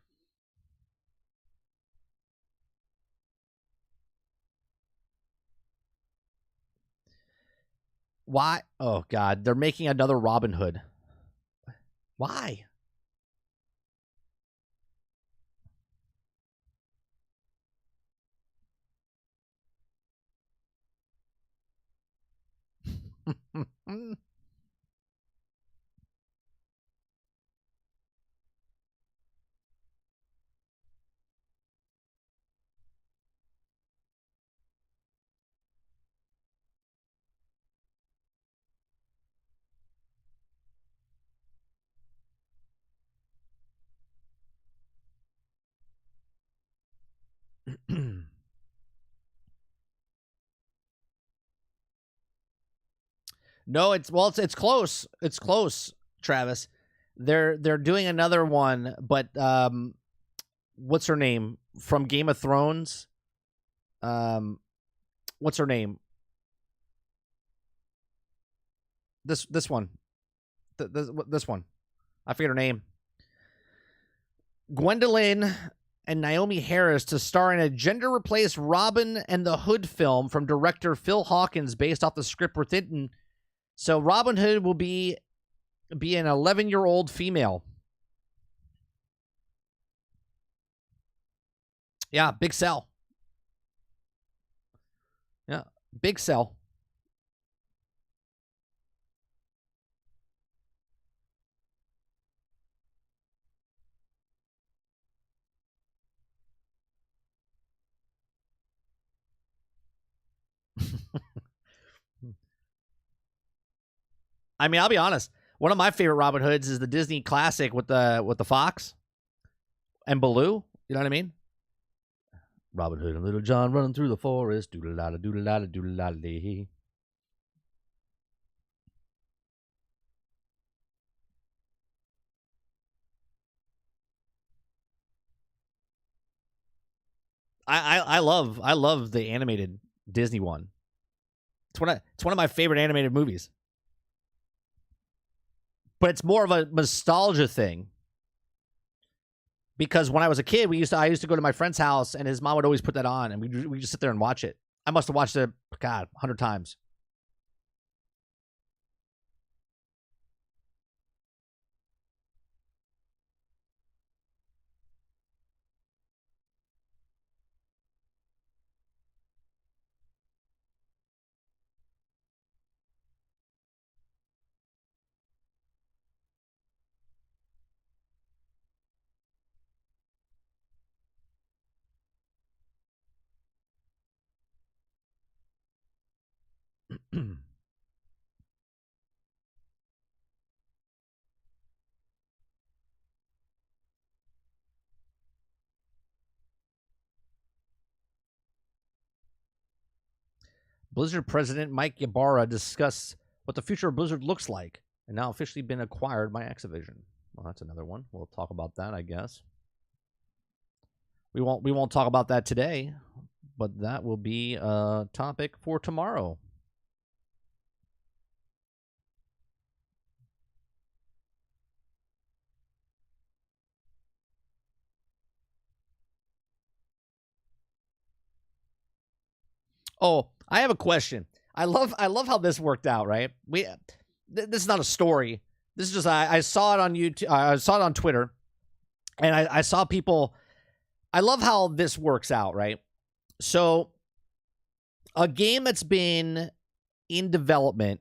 Why? Oh, God. They're making another Robin Hood. Why? No, it's close. It's close, Travis. They're doing another one, but what's her name from Game of Thrones? What's her name? This one. This one. I forget her name. Gwendolyn and Naomi Harris to star in a gender-replaced Robin and the Hood film from director Phil Hawkins based off the script written. So Robin Hood will be an 11-year-old female. Yeah, big sell. Yeah, big sell. I mean, I'll be honest. One of my favorite Robin Hoods is the Disney classic with the fox and Baloo. You know what I mean? Robin Hood and Little John running through the forest. Doodle-lada, doodle-lada, doodle-lada. I love the animated Disney one. It's one of my favorite animated movies. But it's more of a nostalgia thing. Because when I was a kid, I used to go to my friend's house, and his mom would always put that on, and we just sit there and watch it. I must have watched it, God, 100 times. Blizzard president Mike Ybarra discussed what the future of Blizzard looks like, and now officially been acquired by Activision. Well, that's another one. We'll talk about that, I guess. We won't talk about that today, but that will be a topic for tomorrow. Oh, I have a question. I love how this worked out, right? This is not a story. This is just I saw it on YouTube. I saw it on Twitter, and I saw people. I love how this works out, right? So, a game that's been in development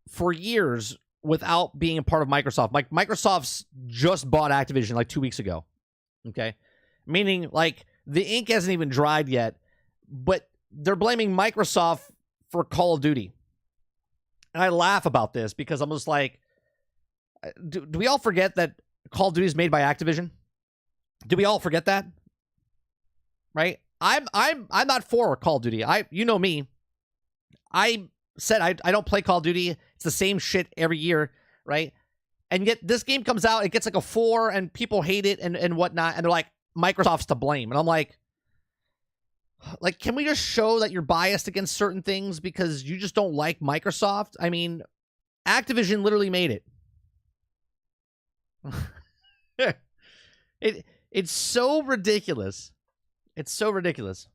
for years without being a part of Microsoft. Like, Microsoft's just bought Activision like 2 weeks ago. Okay? Meaning, like, the ink hasn't even dried yet, but they're blaming Microsoft for Call of Duty. And I laugh about this because I'm just like, Do we all forget that Call of Duty is made by Activision? Do we all forget that? Right? I'm not for Call of Duty. You know me. I said I don't play Call of Duty. It's the same shit every year, right? And yet this game comes out, it gets like a 4, and people hate it and whatnot, and they're like, Microsoft's to blame. And I'm like, can we just show that you're biased against certain things because you just don't like Microsoft? I mean, Activision literally made it. It's so ridiculous. It's so ridiculous.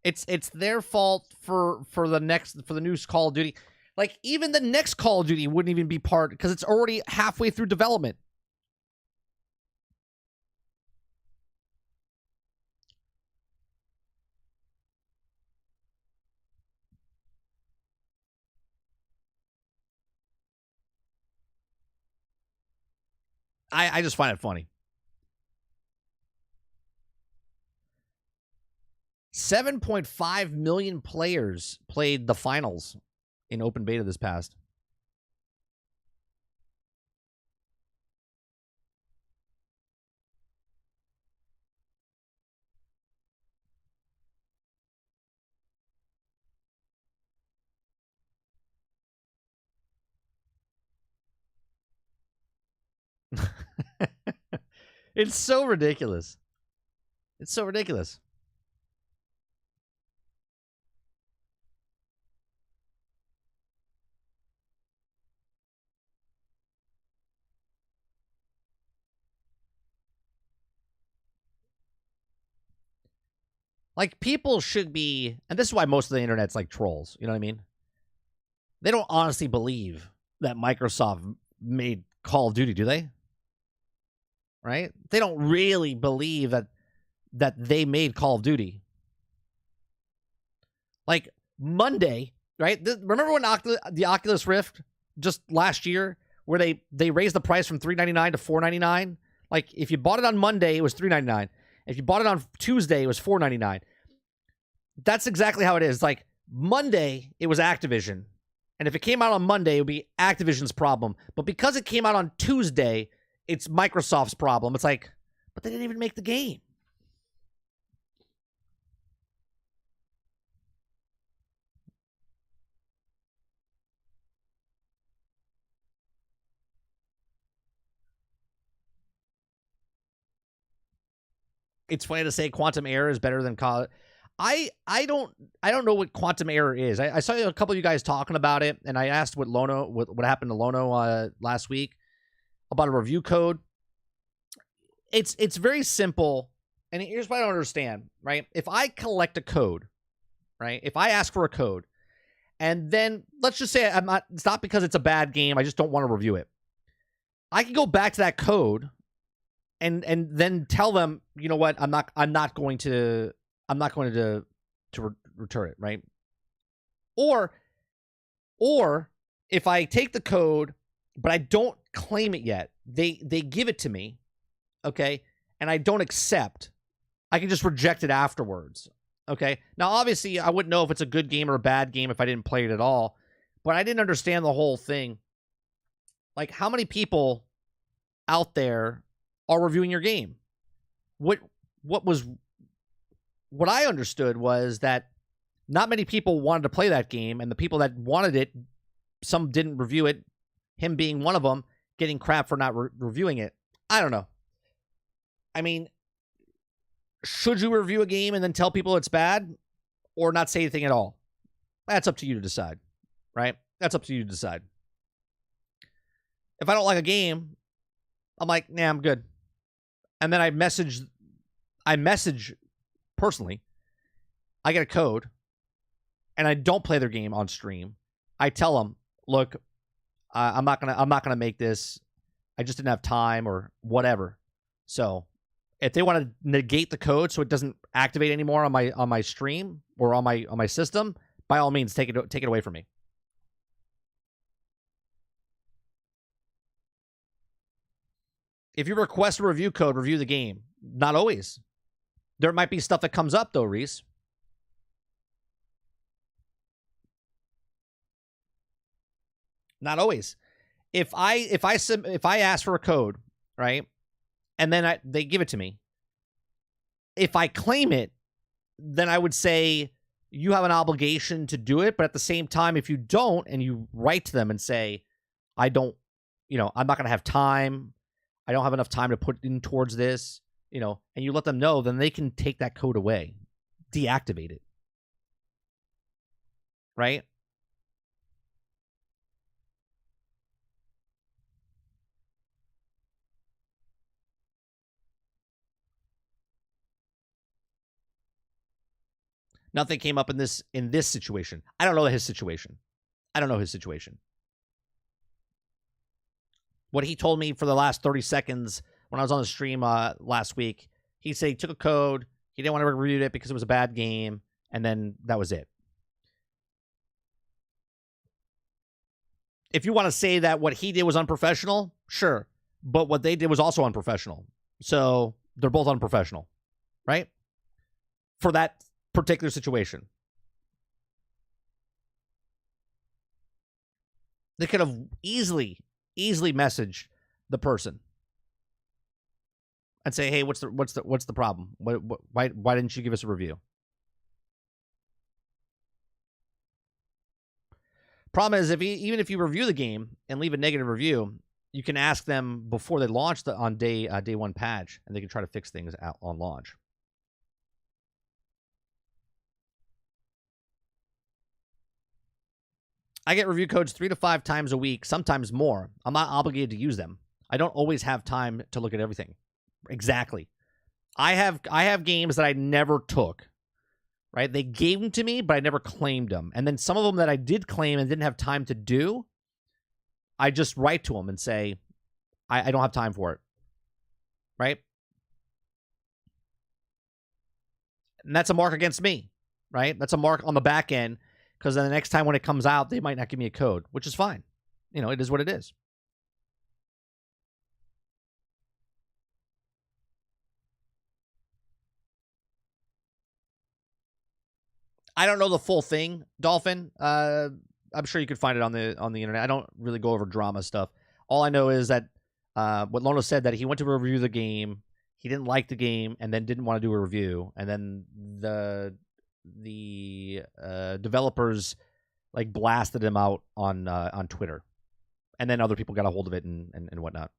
It's their fault for the new Call of Duty. Like, even the next Call of Duty wouldn't even be part because it's already halfway through development. I just find it funny. 7.5 million players played the finals in open beta this past. It's so ridiculous. It's so ridiculous. Like, people should be, and this is why most of the internet's like trolls, you know what I mean? They don't honestly believe that Microsoft made Call of Duty, do they? Right? They don't really believe that they made Call of Duty. Like, Monday, right? Remember when the Oculus Rift just last year, where they raised the price from $399 to $499? Like, if you bought it on Monday, it was $399. If you bought it on Tuesday, it was $499. That's exactly how it is. Like, Monday, it was Activision. And if it came out on Monday, it would be Activision's problem. But because it came out on Tuesday, it's Microsoft's problem. It's like, but they didn't even make the game. It's funny to say quantum error is better than I don't know what quantum error is. I saw a couple of you guys talking about it, and I asked what happened to Lono last week about a review code. It's very simple, and here's what I don't understand, right? If I collect a code, right? If I ask for a code, and then let's just say it's not because it's a bad game, I just don't want to review it. I can go back to that code and then tell them, you know what, I'm not going to return it, right? Or if I take the code but I don't claim it yet, they give it to me, okay, and I don't accept, I can just reject it afterwards, okay? Now, obviously, I wouldn't know if it's a good game or a bad game if I didn't play it at all, but I didn't understand the whole thing. Like, how many people out there are reviewing your game? What I understood was that not many people wanted to play that game, and the people that wanted it, some didn't review it, him being one of them, getting crap for not reviewing it. I don't know. I mean, should you review a game and then tell people it's bad, or not say anything at all? That's up to you to decide, right? That's up to you to decide. If I don't like a game, I'm like, nah, I'm good. And then I message personally, I get a code, and I don't play their game on stream. I tell them, look, I'm not gonna make this. I just didn't have time or whatever. So if they want to negate the code so it doesn't activate anymore on my stream or on my system, by all means, take it away from me. If you request a review code, review the game. Not always. There might be stuff that comes up, though, Reese. Not always. If I ask for a code, right, and then they give it to me, if I claim it, then I would say you have an obligation to do it. But at the same time, if you don't, and you write to them and say, I don't, I'm not going to have time. I don't have enough time to put in towards this, and you let them know, then they can take that code away, deactivate it. Right? Nothing came up in this situation. I don't know his situation. What he told me for the last 30 seconds when I was on the stream last week, he said he took a code, he didn't want to review it because it was a bad game, and then that was it. If you want to say that what he did was unprofessional, sure. But what they did was also unprofessional. So they're both unprofessional, right? For that particular situation. They could have easily messaged the person and say, "Hey, what's the problem? Why didn't you give us a review?" Problem is, even if you review the game and leave a negative review, you can ask them before they launch on day one patch, and they can try to fix things out on launch. I get review codes 3 to 5 times a week, sometimes more. I'm not obligated to use them. I don't always have time to look at everything. Exactly. I have games that I never took. Right? They gave them to me, but I never claimed them. And then some of them that I did claim and didn't have time to do, I just write to them and say, I don't have time for it. Right? And that's a mark against me. Right? That's a mark on the back end, because then the next time when it comes out, they might not give me a code, which is fine. It is what it is. I don't know the full thing, Dolphin. I'm sure you could find it on the internet. I don't really go over drama stuff. All I know is that what Lono said, that he went to review the game, he didn't like the game, and then didn't want to do a review, and then the developers blasted him out on Twitter, and then other people got a hold of it and whatnot.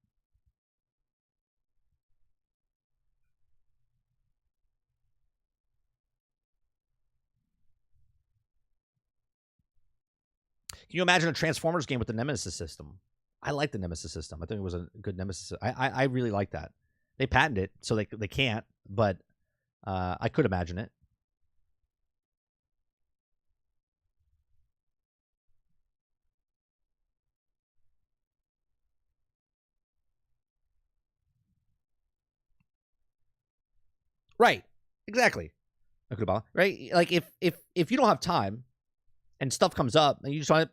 Can you imagine a Transformers game with the Nemesis system? I like the Nemesis system. I think it was a good Nemesis. I really like that. They patented it, so they can't, but I could imagine it. Right. Exactly. Right? If you don't have time and stuff comes up and you just want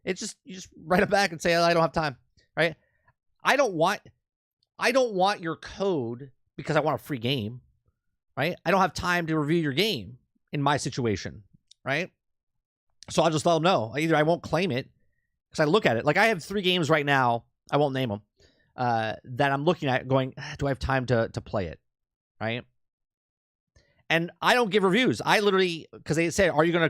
you just write it back and say, I don't have time. Right? I don't want your code because I want a free game. Right? I don't have time to review your game in my situation. Right? So I'll just let them know. Either I won't claim it because I look at it. I have 3 games right now, I won't name them, that I'm looking at going, do I have time to play it? Right? And I don't give reviews. I literally, because they say, are you gonna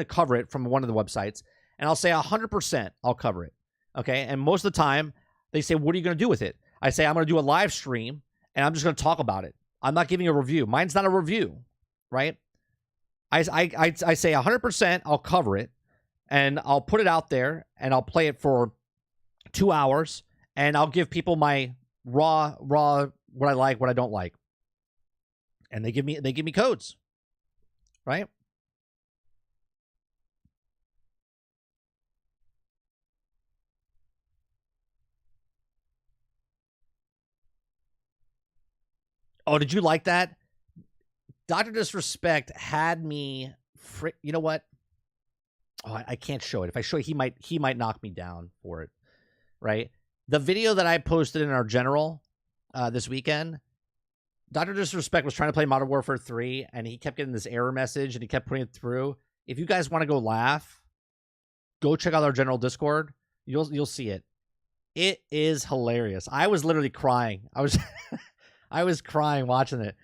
cover it from one of the websites? And I'll say 100% I'll cover it. Okay. And most of the time they say, what are you gonna do with it? I say, I'm gonna do a live stream and I'm just gonna talk about it. I'm not giving a review. Mine's not a review, right? I say 100% I'll cover it, and I'll put it out there, and I'll play it for 2 hours, and I'll give people my raw what I like, what I don't like. And they give me codes, right? Oh, did you like that? Dr. Disrespect had me you know what? Oh, I can't show it. If I show it, he might knock me down for it, right? The video that I posted in our general this weekend, Dr. Disrespect was trying to play Modern Warfare 3, and he kept getting this error message, and he kept putting it through. If you guys want to go laugh, go check out our general Discord. You'll see it. It is hilarious. I was literally crying. I was I was crying watching it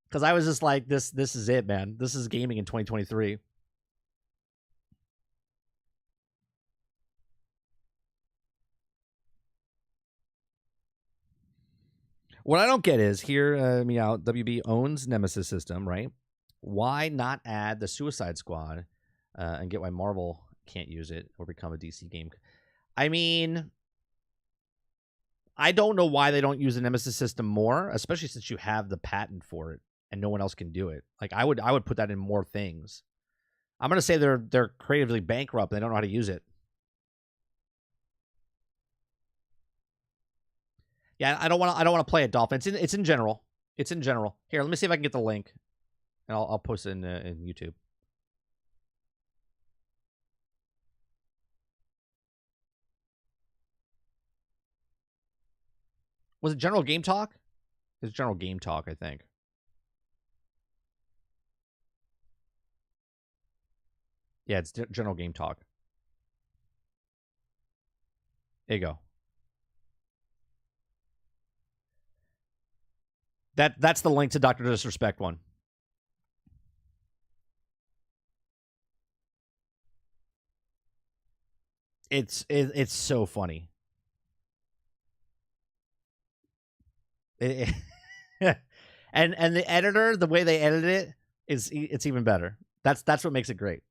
because I was just like, this is it, man. This is gaming in 2023. What I don't get is here, WB owns Nemesis System, right? Why not add the Suicide Squad and get why Marvel can't use it or become a DC game? I mean, I don't know why they don't use the Nemesis System more, especially since you have the patent for it and no one else can do it. Like I would put that in more things. I'm gonna say they're creatively bankrupt. They don't know how to use it. Yeah, I don't want to play it, Dolphin. It's in general. It's in general. Here, let me see if I can get the link, and I'll post it in YouTube. Was it General Game Talk? It's General Game Talk, I think. Yeah, it's General Game Talk. There you go. That's the link to Dr. Disrespect one. It's so funny. And the editor, the way they edit it it's even better. That's what makes it great.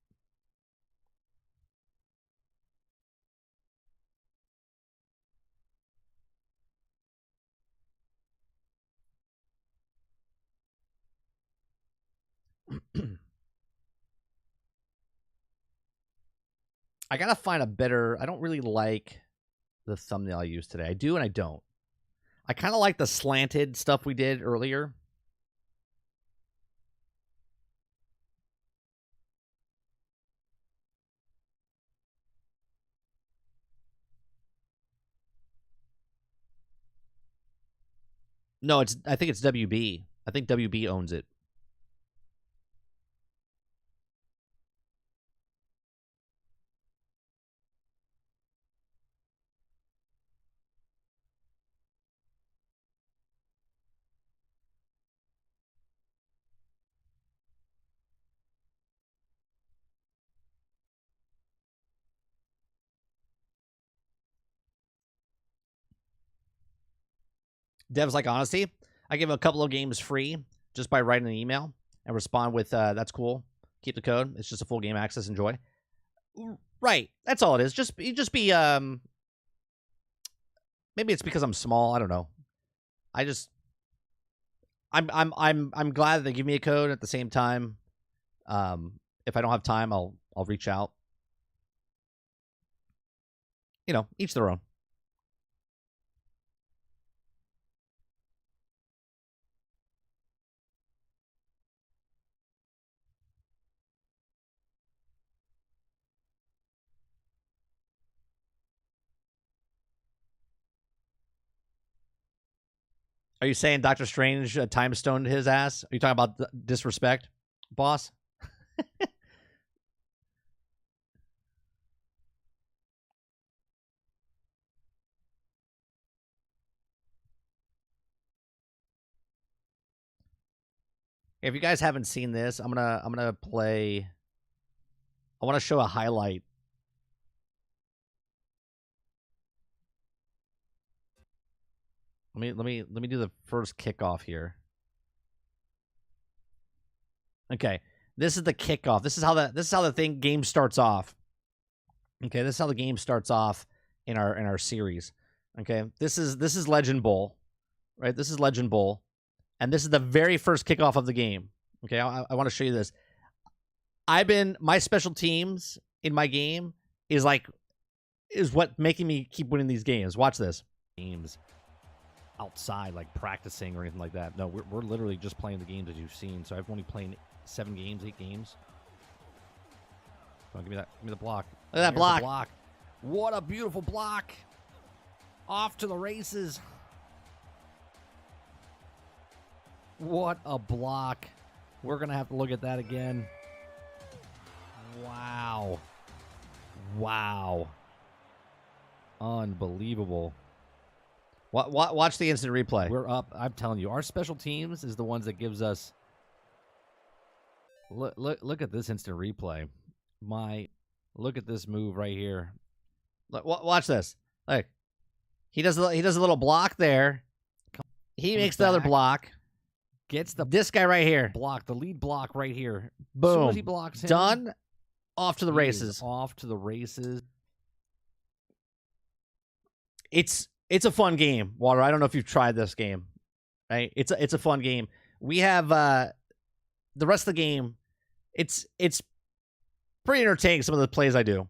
I gotta find a better. I don't really like the thumbnail I used today. I do and I don't. I kind of like the slanted stuff we did earlier. No, I think it's WB. I think WB owns it. Devs like honesty. I give a couple of games free just by writing an email and respond with that's cool. Keep the code. It's just a full game access. Enjoy. Right. That's all it is. Just be maybe it's because I'm small. I don't know. I'm glad that they give me a code. At the same time, if I don't have time, I'll reach out. You know, each their own. Are you saying Doctor Strange time stoned his ass? Are you talking about disrespect, boss? If you guys haven't seen this, I'm gonna play. I want to show a highlight. Let me do the first kickoff here. Okay, this is the kickoff. This is how the game starts off. Okay, this is how the game starts off in our series. Okay, this is Legend Bowl, right? This is Legend Bowl, and this is the very first kickoff of the game. Okay, I want to show you this. My special teams in my game is what making me keep winning these games. Watch this. Games outside, like practicing or anything like that. No, we're literally just playing the games that you've seen. So I've only played 7 games, 8 games. Come on, give me the block. Look at that block. What a beautiful block. Off to the races. What a block. We're going to have to look at that again. Wow. Unbelievable. Watch the instant replay. We're up. I'm telling you, our special teams is the ones that gives us. Look at this instant replay. Look at this move right here. Watch this. Look, he does a little block there. He makes the other block. Gets this guy right here. Block, the lead block right here. Boom. As soon as he blocks him, done. Off to the races. Off to the races. It's a fun game, Water. I don't know if you've tried this game. Right? It's a fun game. We have the rest of the game. It's pretty entertaining, some of the plays I do.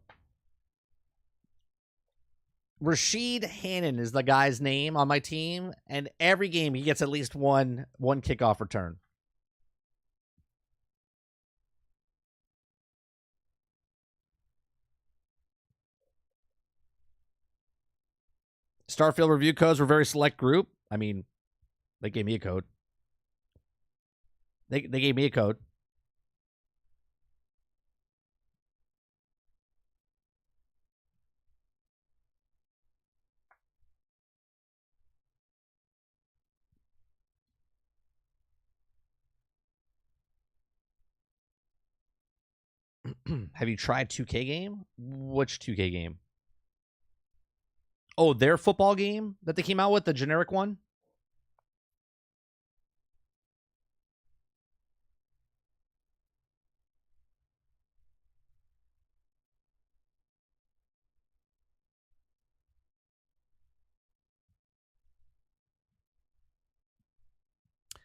Rashid Hannon is the guy's name on my team, and every game he gets at least one kickoff return. Starfield review codes were a very select group. I mean, they gave me a code. They gave me a code. Have you tried 2K game? Which 2K game? Oh, their football game that they came out with, the generic one?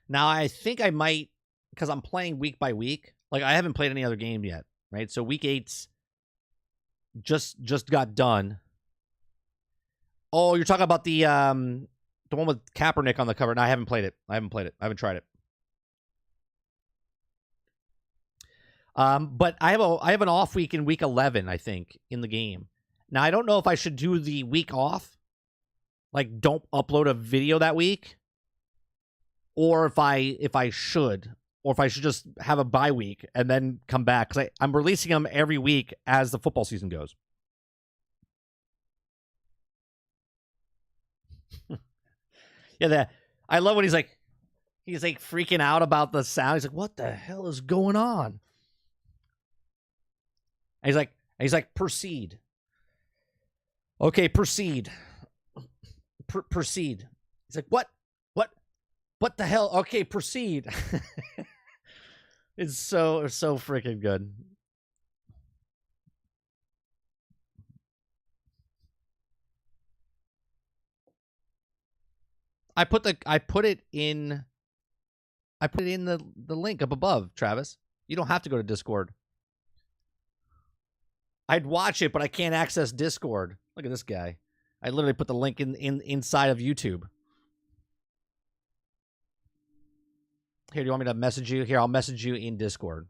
Now, I think I might, because I'm playing week by week. Like, I haven't played any other game yet, right? So week 8's just got done. Oh, you're talking about the one with Kaepernick on the cover. No, I haven't played it. I haven't tried it. But I have an off week in week 11, I think, in the game. Now, I don't know if I should do the week off. Like, don't upload a video that week. Or if I should. Or if I should just have a bye week and then come back. Because I'm releasing them every week as the football season goes. Yeah, I love when he's like freaking out about the sound. He's like, "What the hell is going on?" And he's like, "Proceed." Okay, proceed. Proceed. He's like, "What the hell?" Okay, proceed. It's so freaking good. I put it in the link up above, Travis. You don't have to go to Discord. I'd watch it, but I can't access Discord. Look at this guy. I literally put the link inside of YouTube. Here, do you want me to message you? Here, I'll message you in Discord.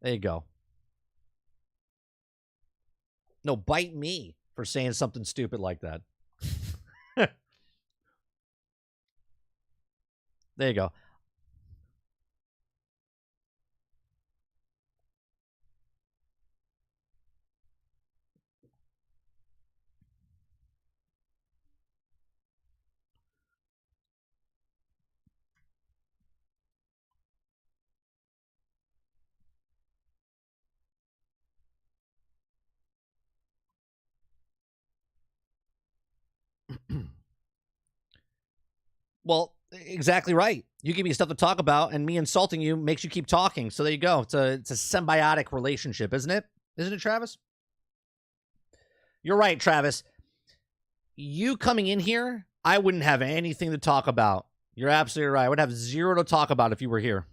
There you go. No, bite me for saying something stupid like that. There you go. Well, exactly right. You give me stuff to talk about, and me insulting you makes you keep talking. So there you go. It's a symbiotic relationship, isn't it? Isn't it, Travis? You're right, Travis. You coming in here, I wouldn't have anything to talk about. You're absolutely right. I would have zero to talk about if you were here.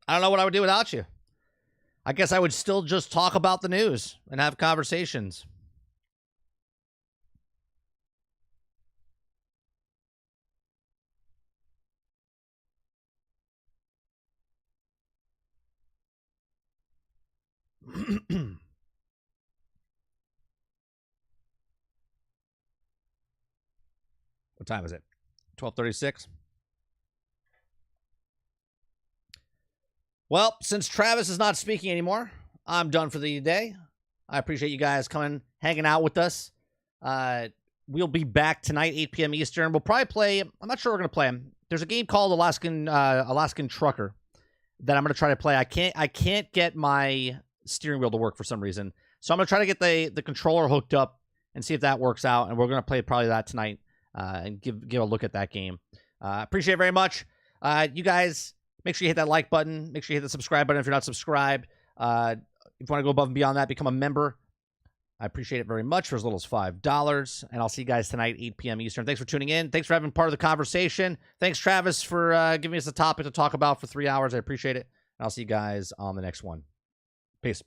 I don't know what I would do without you. I guess I would still just talk about the news and have conversations. What time is it? 12:36. Well, since Travis is not speaking anymore, I'm done for the day. I appreciate you guys coming, hanging out with us. We'll be back tonight, 8 p.m. Eastern. We'll probably play. I'm not sure we're going to play. There's a game called Alaskan Trucker that I'm going to try to play. I can't get my steering wheel to work for some reason. So I'm going to try to get the controller hooked up and see if that works out. And we're going to play probably that tonight and give a look at that game. Appreciate it very much. You guys, make sure you hit that like button. Make sure you hit the subscribe button if you're not subscribed. If you want to go above and beyond that, become a member. I appreciate it very much for as little as $5. And I'll see you guys tonight, 8 p.m. Eastern. Thanks for tuning in. Thanks for having part of the conversation. Thanks, Travis, for giving us a topic to talk about for 3 hours. I appreciate it. And I'll see you guys on the next one. Peace.